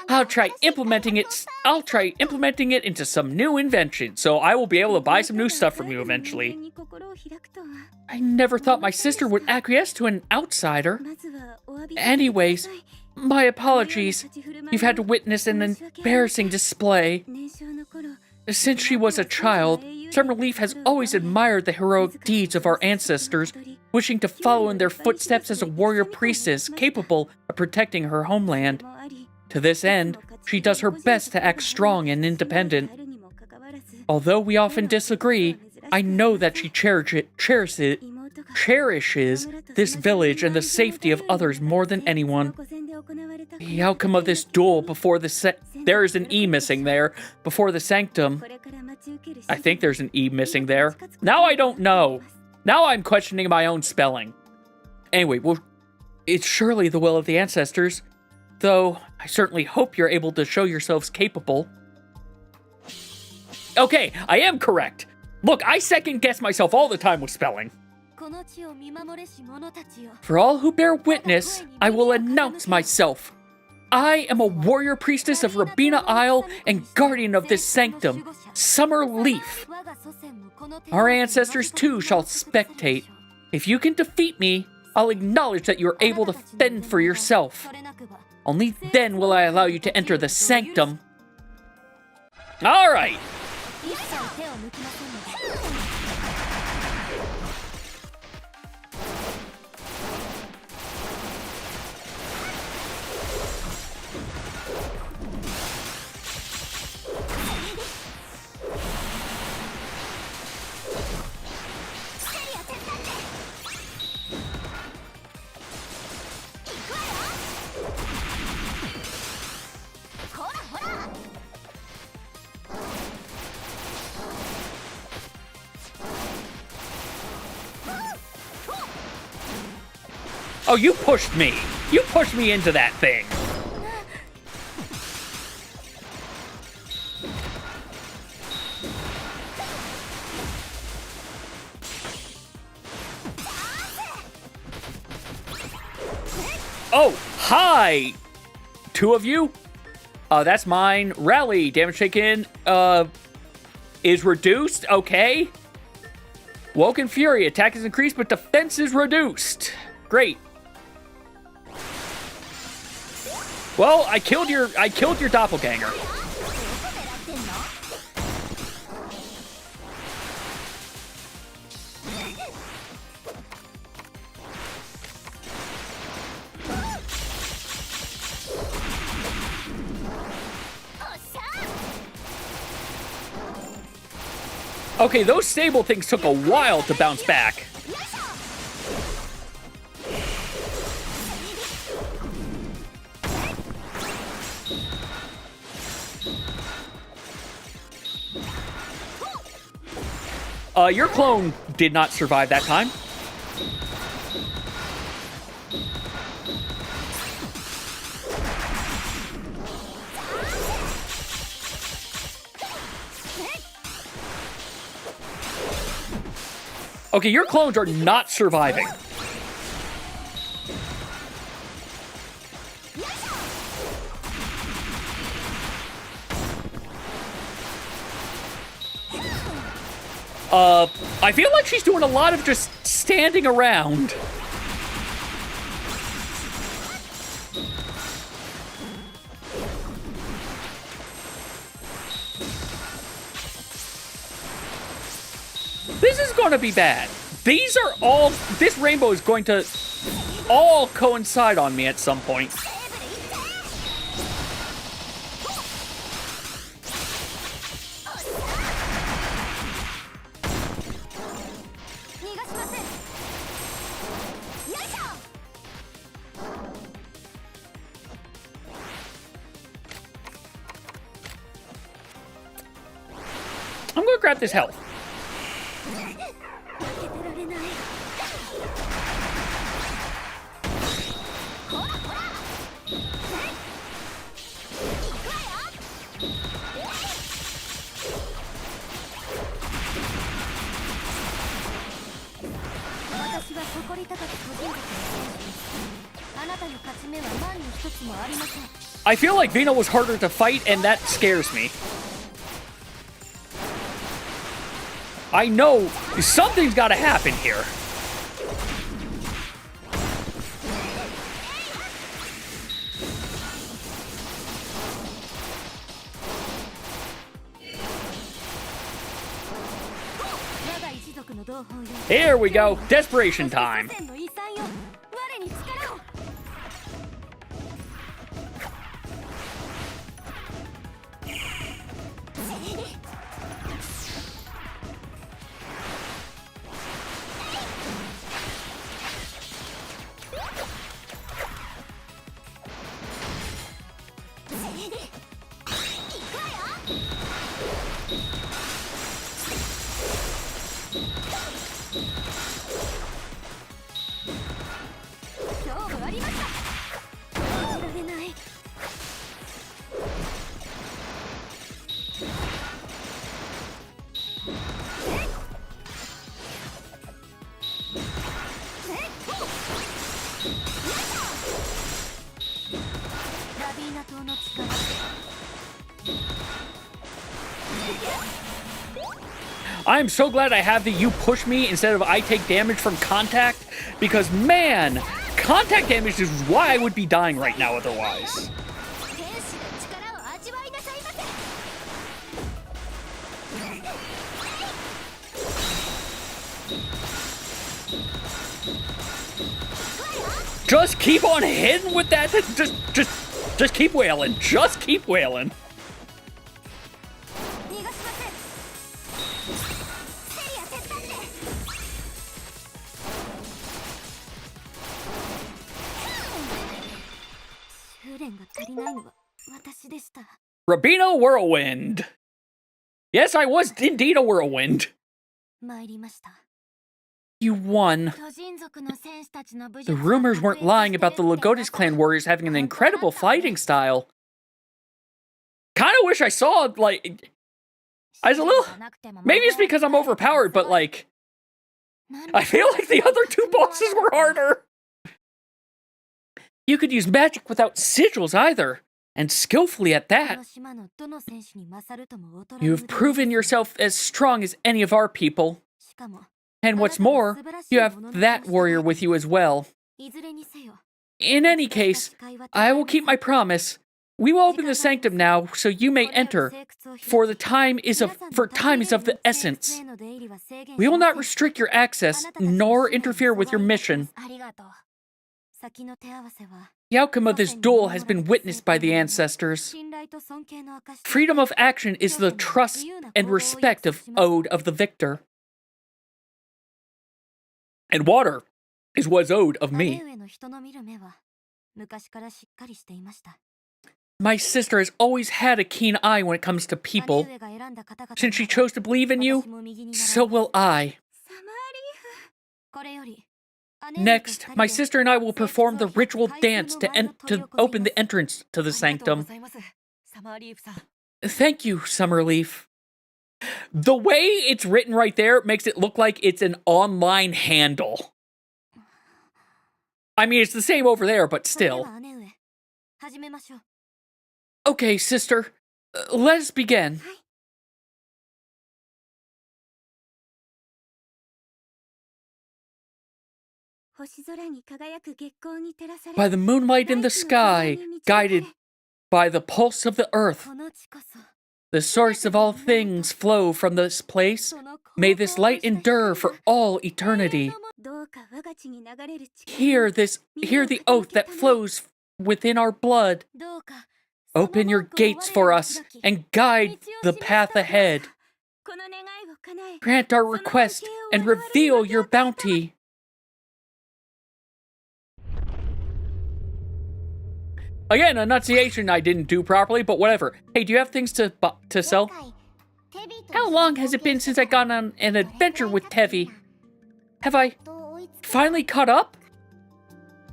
I'll try implementing it into some new invention, so I will be able to buy some new stuff from you eventually. I never thought my sister would acquiesce to an outsider. Anyways, my apologies. You've had to witness an embarrassing display. Since she was a child, Summerleaf has always admired the heroic deeds of our ancestors, wishing to follow in their footsteps as a warrior priestess capable of protecting her homeland. To this end, she does her best to act strong and independent. Although we often disagree, I know that she cherishes this village and the safety of others more than anyone. The outcome of this duel before there is an E missing there, before the sanctum. I think there's an E missing there. Now I don't know. Now I'm questioning my own spelling. Anyway, well, it's surely the will of the ancestors, though I certainly hope you're able to show yourselves capable. Okay, I am correct. Look, I second-guess myself all the time with spelling. For all who bear witness, I will announce myself. I am a warrior priestess of Rabina Isle and guardian of this sanctum, Summerleaf. Our ancestors too shall spectate. If you can defeat me, I'll acknowledge that you are able to fend for yourself. Only then will I allow you to enter the sanctum. All right. Oh, you pushed me. You pushed me into that thing. Oh, hi! 2 of you? That's mine. Rally. Damage taken, is reduced. Okay. Woken Fury. Attack is increased, but defense is reduced. Great. Well, I killed your doppelganger. Okay, those stable things took a while to bounce back. Your clone did not survive that time. Okay, your clones are not surviving. I feel like she's doing a lot of just standing around. This is going to be bad. These are all... This rainbow is going to all coincide on me at some point. I'm going to grab this health. I feel like Vino was harder to fight, and that scares me. I know something's got to happen here. Here we go. Desperation time. I'm so glad I have the you push me instead of I take damage from contact, because man, contact damage is why I would be dying right now otherwise. Just keep on hitting with that. Just keep wailing. Just keep wailing. Rabino Whirlwind. Yes, I was indeed a whirlwind. You won. The rumors weren't lying about the Lagotis clan warriors having an incredible fighting style. Kinda wish I saw, like... I was a little... Maybe it's because I'm overpowered, but, like... I feel like the other two bosses were harder. You could use magic without sigils either, and skillfully at that. You've proven yourself as strong as any of our people. And what's more, you have that warrior with you as well. In any case, I will keep my promise. We will open the sanctum now, so you may enter, for time is of the essence. We will not restrict your access, nor interfere with your mission. The outcome of this duel has been witnessed by the ancestors. Freedom of action is the trust and respect owed of the victor. And water is what's owed of me. My sister has always had a keen eye when it comes to people. Since she chose to believe in you, so will I. Next, my sister and I will perform the ritual dance to open the entrance to the sanctum. Thank you, Summerleaf. The way it's written right there makes it look like it's an online handle. I mean, it's the same over there, but still. Okay, sister, let us begin. By the moonlight in the sky, guided by the pulse of the earth, the source of all things flow from this place. May this light endure for all eternity. Hear the oath that flows within our blood. Open your gates for us and guide the path ahead. Grant our request and reveal your bounty. Again, enunciation I didn't do properly, but whatever. Hey, do you have things to sell? How long has it been since I got on an adventure with TEVI? Have I finally caught up?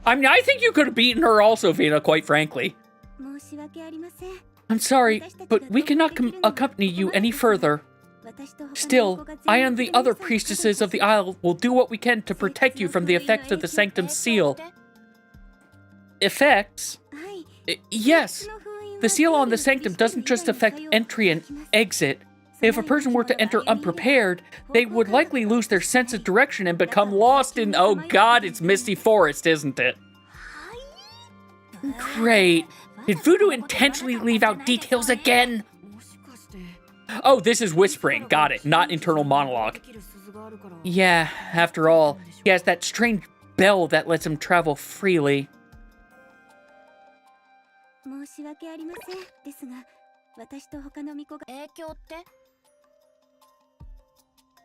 I mean, I think you could have beaten her also, Vina, quite frankly. I'm sorry, but we cannot accompany you any further. Still, I and the other priestesses of the Isle will do what we can to protect you from the effects of the Sanctum's seal. Effects? Yes. The seal on the Sanctum doesn't just affect entry and exit. If a person were to enter unprepared, they would likely lose their sense of direction and become lost in, oh god, it's Misty Forest, isn't it? Great. Did Voodoo intentionally leave out details again? Oh, this is whispering. Got it. Not internal monologue. Yeah, after all, he has that strange bell that lets him travel freely.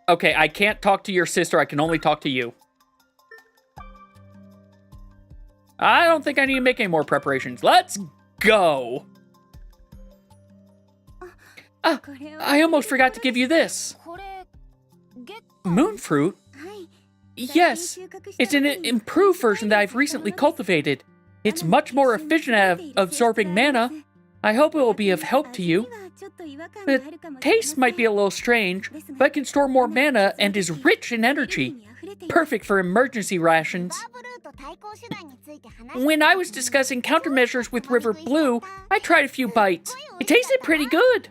Okay, I can't talk to your sister. I can only talk to you. I don't think I need to make any more preparations. Let's go. I almost forgot to give you this. Moon fruit? Yes, it's an improved version that I've recently cultivated. It's much more efficient at absorbing mana. I hope it will be of help to you. The taste might be a little strange, but it can store more mana and is rich in energy. Perfect for emergency rations. When I was discussing countermeasures with River Blue, I tried a few bites. It tasted pretty good.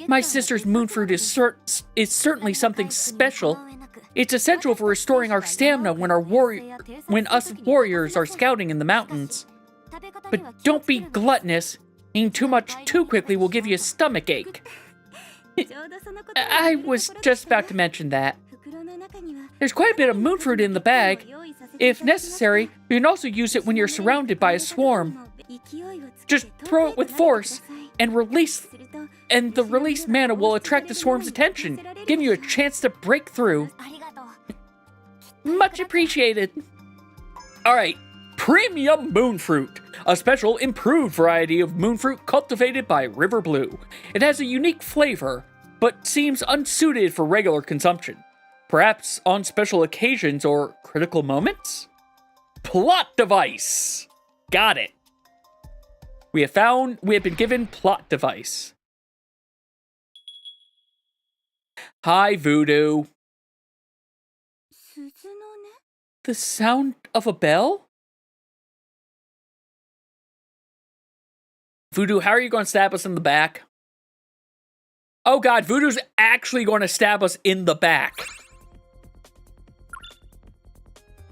My sister's moonfruit is certainly something special. It's essential for restoring our stamina when us warriors are scouting in the mountains. But don't be gluttonous. Eating too much too quickly will give you a stomach ache. I was just about to mention that. There's quite a bit of moonfruit in the bag. If necessary, you can also use it when you're surrounded by a swarm. Just throw it with force and the released mana will attract the swarm's attention, giving you a chance to break through. Much appreciated. Alright, Premium Moonfruit, a special improved variety of moonfruit cultivated by River Blue. It has a unique flavor, but seems unsuited for regular consumption. Perhaps on special occasions or critical moments? Plot device! Got it. We have been given plot device. Hi, Voodoo. The sound of a bell? Voodoo, how are you going to stab us in the back? Oh god, Voodoo's actually going to stab us in the back.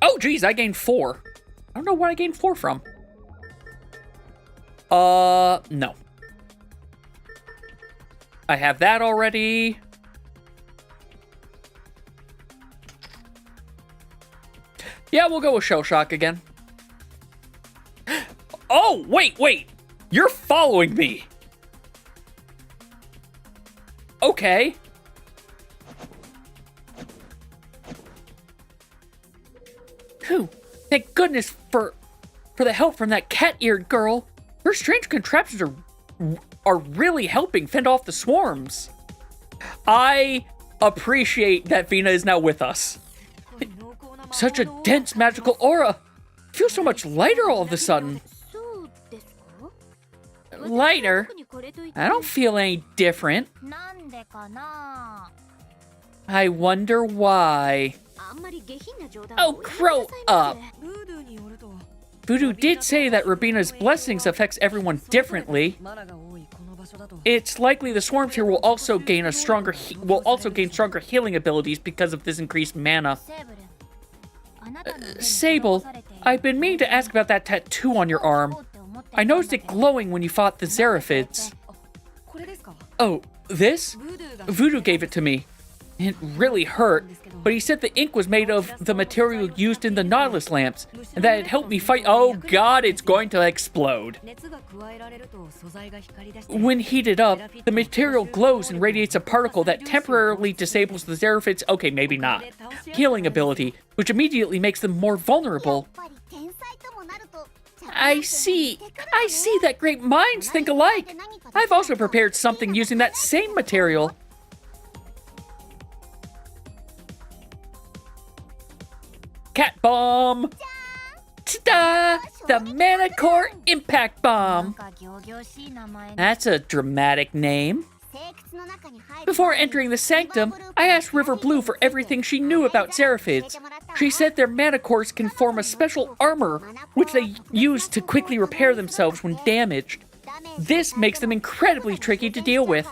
Oh geez, I gained 4. I don't know where I gained 4 from. No. I have that already. Yeah, we'll go with Shell Shock again. Oh, wait. You're following me. Okay. Phew. Thank goodness for the help from that cat-eared girl. Her strange contraptions are really helping fend off the swarms. I appreciate that Vina is now with us. Such a dense magical aura. I feel so much lighter all of a sudden. Lighter? I don't feel any different. I wonder why. Oh, grow up. Voodoo did say that Rabina's blessings affects everyone differently. It's likely the swarms here will also gain stronger healing abilities because of this increased mana. Sable, I've been meaning to ask about that tattoo on your arm. I noticed it glowing when you fought the Xeraphids. Oh, this? Voodoo gave it to me. It really hurt, but he said the ink was made of the material used in the Nautilus lamps, and that it helped me fight. Oh god, it's going to explode. When heated up, the material glows and radiates a particle that temporarily disables the Xeraphids', okay, maybe not, healing ability, which immediately makes them more vulnerable. I see that great minds think alike. I've also prepared something using that same material. Cat Bomb! Ta-da! The Mana Core Impact Bomb! That's a dramatic name. Before entering the sanctum, I asked River Blue for everything she knew about Xeraphids. She said their mana cores can form a special armor, which they use to quickly repair themselves when damaged. This makes them incredibly tricky to deal with.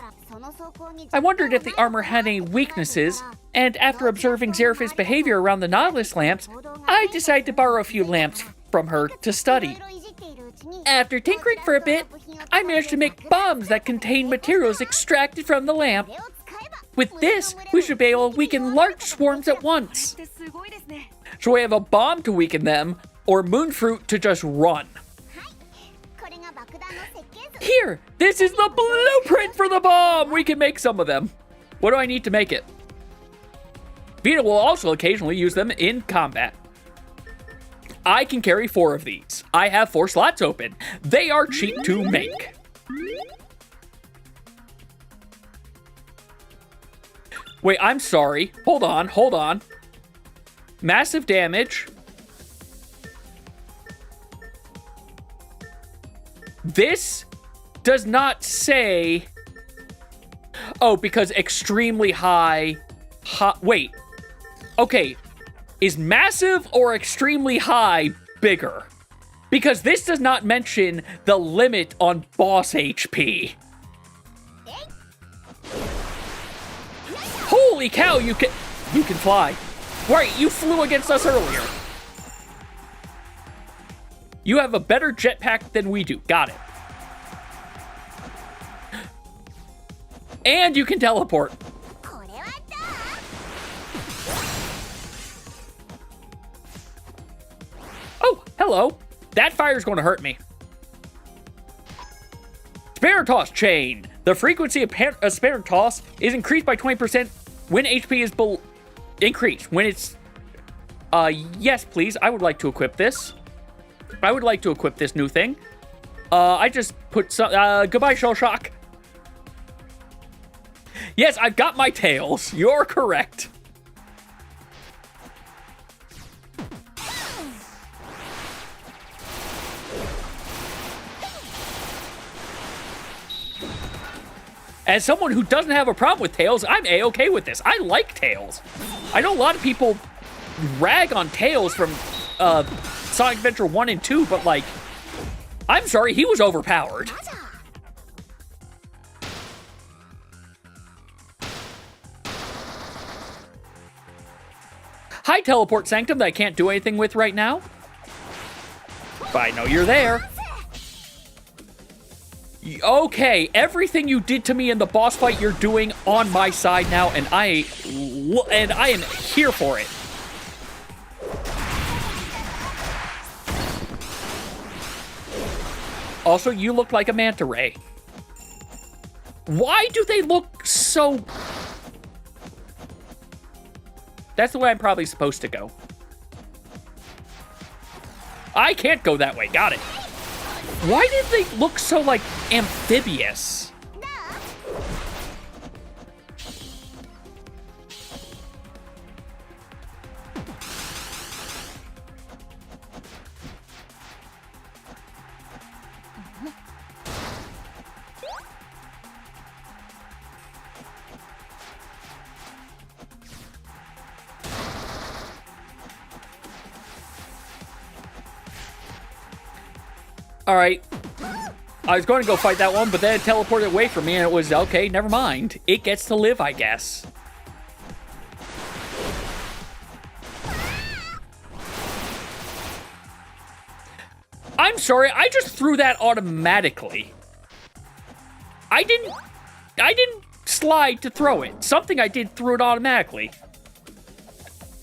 I wondered if the armor had any weaknesses, and after observing Xeraphid's behavior around the Nautilus lamps, I decided to borrow a few lamps from her to study. After tinkering for a bit, I managed to make bombs that contain materials extracted from the lamp. With this, we should be able to weaken large swarms at once. So we have a bomb to weaken them, or moonfruit to just run. Here, this is the blueprint for the bomb! We can make some of them. What do I need to make it? Vina will also occasionally use them in combat. I can carry 4 of these. I have 4 slots open. They are cheap to make. Wait, I'm sorry. Hold on. Massive damage. This does not say... Oh, because extremely high... Wait. Okay. Is massive or extremely high bigger? Because this does not mention the limit on boss HP. Holy cow, you can fly. Right, you flew against us earlier. You have a better jetpack than we do. Got it. And you can teleport. Oh, hello. That fire's going to hurt me. Spare Toss Chain. The frequency of Spare Toss is increased by 20% when HP is increased. When it's... yes, please. I would like to equip this. I would like to equip this new thing. I just put some... goodbye, Shell Shock. Yes, I've got my tails. You're correct. As someone who doesn't have a problem with Tails, I'm A-okay with this. I like Tails. I know a lot of people rag on Tails from Sonic Adventure 1 and 2, but like, I'm sorry, he was overpowered. Hi, Teleport Sanctum that I can't do anything with right now. But I know you're there. Okay, everything you did to me in the boss fight, you're doing on my side now, and I am here for it. Also, you look like a manta ray. Why do they look so... That's the way I'm probably supposed to go. I can't go that way. Got it. Why did they look so, like, amphibious? All right. I was going to go fight that one, but then it teleported away from me, and it was, okay, never mind. It gets to live, I guess. I'm sorry, I just threw that automatically. I didn't slide to throw it. Something I did threw it automatically.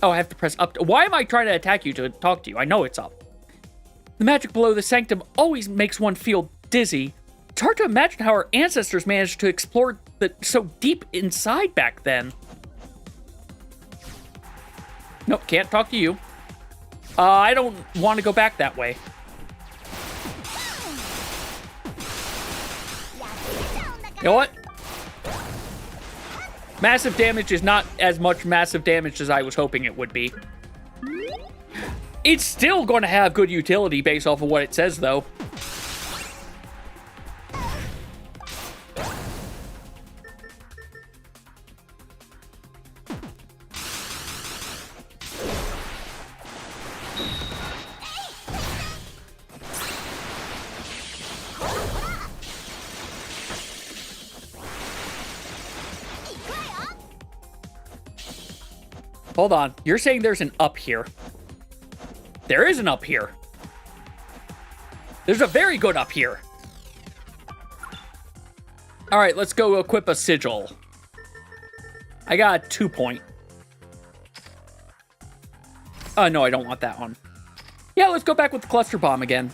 Oh, I have to press up. Why am I trying to attack you to talk to you? I know it's up. The magic below the sanctum always makes one feel dizzy. It's hard to imagine how our ancestors managed to explore so deep inside back then. Nope, can't talk to you. I don't want to go back that way. You know what? Massive damage is not as much massive damage as I was hoping it would be. It's still going to have good utility based off of what it says, though. Hold on. You're saying there's an up here. There is an up here. There's a very good up here. All right, let's go equip a sigil. I got a 2-point. Oh, no, I don't want that one. Yeah, let's go back with the cluster bomb again.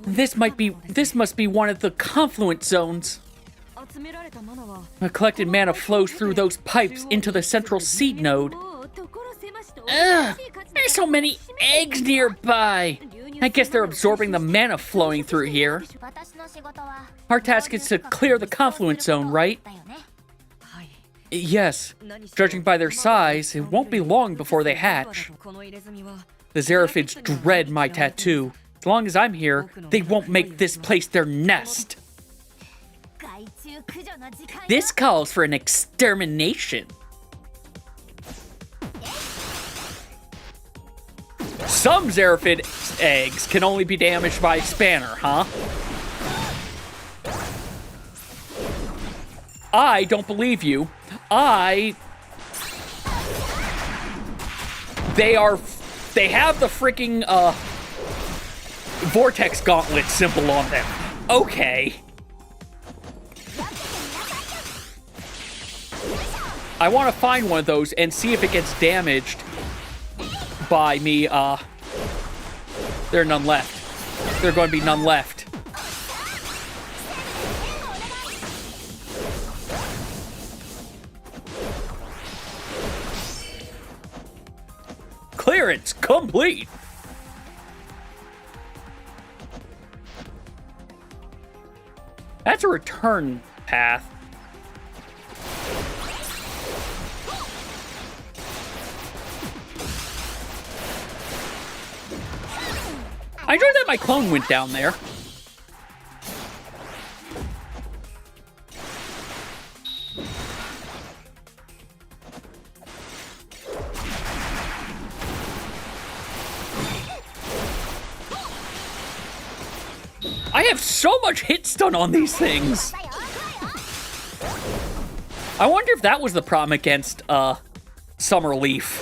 This must be one of the confluence zones. A collected mana flows through those pipes into the central seed node. Ugh, there's so many eggs nearby. I guess they're absorbing the mana flowing through here. Our task is to clear the confluence zone, right? Yes. Judging by their size, it won't be long before they hatch. The Xeraphids dread my tattoo. As long as I'm here, they won't make this place their nest. This calls for an extermination. Some Xeraphid eggs can only be damaged by a spanner, huh? I don't believe you. They have the freaking, Vortex Gauntlet symbol on them. Okay. I want to find one of those and see if it gets damaged by me, There are none left. There are going to be none left. Clearance complete! That's a return path. I enjoyed that my clone went down there. I have so much hit stun on these things. I wonder if that was the problem against, Summer Leaf.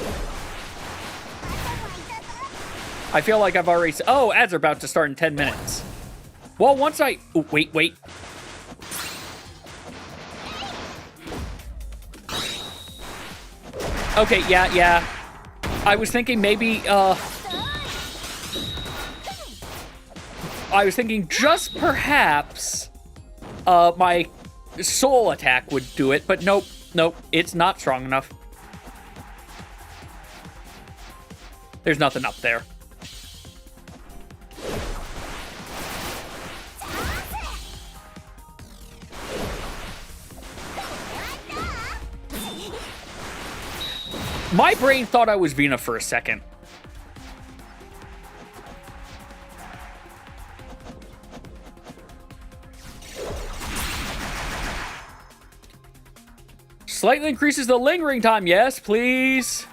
I feel like I've already... Oh, ads are about to start in 10 minutes. Well, once I... Oh, wait. Okay, yeah. I was thinking maybe, I was thinking just perhaps, my soul attack would do it, but nope, it's not strong enough. There's nothing up there. My brain thought I was Vina for a second. Slightly increases the lingering time. Yes, please.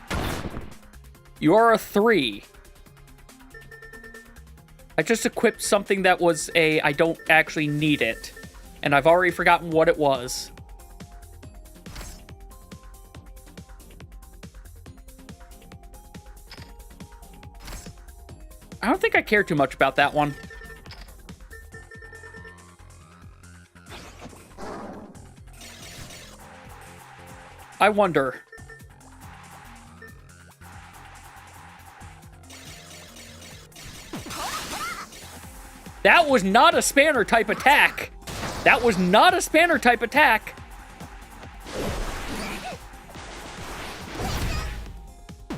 You are a 3. I just equipped something that was a... I don't actually need it. And I've already forgotten what it was. I don't think I care too much about that one. I wonder. That was not a spanner type attack. That was not a spanner type attack.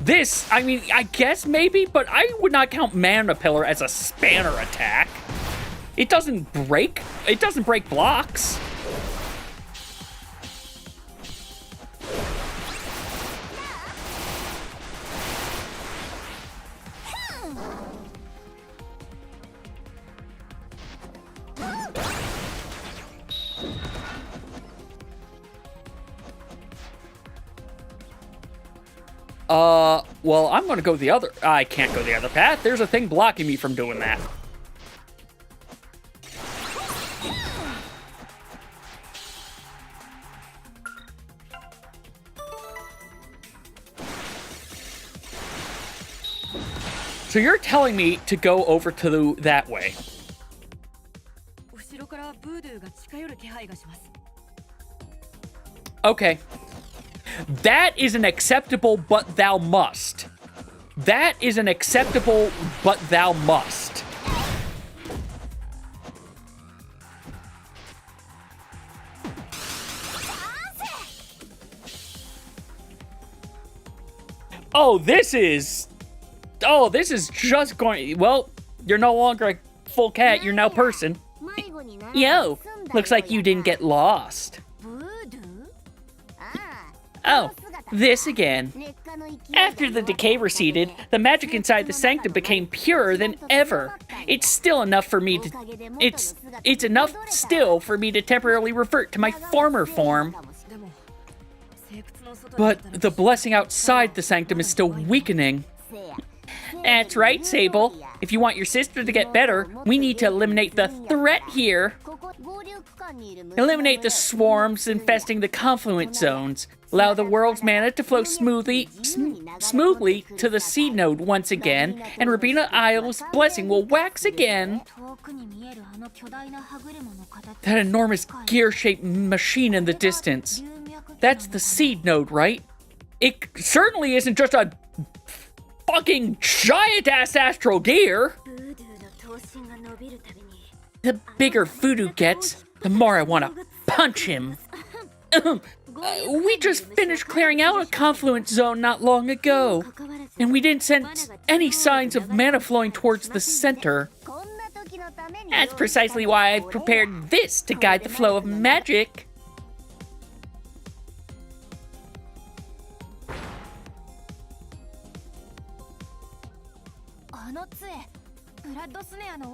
This, I mean, I guess maybe, but I would not count Mana Pillar as a spanner attack. It doesn't break blocks. Well, I'm gonna go the other... I can't go the other path. There's a thing blocking me from doing that. So you're telling me to go over to that way. Okay. That is an acceptable but thou must. That is an acceptable but thou must. This is just going... Well, you're no longer a full cat, you're now person. Yo, looks like you didn't get lost. Oh, this again. After the decay receded, the magic inside the sanctum became purer than ever. It's still enough for me to... It's enough still for me to temporarily revert to my former form. But the blessing outside the sanctum is still weakening. That's right, Sable. If you want your sister to get better, we need to eliminate the threat here. Eliminate the swarms infesting the confluent zones. Allow the world's mana to flow smoothly to the seed node once again, and Rabina Isle's blessing will wax again. That enormous gear-shaped machine in the distance. That's the seed node, right? It certainly isn't just a fucking giant-ass Astral Gear. The bigger Voodoo gets, the more I want to punch him. We just finished clearing out a confluent zone not long ago, and we didn't sense any signs of mana flowing towards the center. That's precisely why I've prepared this to guide the flow of magic.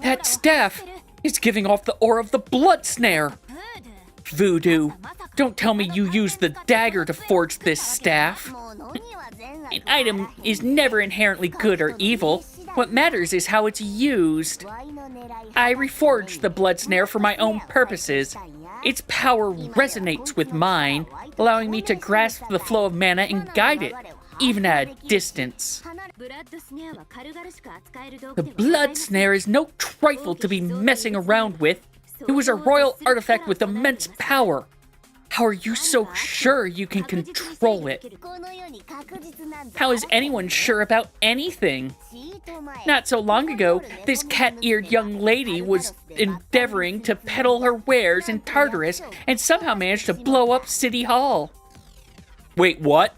That staff is giving off the aura of the blood snare. Voodoo, don't tell me you used the dagger to forge this staff. An item is never inherently good or evil. What matters is how it's used. I reforged the blood snare for my own purposes. Its power resonates with mine, allowing me to grasp the flow of mana and guide it, even at a distance. The blood snare is no trifle to be messing around with. It was a royal artifact with immense power. How are you so sure you can control it? How is anyone sure about anything? Not so long ago, this cat-eared young lady was endeavoring to peddle her wares in Tartarus and somehow managed to blow up City Hall. Wait, what?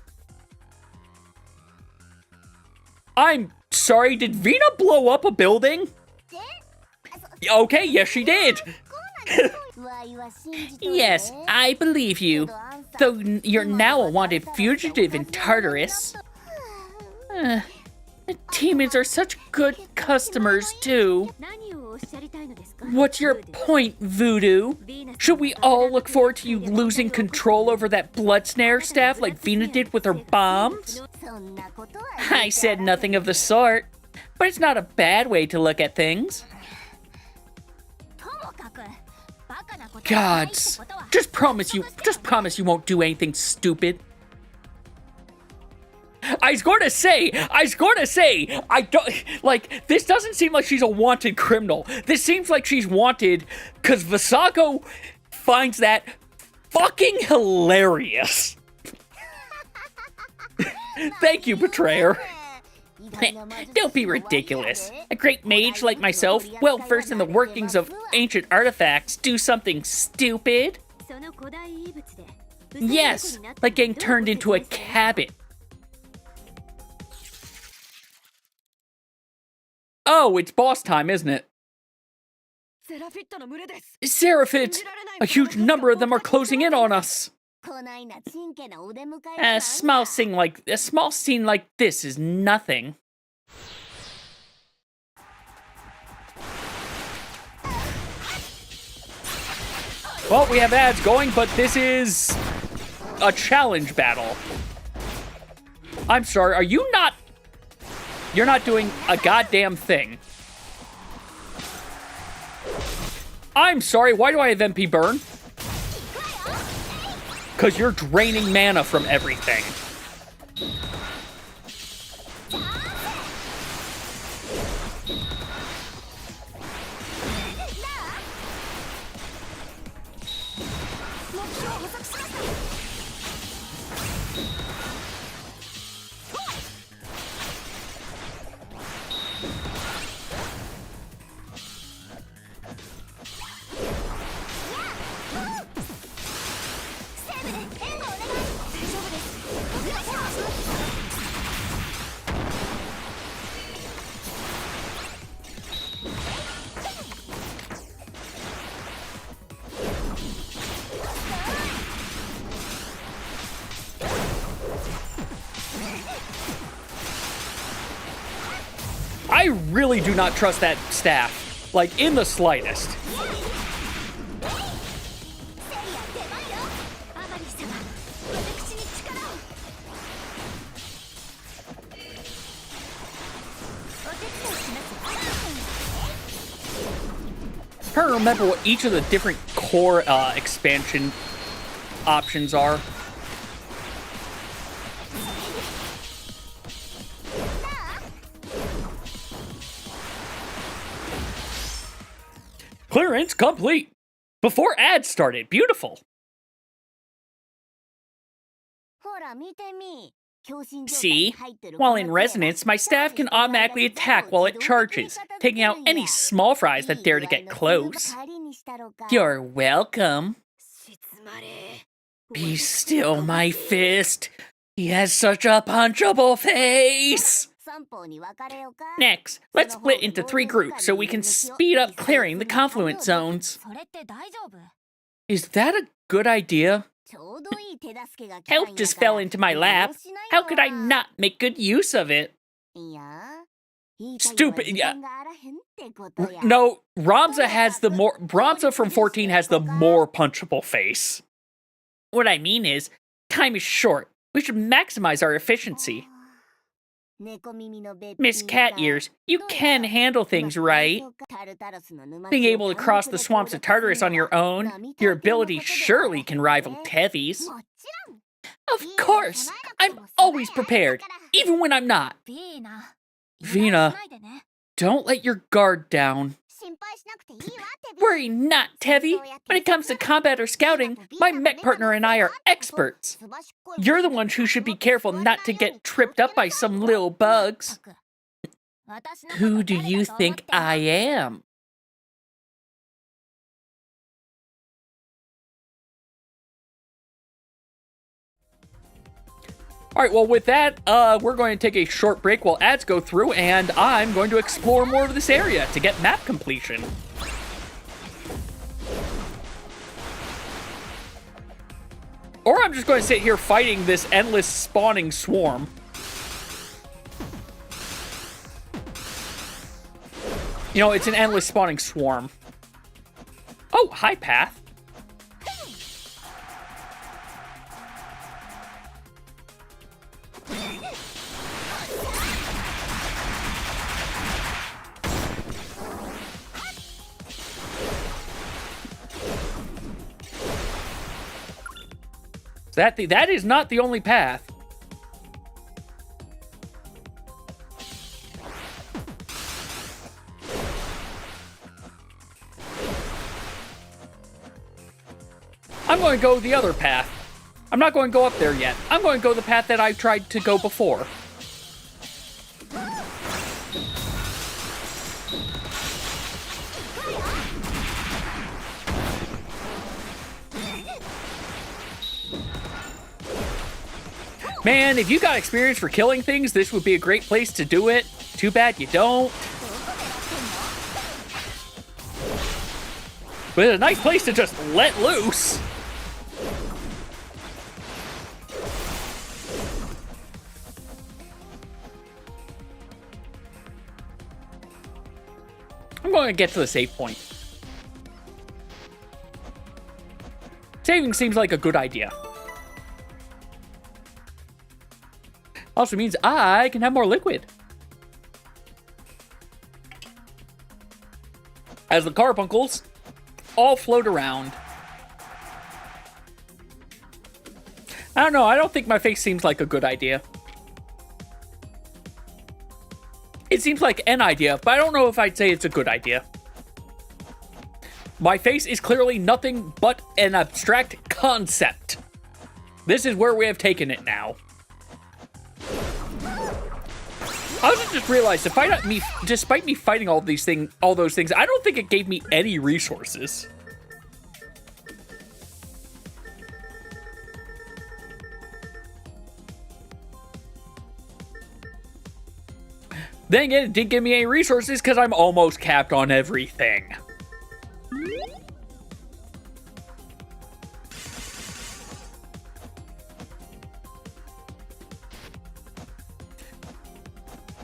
I'm sorry, did Vina blow up a building? Okay, yes she did. Yes, I believe you. Though you're now a wanted fugitive in Tartarus. Demons are such good customers, too. What's your point, Voodoo? Should we all look forward to you losing control over that blood snare staff like Vina did with her bombs? I said nothing of the sort, but it's not a bad way to look at things. Gods, just promise you won't do anything stupid. I was going to say, I don't, like, this doesn't seem like she's a wanted criminal. This seems like she's wanted because Vasako finds that fucking hilarious. Thank you, Betrayer. Don't be ridiculous. A great mage like myself, well versed in the workings of ancient artifacts, do something stupid? Yes, like getting turned into a cabin. Oh, it's boss time, isn't it? Seraphids! A huge number of them are closing in on us! A small scene like this is nothing. Well, we have ads going, but this is a challenge battle. I'm sorry, you're not doing a goddamn thing. I'm sorry, why do I have MP burn? Because you're draining mana from everything. I really do not trust that staff, like, in the slightest. I'm trying to remember what each of the different core expansion options are. Clearance complete! Before ads started. Beautiful. See? While in resonance, my staff can automatically attack while it charges, taking out any small fries that dare to get close. You're welcome. Be still, my fist. He has such a punchable face. Next, let's split into 3 groups so we can speed up clearing the confluent zones. Is that a good idea? Help just fell into my lap. How could I not make good use of it? Stupid. Yeah. No, Ramza from 14 has the more punchable face. What I mean is, time is short. We should maximize our efficiency. Miss Cat Ears, you can handle things, right? Being able to cross the swamps of Tartarus on your own, your ability surely can rival Tevi's. Of course! I'm always prepared, even when I'm not. Vina, don't let your guard down. Worry not, Tevi. When it comes to combat or scouting, my mech partner and I are experts. You're the one who should be careful not to get tripped up by some little bugs. Who do you think I am? Alright, well with that, we're going to take a short break while ads go through, and I'm going to explore more of this area to get map completion. Or I'm just going to sit here fighting this endless spawning swarm. You know, it's an endless spawning swarm. Oh, hi, Path. That is not the only path. I'm going to go the other path. I'm not going to go up there yet. I'm going to go the path that I tried to go before. Man, if you got experience for killing things, this would be a great place to do it. Too bad you don't. But it's a nice place to just let loose. I'm going to get to the save point. Saving seems like a good idea. Also means I can have more liquid. As the carbuncles all float around. I don't know, I don't think my face seems like a good idea. It seems like an idea, but I don't know if I'd say it's a good idea. My face is clearly nothing but an abstract concept. This is where we have taken it now. I also just realized, despite me fighting all those things, I don't think it gave me any resources. Then again, it didn't give me any resources because I'm almost capped on everything.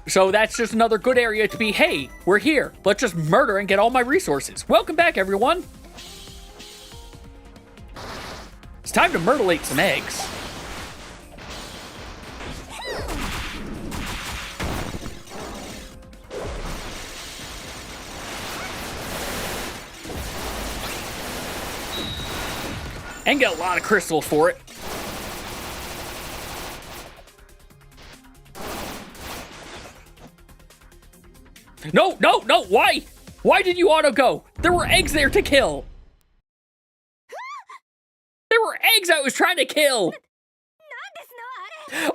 So that's just another good area to be, hey, we're here. Let's just murder and get all my resources. Welcome back, everyone. It's time to myrtlate some eggs. And get a lot of crystals for it. No, no, no, why? Why did you auto go? There were eggs there to kill. There were eggs I was trying to kill.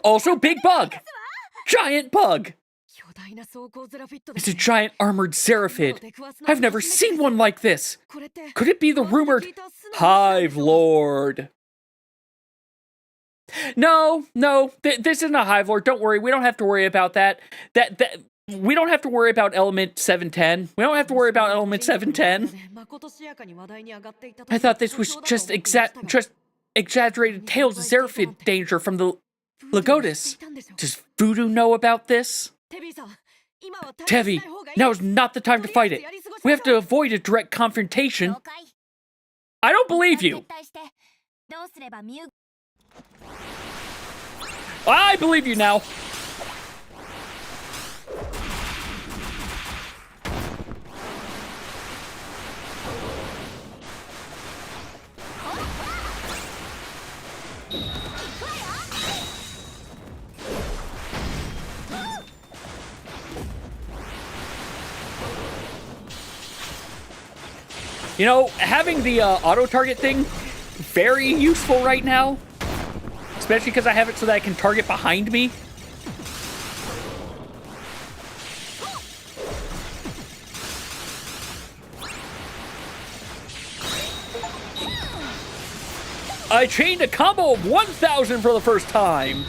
Also, big bug. Giant bug. It's a giant armored Seraphid. I've never seen one like this. Could it be the rumored Hive Lord? No, no, this isn't a Hive Lord. Don't worry, we don't have to worry about that. We don't have to worry about element 710. We don't have to worry about element 710. I thought this was just exaggerated tales of Seraphid danger from the Lagotis. Does Voodoo know about this? Tevi, now is not the time to fight it. We have to avoid a direct confrontation. I don't believe you. I believe you now. You know, having the auto-target thing, very useful right now. Especially because I have it so that I can target behind me. I chained a combo of 1,000 for the first time.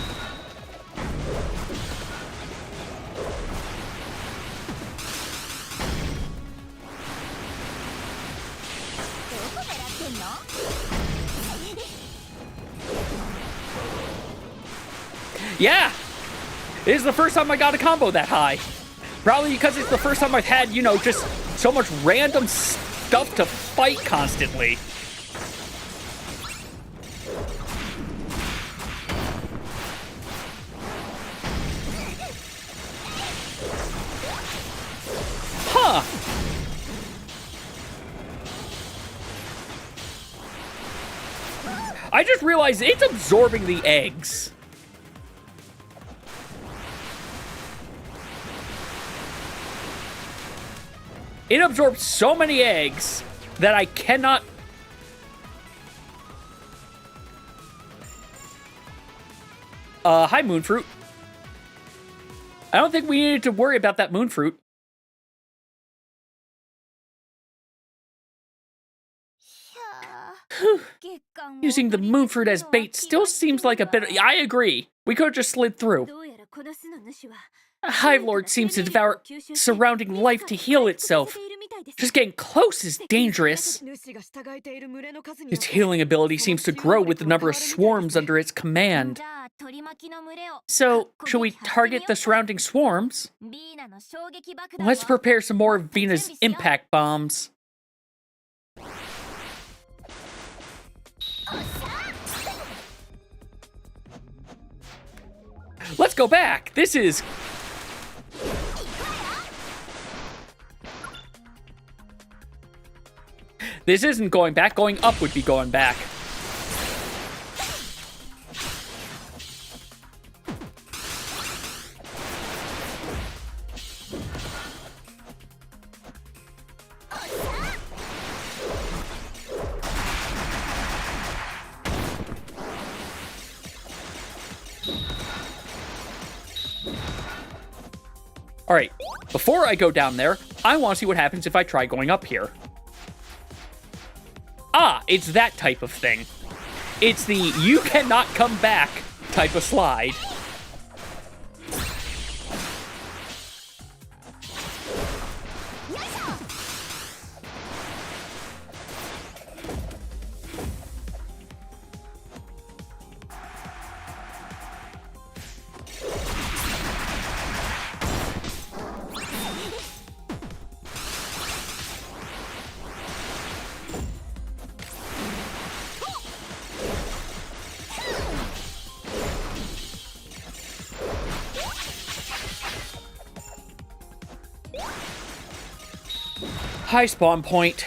Yeah, it is the first time I got a combo that high. Probably because it's the first time I've had, you know, just so much random stuff to fight constantly. Huh. I just realized it's absorbing the eggs. It absorbs so many eggs that I cannot... Hi, Moonfruit. I don't think we needed to worry about that Moonfruit. Using the Moonfruit as bait still seems like a bit... I agree. We could have just slid through. A Hive Lord seems to devour surrounding life to heal itself. Just getting close is dangerous. Its healing ability seems to grow with the number of swarms under its command. So, should we target the surrounding swarms? Let's prepare some more of Vina's impact bombs. Let's go back. This is... This isn't going back. Going up would be going back. All right, before I go down there, I want to see what happens if I try going up here. Ah, it's that type of thing. It's the you cannot come back type of slide. High spawn point.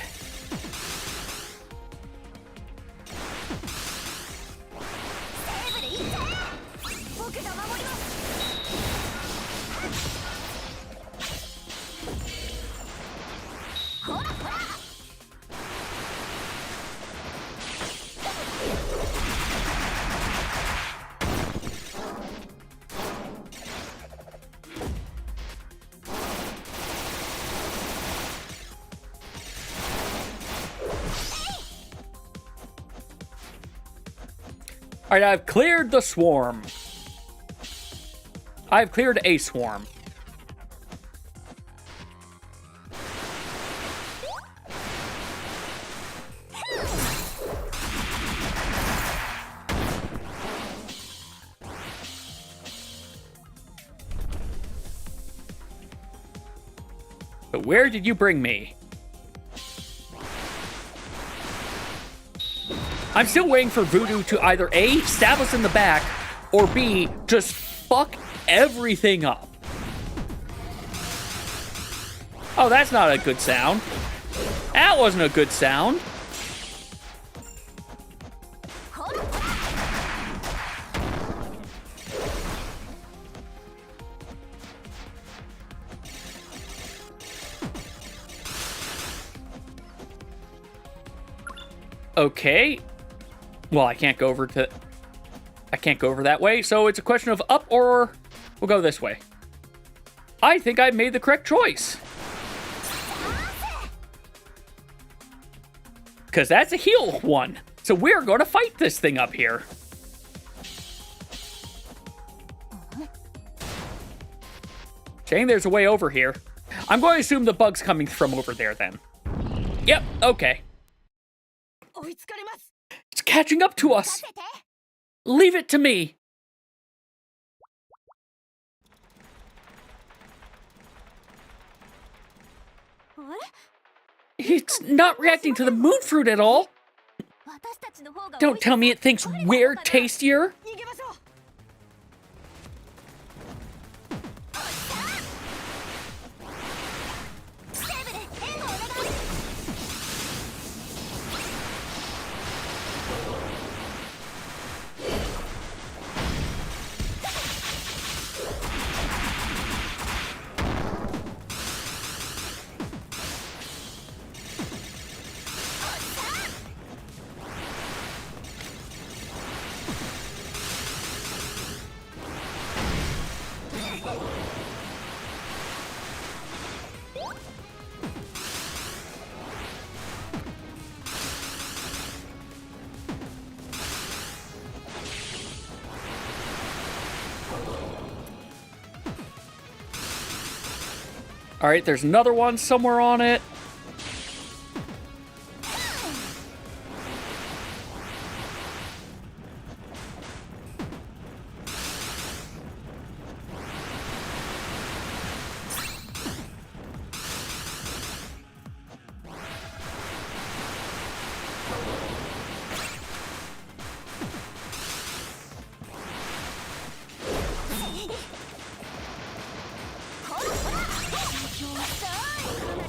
Alright, I've cleared the swarm. I've cleared a swarm. But where did you bring me? I'm still waiting for Voodoo to either A, stab us in the back, or B, just fuck everything up. Oh, that's not a good sound. That wasn't a good sound. Okay. Well, I can't go over that way, so it's a question of up or we'll go this way. I think I made the correct choice. Because that's a heal one. So we're going to fight this thing up here. Saying there's a way over here. I'm going to assume the bug's coming from over there then. Yep, okay. It's catching up to us. Leave it to me. It's not reacting to the moon fruit at all. Don't tell me it thinks we're tastier. All right, there's another one somewhere on it.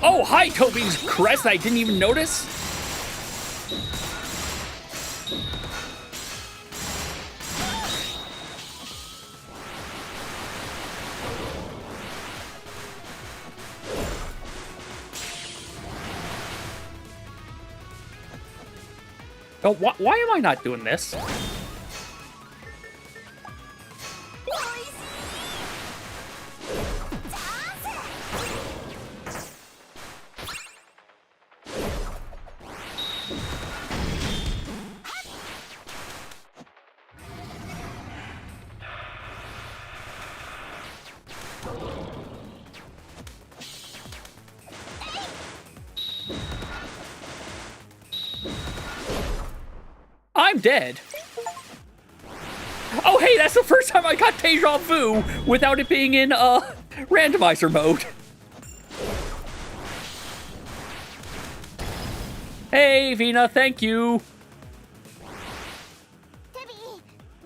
Oh, hi, Toby's crest. I didn't even notice. Oh, why am I not doing this? I'm dead. Oh, hey, that's the first time I got deja vu without it being in randomizer mode. Hey, Vina, thank you.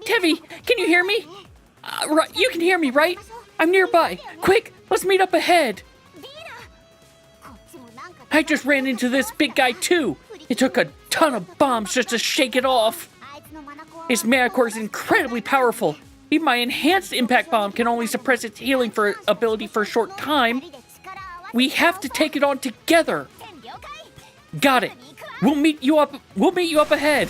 TEVI, can you hear me? Right, you can hear me, right? I'm nearby. Quick, let's meet up ahead. I just ran into this big guy too. It took a ton of bombs just to shake it off. His mana core is incredibly powerful. Even my enhanced impact bomb can only suppress its healing ability for a short time. We have to take it on together. Got it. We'll meet you up ahead.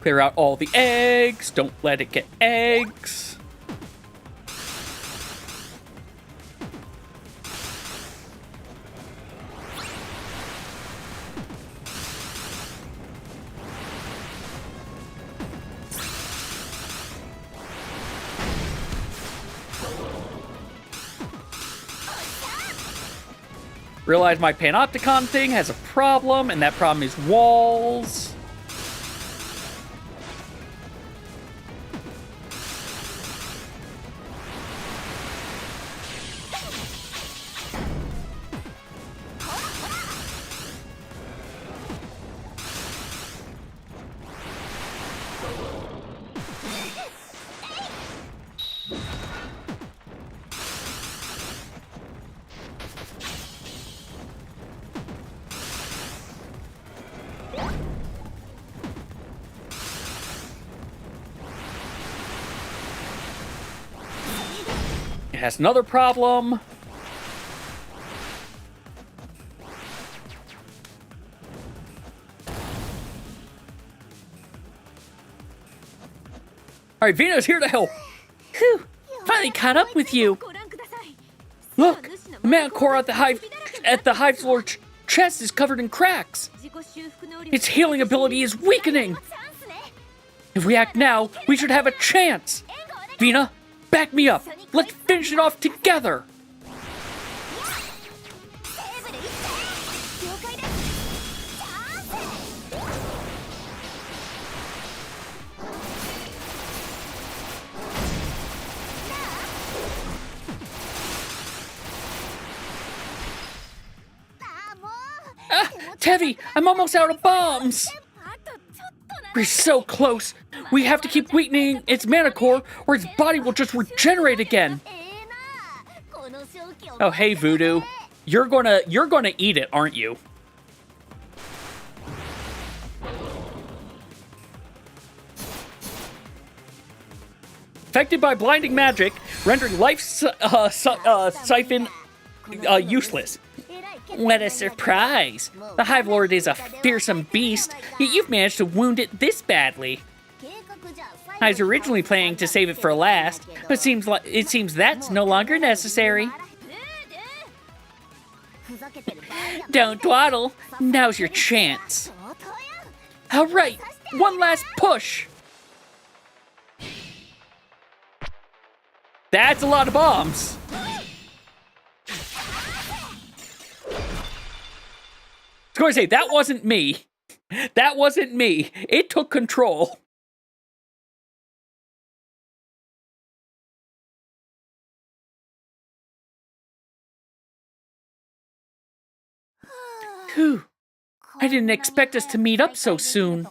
Clear out all the eggs. Don't let it get eggs. Realize my Panopticon thing has a problem, and that problem is walls. It has another problem. Alright, Vina's here to help. Whew, finally caught up with you. Look, the mana core at the Hive Lord's chest is covered in cracks. Its healing ability is weakening. If we act now, we should have a chance. Vina, back me up. Let's finish it off together. Tevi, I'm almost out of bombs. We're so close. We have to keep weakening its mana core, or its body will just regenerate again. Oh, hey, Voodoo. You're gonna eat it, aren't you? Affected by blinding magic, rendering life siphon useless. What a surprise! The Hive Lord is a fearsome beast, yet you've managed to wound it this badly. I was originally planning to save it for last, but it seems that's no longer necessary. Don't dawdle. Now's your chance. All right, one last push. That's a lot of bombs. I was going to say, that wasn't me. That wasn't me. It took control. Whew. I didn't expect us to meet up so soon.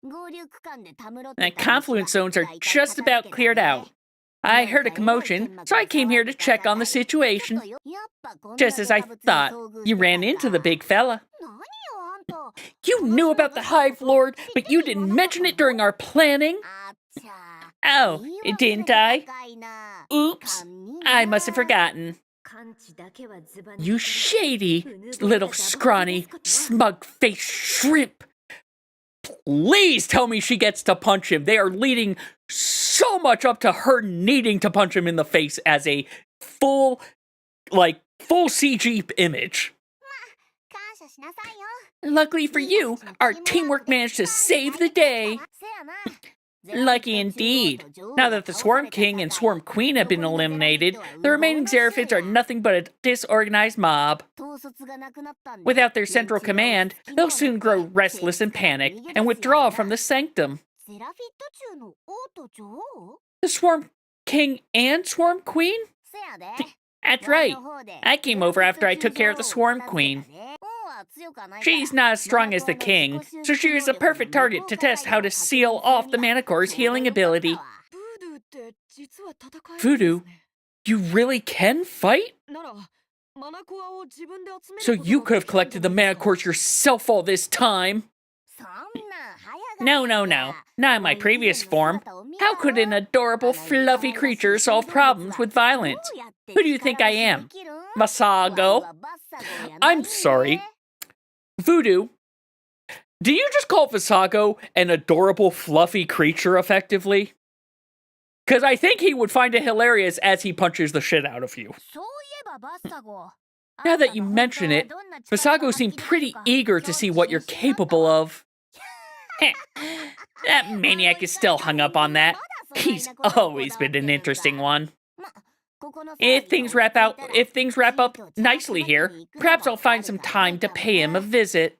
The confluence zones are just about cleared out. I heard a commotion, so I came here to check on the situation. Just as I thought, you ran into the big fella. You knew about the Hive Lord, but you didn't mention it during our planning. Oh, didn't I? Oops, I must have forgotten. You shady, little scrawny, smug-faced shrimp. Please tell me she gets to punch him. They are leading so much up to her needing to punch him in the face as a full CG image. Luckily for you, our teamwork managed to save the day. Lucky indeed. Now that the Swarm King and Swarm Queen have been eliminated, the remaining Xeraphids are nothing but a disorganized mob. Without their central command, they'll soon grow restless and panic, and withdraw from the sanctum. The Swarm King and Swarm Queen? That's right. I came over after I took care of the Swarm Queen. She's not as strong as the king, so she is a perfect target to test how to seal off the mana core's healing ability. Voodoo, you really can fight? So you could have collected the mana cores yourself all this time? No. Not in my previous form. How could an adorable, fluffy creature solve problems with violence? Who do you think I am? Masago? I'm sorry. Voodoo, do you just call Visago an adorable, fluffy creature effectively? Because I think he would find it hilarious as he punches the shit out of you. Now that you mention it, Visago seemed pretty eager to see what you're capable of. That maniac is still hung up on that. He's always been an interesting one. If things wrap up nicely here, perhaps I'll find some time to pay him a visit.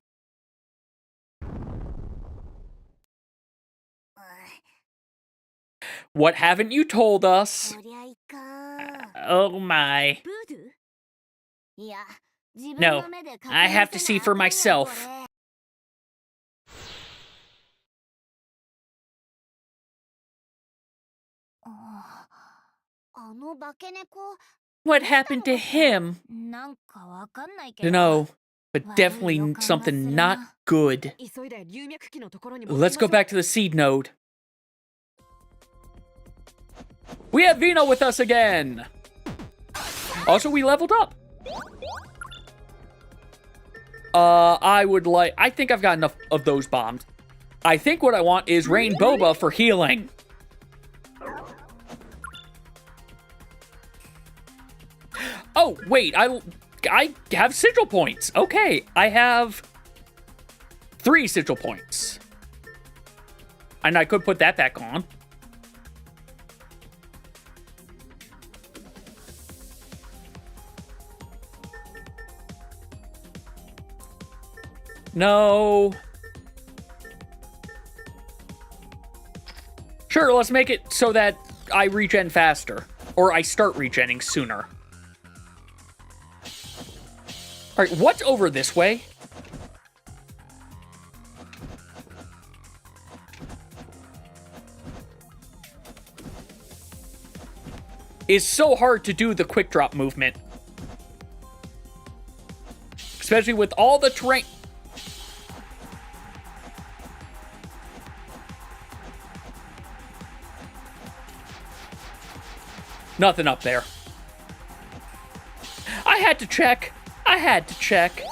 What haven't you told us? Oh my. No, I have to see for myself. What happened to him? No, but definitely something not good. Let's go back to the seed node. We have Vina with us again! Also, we leveled up. I think I've got enough of those bombs. I think what I want is Rain Boba for healing. Oh, wait, I have sigil points. Okay, I have 3 sigil points. And I could put that back on. No. Sure, let's make it so that I regen faster. Or I start regenning sooner. Alright, what's over this way? It's so hard to do the quick drop movement. Especially with all the terrain. Nothing up there. I had to check. I had to check.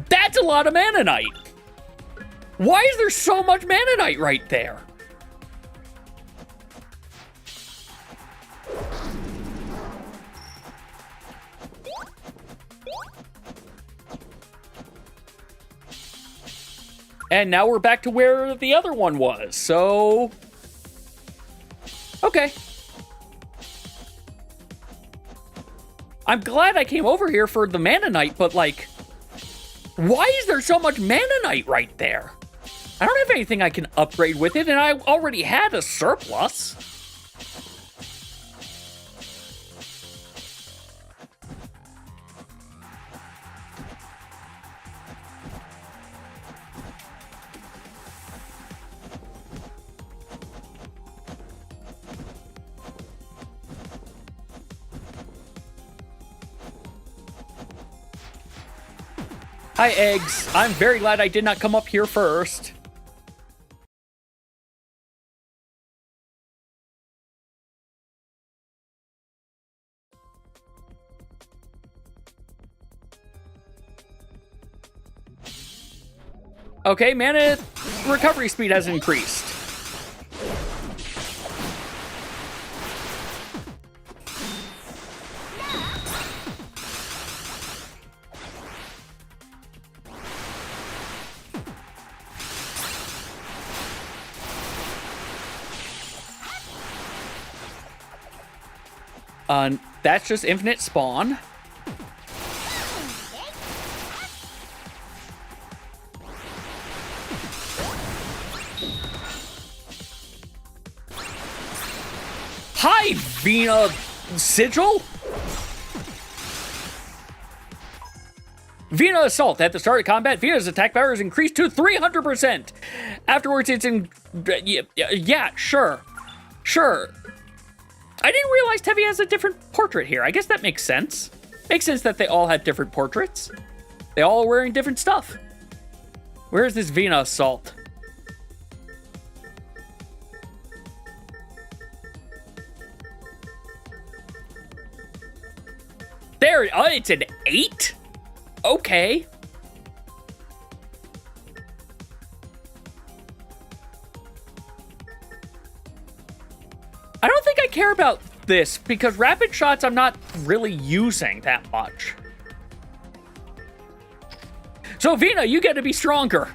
That's a lot of Manonite. Why is there so much Manonite right there? And now we're back to where the other one was, so... Okay. I'm glad I came over here for the Manonite, but like... Why is there so much Manonite right there? I don't have anything I can upgrade with it, and I already had a surplus. Hi, eggs. I'm very glad I did not come up here first. Okay, mana recovery speed has increased. That's just infinite spawn. Hi, Vina Sigil? Vina Assault. At the start of combat, Vina's attack power is increased to 300%. Afterwards, it's in... Yeah, sure. Sure. I didn't realize TEVI has a different portrait here. I guess that makes sense. Makes sense that they all have different portraits. They all are wearing different stuff. Where is this Vina Assault? There, oh, it's an 8? Okay. I don't think I care about this, because rapid shots I'm not really using that much. So, Vina, you get to be stronger.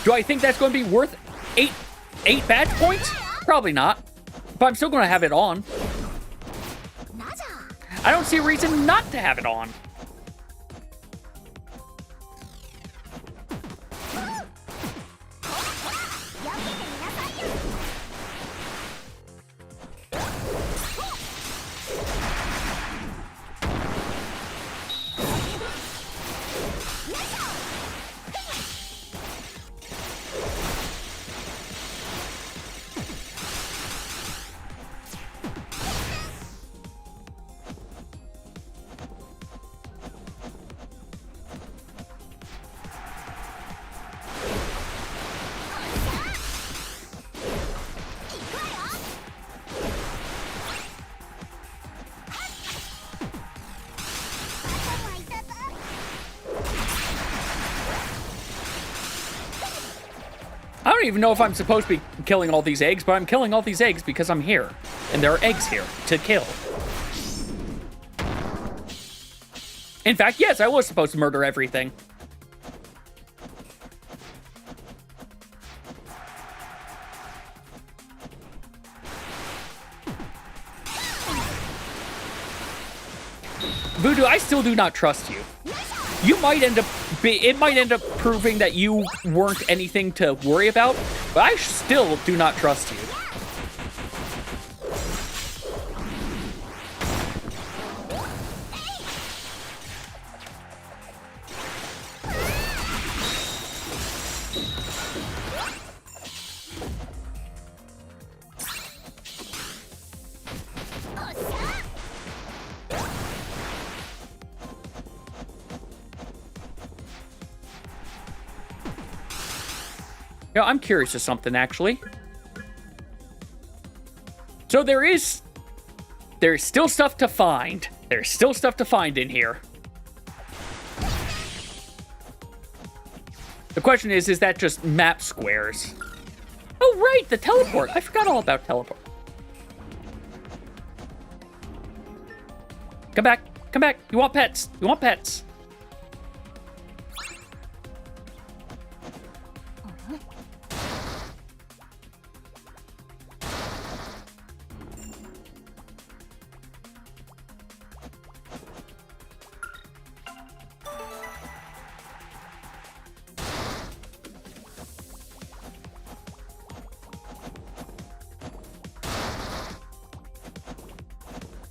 Do I think that's going to be worth eight badge points? Probably not. But I'm still going to have it on. I don't see a reason not to have it on. I don't even know if I'm supposed to be killing all these eggs, but I'm killing all these eggs because I'm here. And there are eggs here to kill. In fact, yes, I was supposed to murder everything. Voodoo, I still do not trust you. You might end up it might end up proving that you weren't anything to worry about, but I still do not trust you. You know, I'm curious of something, actually. So there's still stuff to find. There's still stuff to find in here. The question is that just map squares? Oh, right, the teleport. I forgot all about teleport. Come back. Come back. You want pets. You want pets.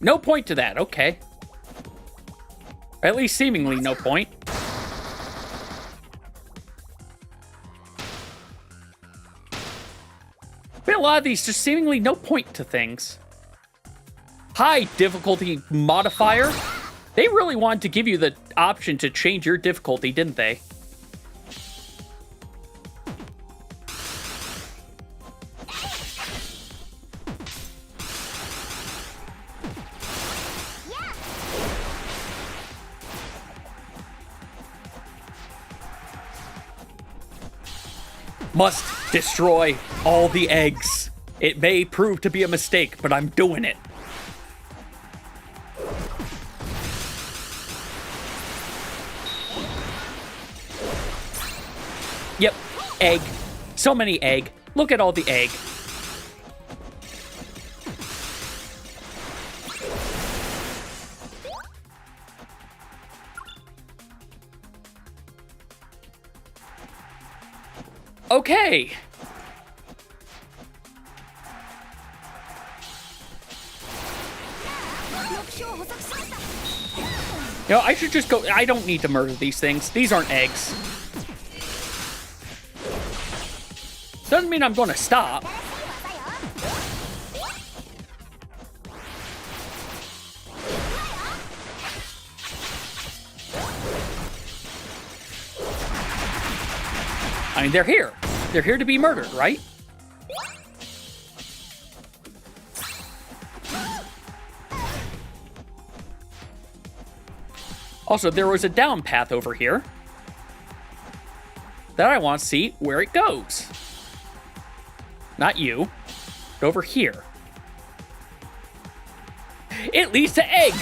No point to that, okay. At least seemingly no point. But a lot of these just seemingly no point to things. High difficulty modifier. They really wanted to give you the option to change your difficulty, didn't they? Must destroy all the eggs. It may prove to be a mistake, but I'm doing it. Yep, egg. So many egg. Look at all the egg. Okay. You know, I should just go. I don't need to murder these things. These aren't eggs. Doesn't mean I'm going to stop. I mean, they're here. They're here to be murdered, right? Also, there was a down path over here that I want to see where it goes. Not you, but over here. It leads to egg!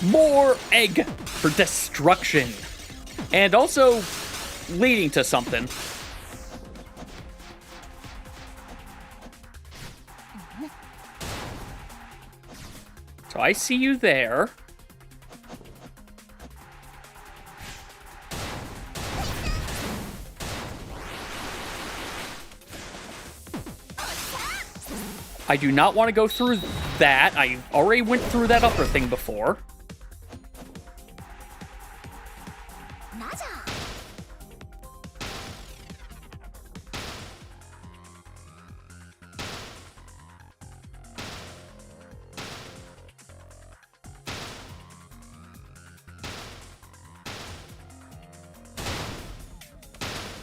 More egg for destruction. And also leading to something. So I see you there. I do not want to go through that. I already went through that upper thing before.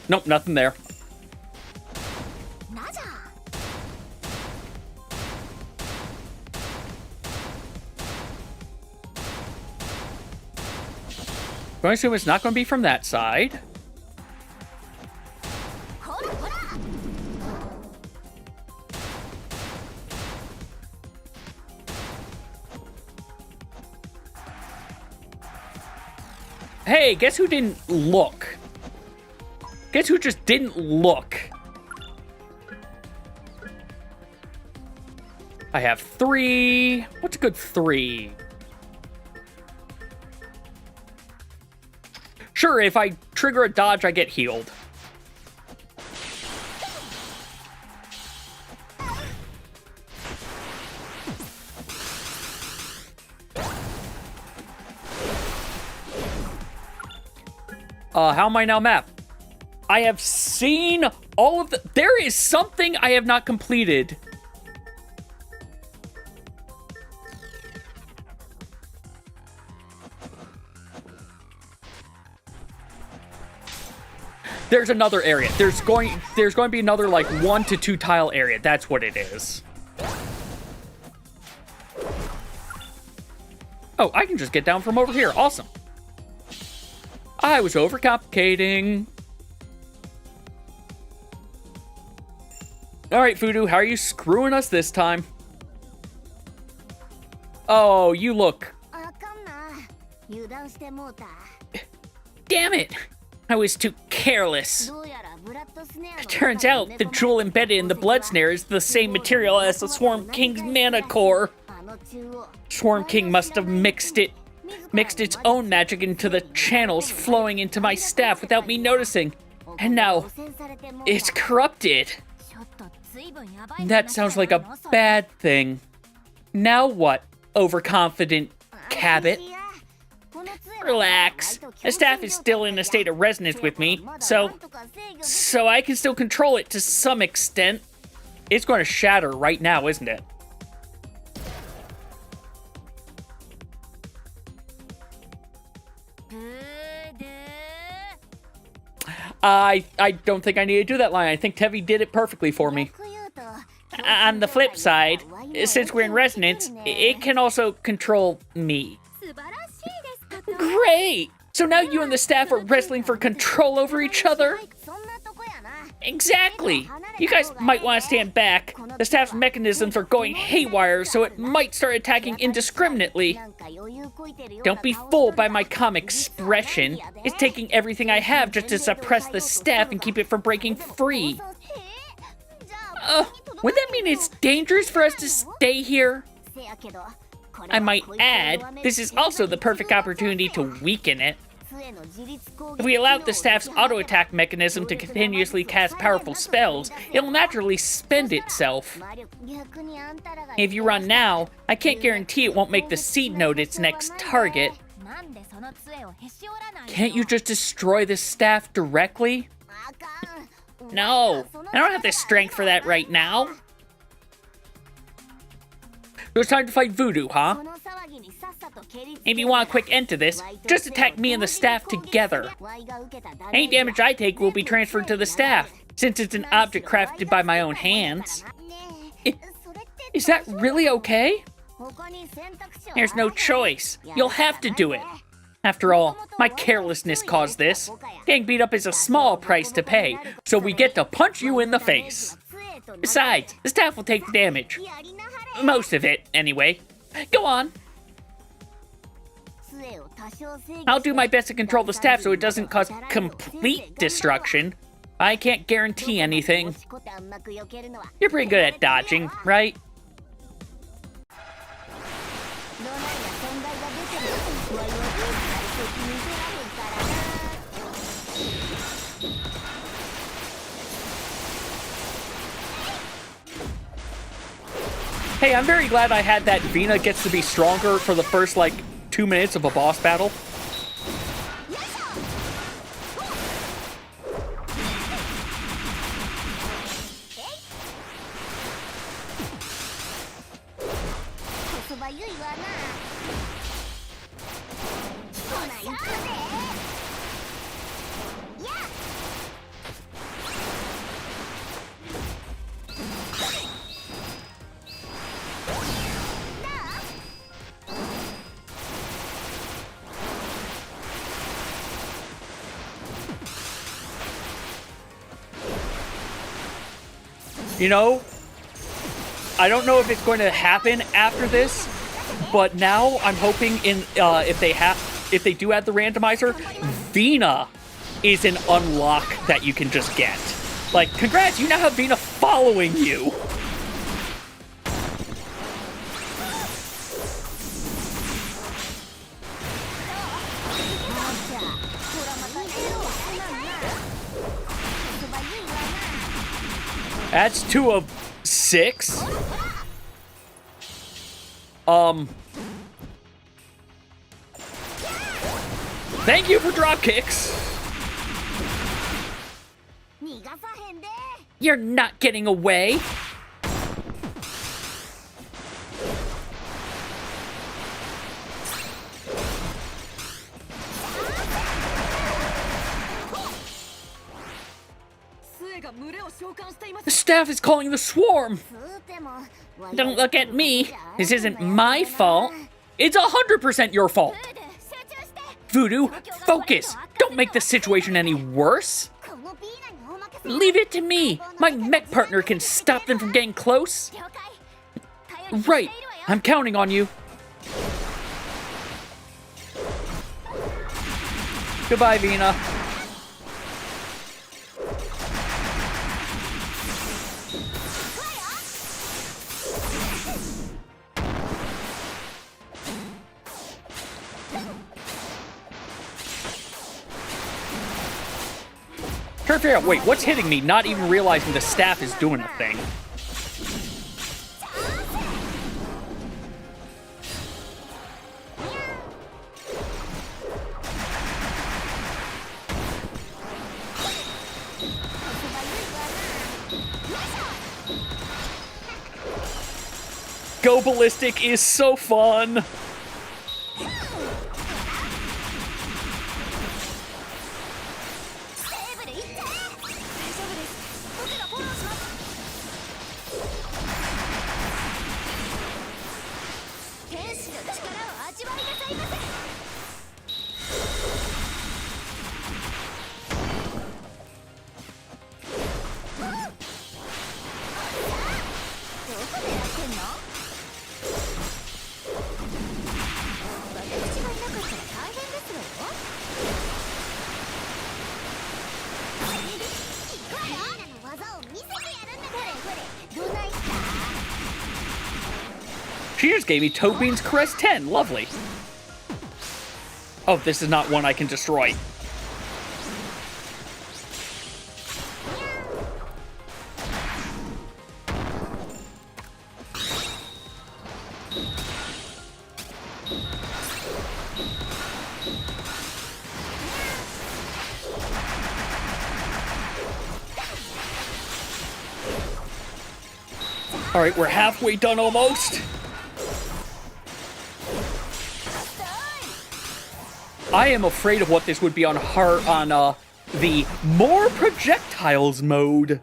Nope, nothing there. I assume it's not going to be from that side. Hey, guess who didn't look? Guess who just didn't look? I have 3. What's a good 3? Sure, if I trigger a dodge, I get healed. How am I now map? I have seen all of the... There is something I have not completed. There's another area. There's going to be another like 1 to 2 tile area. That's what it is. Oh, I can just get down from over here. Awesome. I was overcomplicating. All right, Voodoo, how are you screwing us this time? Oh, you look. Damn it. I was too careless. Turns out the jewel embedded in the blood snare is the same material as the Swarm King's mana core. Swarm King must have mixed its own magic into the channels flowing into my staff without me noticing. And now, it's corrupted. That sounds like a bad thing. Now what, overconfident Cabot? Relax. The staff is still in a state of resonance with me, so I can still control it to some extent. It's going to shatter right now, isn't it? I don't think I need to do that line. I think TEVI did it perfectly for me. On the flip side, since we're in resonance, it can also control me. Great! So now you and the staff are wrestling for control over each other? Exactly! You guys might want to stand back. The staff's mechanisms are going haywire, so it might start attacking indiscriminately. Don't be fooled by my calm expression. It's taking everything I have just to suppress the staff and keep it from breaking free. Would that mean it's dangerous for us to stay here? I might add, this is also the perfect opportunity to weaken it. If we allow the staff's auto-attack mechanism to continuously cast powerful spells, it will naturally spend itself. If you run now, I can't guarantee it won't make the seed node its next target. Can't you just destroy the staff directly? No, I don't have the strength for that right now. So it's time to fight Voodoo, huh? If you want a quick end to this, just attack me and the staff together. Any damage I take will be transferred to the staff, since it's an object crafted by my own hands. Is that really okay? There's no choice. You'll have to do it. After all, my carelessness caused this. Getting beat up is a small price to pay, so we get to punch you in the face. Besides, the staff will take the damage. Most of it, anyway. Go on. I'll do my best to control the staff so it doesn't cause complete destruction. I can't guarantee anything. You're pretty good at dodging, right? Hey, I'm very glad I had that Vina gets to be stronger for the first, like, 2 minutes of a boss battle. You know, I don't know if it's going to happen after this, but now I'm hoping if they do add the randomizer, Vina is an unlock that you can just get. Like, congrats, you now have Vina following you. That's 2 of 6. Thank you for drop kicks. You're not getting away. The staff is calling the swarm. Don't look at me. This isn't my fault. It's 100% your fault. Voodoo, focus. Don't make the situation any worse. Leave it to me. My mech partner can stop them from getting close. Right. I'm counting on you. Goodbye, Vina. Trying to figure out, wait, what's hitting me? Not even realizing the staff is doing a thing. Go Ballistic is so fun. She just gave me Toadbean's Caress 10. Lovely. Oh, this is not one I can destroy. All right, we're halfway done almost. I am afraid of what this would be on the more projectiles mode.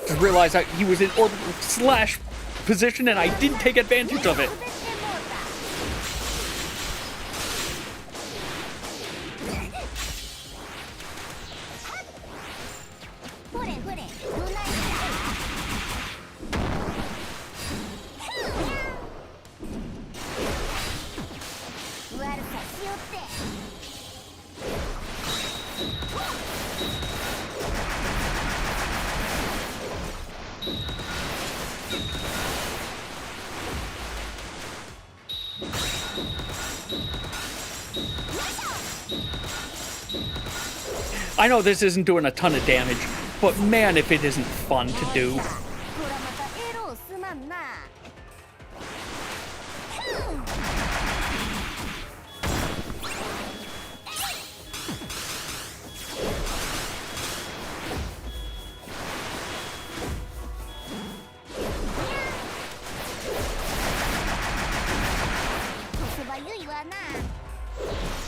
Just realized he was in orbital slash position and I didn't take advantage of it. I know this isn't doing a ton of damage, but man, if it isn't fun to do.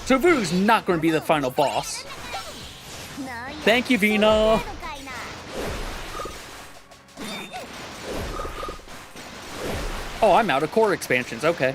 So Voodoo's not going to be the final boss. Thank you, Vina. Oh, I'm out of core expansions. Okay.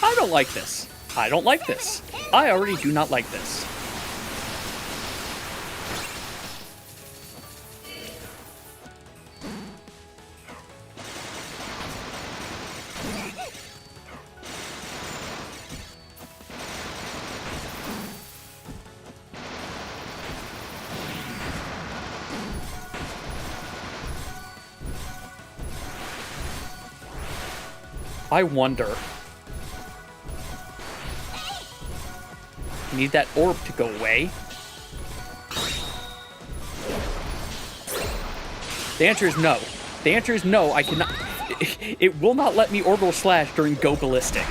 I don't like this. I don't like this. I already do not like this. I wonder. Need that orb to go away. The answer is no. The answer is no, I cannot. It will not let me orbital slash during Go Ballistic.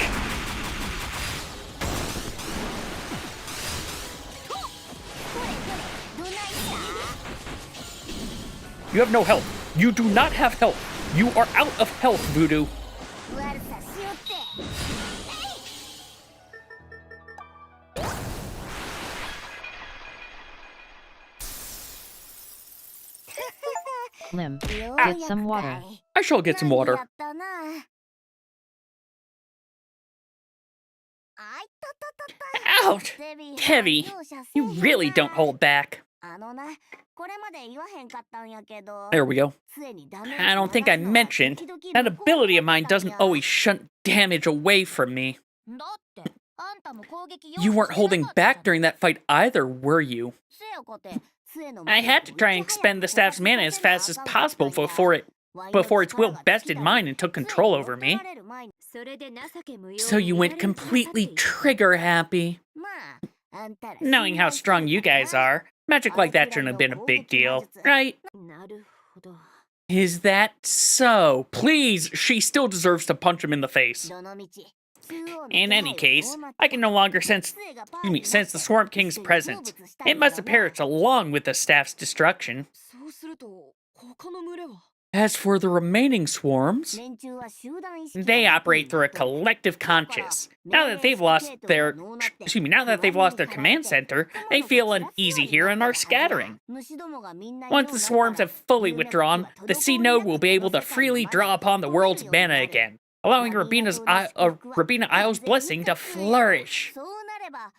You have no health. You do not have health. You are out of health, Voodoo. Lim, get some water. I shall get some water. Ouch! Tevi, you really don't hold back. There we go. I don't think I mentioned, that ability of mine doesn't always shunt damage away from me. You weren't holding back during that fight either, were you? I had to try and expend the staff's mana as fast as possible before its will bested mine and took control over me. So you went completely trigger happy. Knowing how strong you guys are, magic like that shouldn't have been a big deal, right? Is that so? Please, she still deserves to punch him in the face. In any case, I can no longer sense the Swarm King's presence. It must have perished along with the staff's destruction. As for the remaining swarms, they operate through a collective conscience. Now that they've lost their command center, they feel uneasy here and are scattering. Once the swarms have fully withdrawn, the Sea Node will be able to freely draw upon the world's mana again, allowing Rabina Isle's blessing to flourish.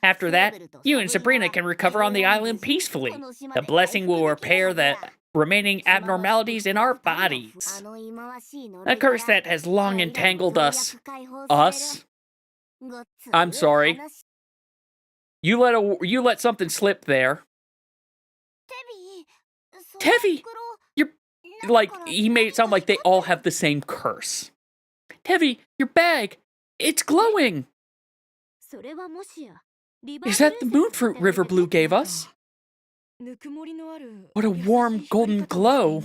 After that, you and Sabrina can recover on the island peacefully. The blessing will repair the remaining abnormalities in our bodies. A curse that has long entangled us. Us? I'm sorry. You let something slip there. Tevi! You're... Like, he made it sound like they all have the same curse. Tevi, your bag! It's glowing! Is that the moon fruit River Blue gave us? What a warm golden glow.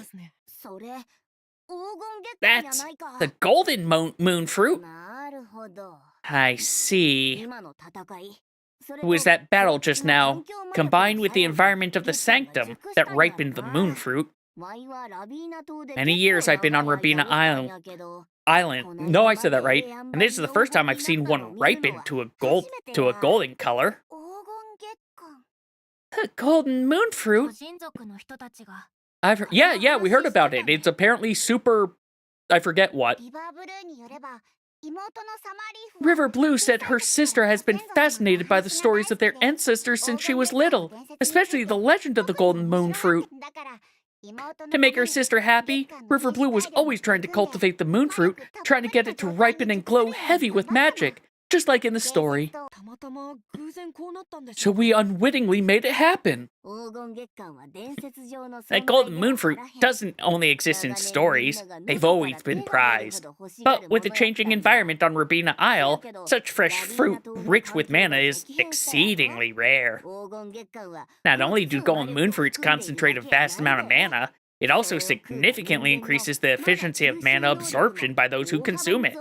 That's the golden moon fruit? I see. Was that battle just now, combined with the environment of the sanctum that ripened the moon fruit, Many years I've been on Rabina Island. No, I said that right. And this is the first time I've seen one ripen to a golden color. A golden moon fruit? Yeah, we heard about it. It's apparently super... I forget what. River Blue said her sister has been fascinated by the stories of their ancestors since she was little, especially the legend of the golden moon fruit. To make her sister happy, River Blue was always trying to cultivate the moon fruit, trying to get it to ripen and glow heavy with magic, just like in the story. So we unwittingly made it happen. That golden moon fruit doesn't only exist in stories, they've always been prized. But with the changing environment on Rabina Isle, such fresh fruit rich with mana is exceedingly rare. Not only do golden moon fruits concentrate a vast amount of mana, it also significantly increases the efficiency of mana absorption by those who consume it.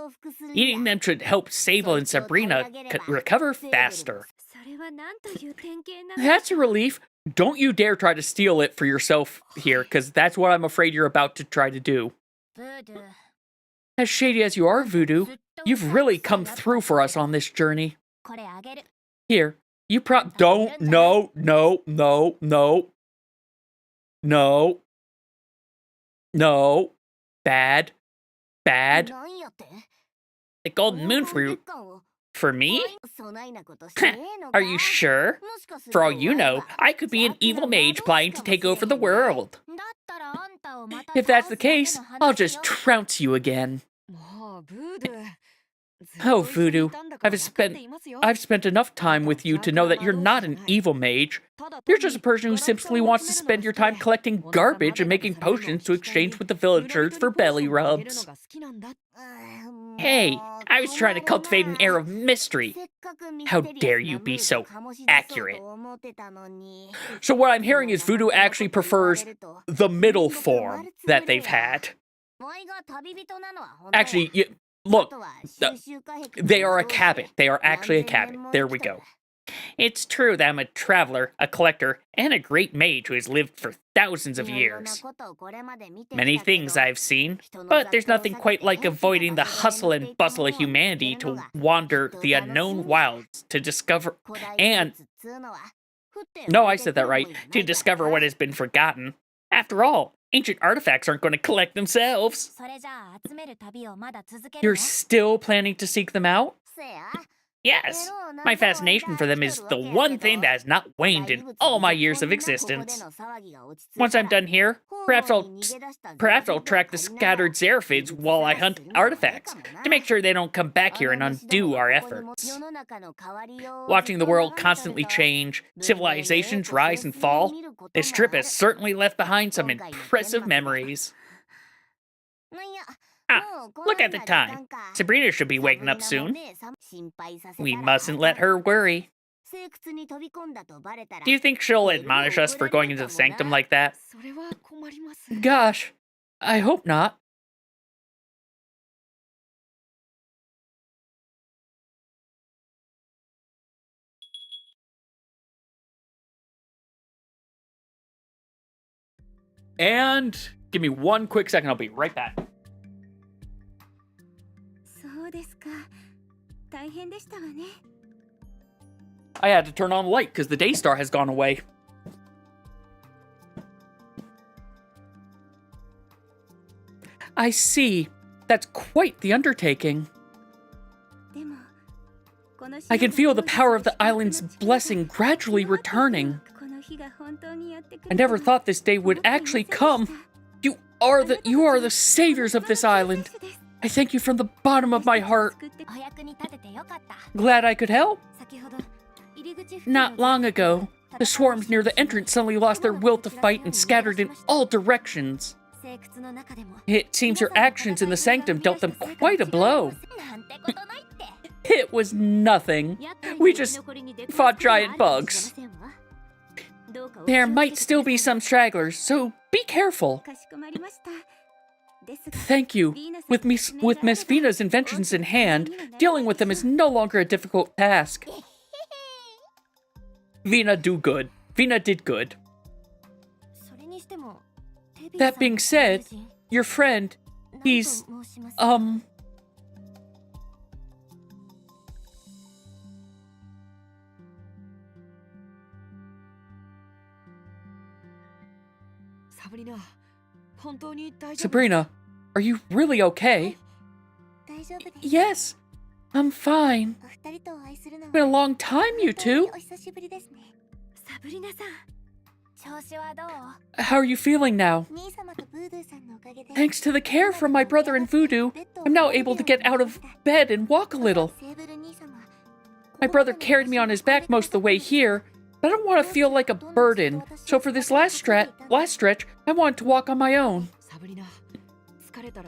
Eating them should help Sable and Sabrina recover faster. That's a relief. Don't you dare try to steal it for yourself here, because that's what I'm afraid you're about to try to do. As shady as you are, Voodoo, you've really come through for us on this journey. Here, you don't, no. No. Bad. The golden moon fruit. For me? Are you sure? For all you know, I could be an evil mage planning to take over the world. If that's the case, I'll just trounce you again. Oh, Voodoo, I've spent enough time with you to know that you're not an evil mage. You're just a person who simply wants to spend your time collecting garbage and making potions to exchange with the villagers for belly rubs. Hey, I was trying to cultivate an air of mystery. How dare you be so accurate? So what I'm hearing is Voodoo actually prefers the middle form that they've had. Actually, look, they are a cabin. They are actually a cabin. There we go. It's true that I'm a traveler, a collector, and a great mage who has lived for thousands of years. Many things I've seen, but there's nothing quite like avoiding the hustle and bustle of humanity to wander the unknown wilds to discover No, I said that right. To discover what has been forgotten. After all, ancient artifacts aren't going to collect themselves. You're still planning to seek them out? Yes, my fascination for them is the one thing that has not waned in all my years of existence. Once I'm done here, perhaps I'll track the scattered Xeraphids while I hunt artifacts, to make sure they don't come back here and undo our efforts. Watching the world constantly change, civilizations rise and fall, this trip has certainly left behind some impressive memories. Look at the time. Sabrina should be waking up soon. We mustn't let her worry. Do you think she'll admonish us for going into the sanctum like that? Gosh, I hope not. And give me one quick second, I'll be right back. I had to turn on the light because the Daystar has gone away. I see. That's quite the undertaking. I can feel the power of the island's blessing gradually returning. I never thought this day would actually come. You are the saviors of this island. I thank you from the bottom of my heart. Glad I could help. Not long ago, the swarms near the entrance suddenly lost their will to fight and scattered in all directions. It seems your actions in the sanctum dealt them quite a blow. It was nothing. We just fought giant bugs. There might still be some stragglers, so be careful. Thank you. With Miss Vina's inventions in hand, dealing with them is no longer a difficult task. Vina did good. That being said, your friend, he's, Sabrina, are you really okay? Yes, I'm fine. It's been a long time, you two. How are you feeling now? Thanks to the care from my brother and Voodoo, I'm now able to get out of bed and walk a little. My brother carried me on his back most of the way here, but I don't want to feel like a burden, so for this last stretch, I wanted to walk on my own.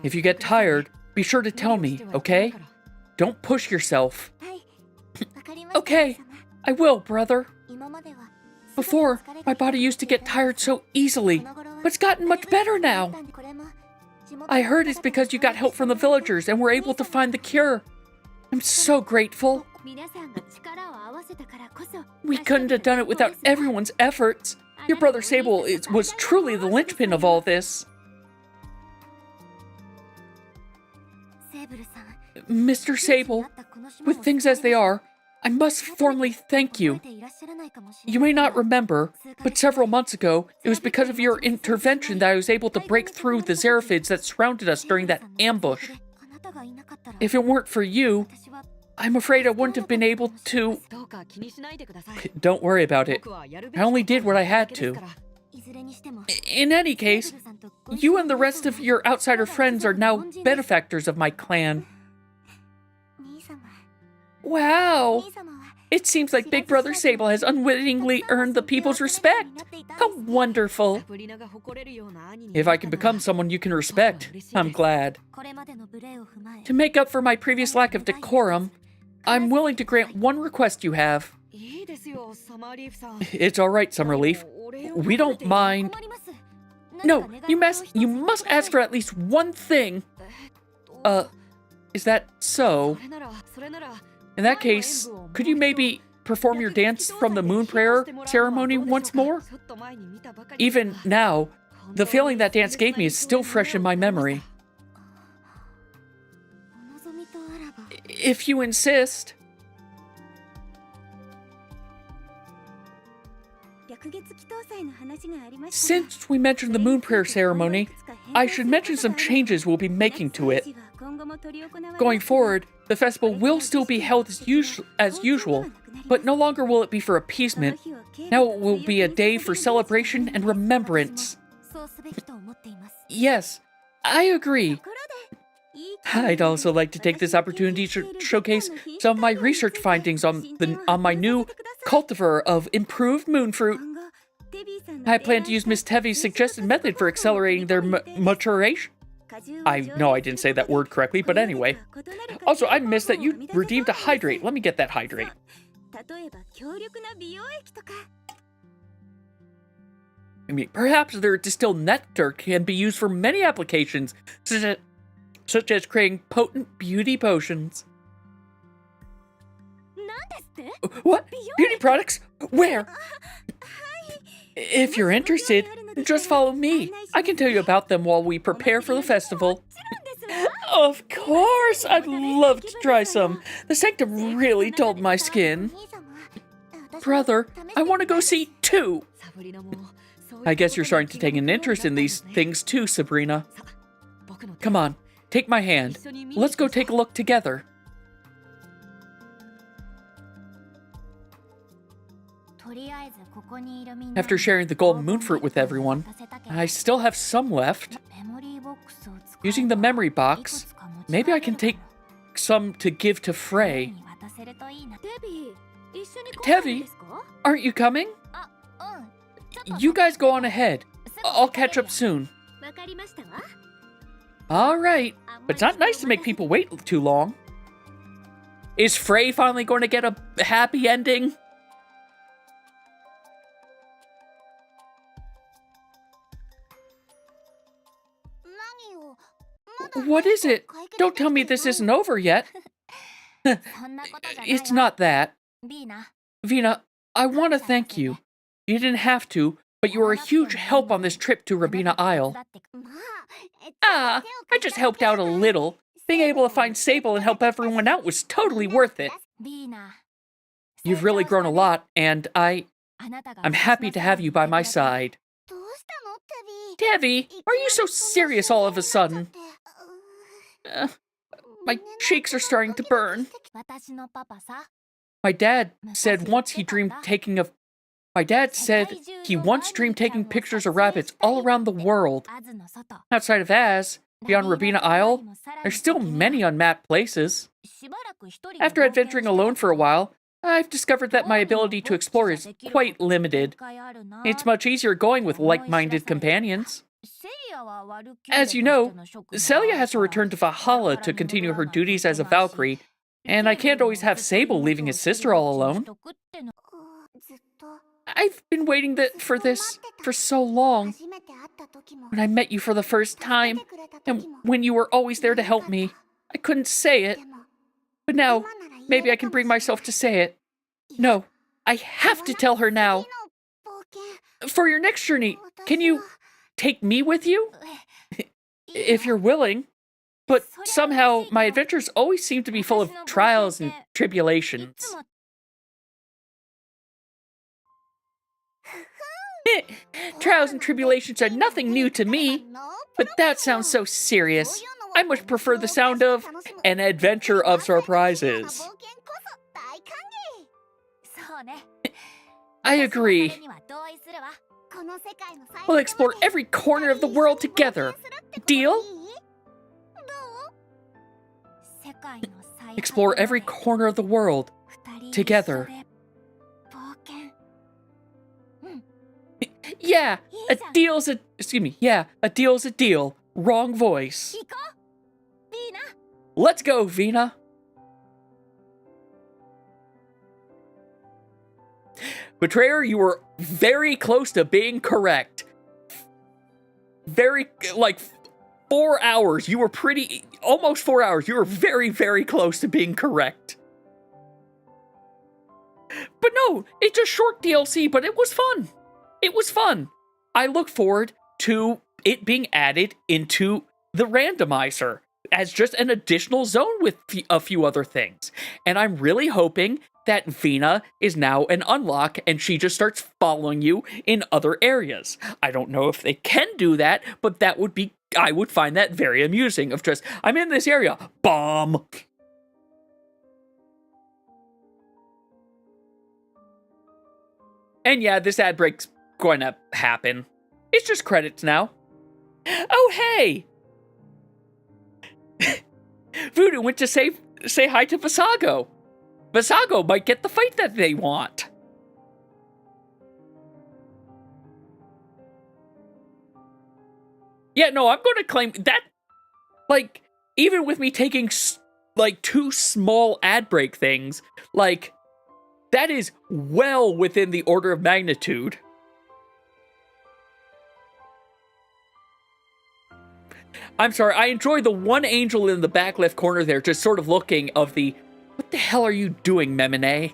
If you get tired, be sure to tell me, okay? Don't push yourself. Okay, I will, brother. Before, my body used to get tired so easily, but it's gotten much better now. I heard it's because you got help from the villagers and were able to find the cure. I'm so grateful. We couldn't have done it without everyone's efforts. Your brother Sable was truly the linchpin of all this. Mr. Sable, with things as they are, I must formally thank you. You may not remember, but several months ago, it was because of your intervention that I was able to break through the Xeraphids that surrounded us during that ambush. If it weren't for you, I'm afraid I wouldn't have been able to... Don't worry about it. I only did what I had to. In any case, you and the rest of your outsider friends are now benefactors of my clan. Wow! It seems like Big Brother Sable has unwittingly earned the people's respect. How wonderful! If I can become someone you can respect, I'm glad. To make up for my previous lack of decorum, I'm willing to grant one request you have. It's alright, Summerleaf. We don't mind. No, you must ask for at least one thing. Is that so? In that case, could you maybe perform your dance from the Moon Prayer ceremony once more? Even now, the feeling that dance gave me is still fresh in my memory. If you insist. Since we mentioned the Moon Prayer ceremony, I should mention some changes we'll be making to it. Going forward, the festival will still be held as usual, but no longer will it be for appeasement. Now it will be a day for celebration and remembrance. Yes, I agree. I'd also like to take this opportunity to showcase some of my research findings on my new cultivar of improved moonfruit. I plan to use Miss TEVI's suggested method for accelerating their maturation. I know I didn't say that word correctly, but anyway. Also, I missed that you redeemed a hydrate. Let me get that hydrate. I mean, perhaps their distilled nectar can be used for many applications, such as creating potent beauty potions. What? Beauty products? Where? If you're interested, just follow me. I can tell you about them while we prepare for the festival. Of course! I'd love to try some. The sanctum really dulled my skin. Brother, I want to go see too. I guess you're starting to take an interest in these things too, Sabrina. Come on, take my hand. Let's go take a look together. After sharing the golden moonfruit with everyone, I still have some left. Using the memory box, maybe I can take some to give to Frey. Tevi, aren't you coming? You guys go on ahead. I'll catch up soon. Alright, but it's not nice to make people wait too long. Is Frey finally going to get a happy ending? What is it? Don't tell me this isn't over yet. It's not that. Vina, I want to thank you. You didn't have to, but you were a huge help on this trip to Rabina Isle. I just helped out a little. Being able to find Sable and help everyone out was totally worth it. You've really grown a lot, and I'm happy to have you by my side. TEVI, are you so serious all of a sudden? My cheeks are starting to burn. My dad said he once dreamed taking pictures of rabbits all around the world. Outside of Az, beyond Rabina Isle, there's still many unmapped places. After adventuring alone for a while, I've discovered that my ability to explore is quite limited. It's much easier going with like-minded companions. As you know, Celia has to return to Valhalla to continue her duties as a Valkyrie, and I can't always have Sable leaving his sister all alone. I've been waiting for this for so long. When I met you for the first time, and when you were always there to help me, I couldn't say it. But now, maybe I can bring myself to say it. No, I have to tell her now. For your next journey, can you take me with you? If you're willing. But somehow, my adventures always seem to be full of trials and tribulations. Trials and tribulations are nothing new to me. But that sounds so serious. I much prefer the sound of an adventure of surprises. I agree. We'll explore every corner of the world together. Deal? Explore every corner of the world together. Yeah, a deal's a deal. Wrong voice. Let's go, Vina. Betrayer, you were very close to being correct. 4 hours. You were almost 4 hours. You were very, very close to being correct. But no, it's a short DLC, but it was fun. It was fun. I look forward to it being added into the randomizer as just an additional zone with a few other things. And I'm really hoping that Vina is now an unlock and she just starts following you in other areas. I don't know if they can do that, but I would find that very amusing of just, I'm in this area, bomb. And yeah, this ad break's going to happen. It's just credits now. Oh, hey! Voodoo went to say hi to Visago. Visago might get the fight that they want. Yeah, no, I'm going to claim that, even with me taking, 2 small ad break things, that is well within the order of magnitude. I'm sorry, I enjoy the one angel in the back left corner there, just sort of looking of the, what the hell are you doing, Memone?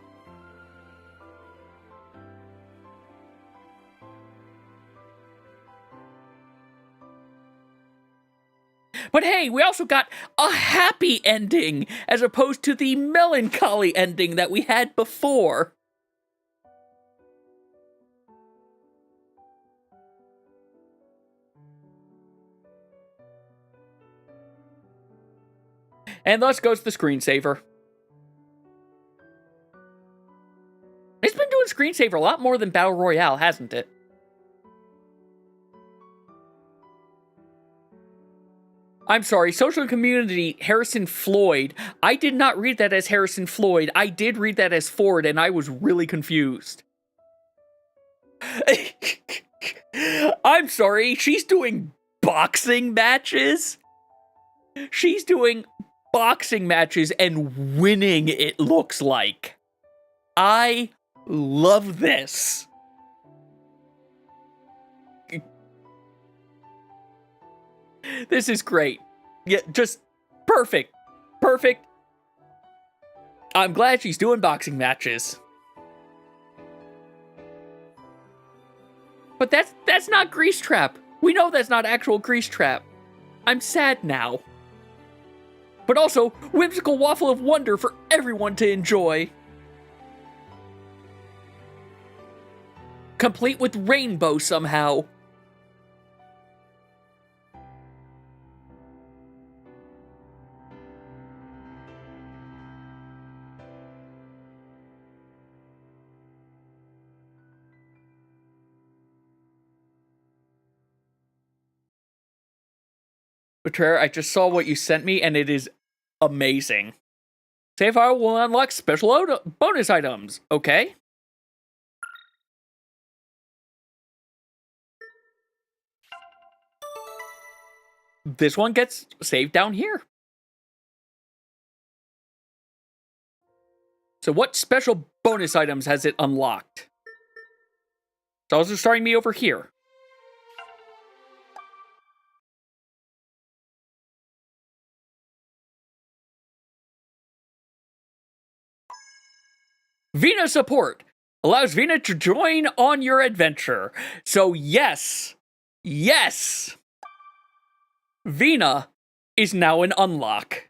But hey, we also got a happy ending, as opposed to the melancholy ending that we had before. And thus goes the screensaver. It's been doing screensaver a lot more than Battle Royale, hasn't it? I'm sorry, social community, Harrison Floyd. I did not read that as Harrison Floyd. I did read that as Ford, and I was really confused. I'm sorry, she's doing boxing matches? She's doing boxing matches and winning, it looks like. I love this. This is great. Yeah, just perfect. Perfect. I'm glad she's doing boxing matches. But that's not Grease Trap. We know that's not actual Grease Trap. I'm sad now. But also, whimsical waffle of wonder for everyone to enjoy. Complete with rainbow somehow. Betrayer, I just saw what you sent me, and it is amazing. Save file will unlock special bonus items, okay? This one gets saved down here. So what special bonus items has it unlocked? It's also starting me over here. Vina support allows Vina to join on your adventure. So yes, Vina is now an unlock.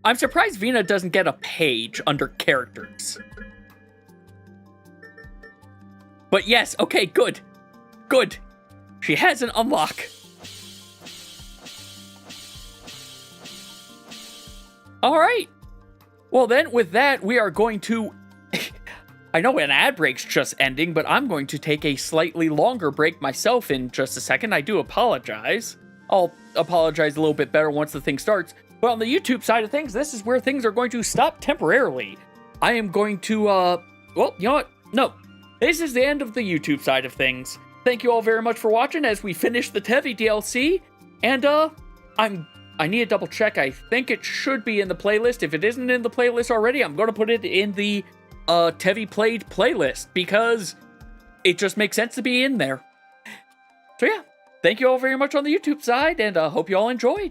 I'm surprised Vina doesn't get a page under characters. But yes, okay, good. Good. She has an unlock. Alright. Well then, with that, we are going to... I know an ad break's just ending, but I'm going to take a slightly longer break myself in just a second. I do apologize. I'll apologize a little bit better once the thing starts. But on the YouTube side of things, this is where things are going to stop temporarily. I am going to, well, you know what? No. This is the end of the YouTube side of things. Thank you all very much for watching as we finish the TEVI DLC. And, I need to double check. I think it should be in the playlist. If it isn't in the playlist already, I'm going to put it in the TEVI Played playlist because it just makes sense to be in there. So yeah, thank you all very much on the YouTube side, and hope you all enjoyed.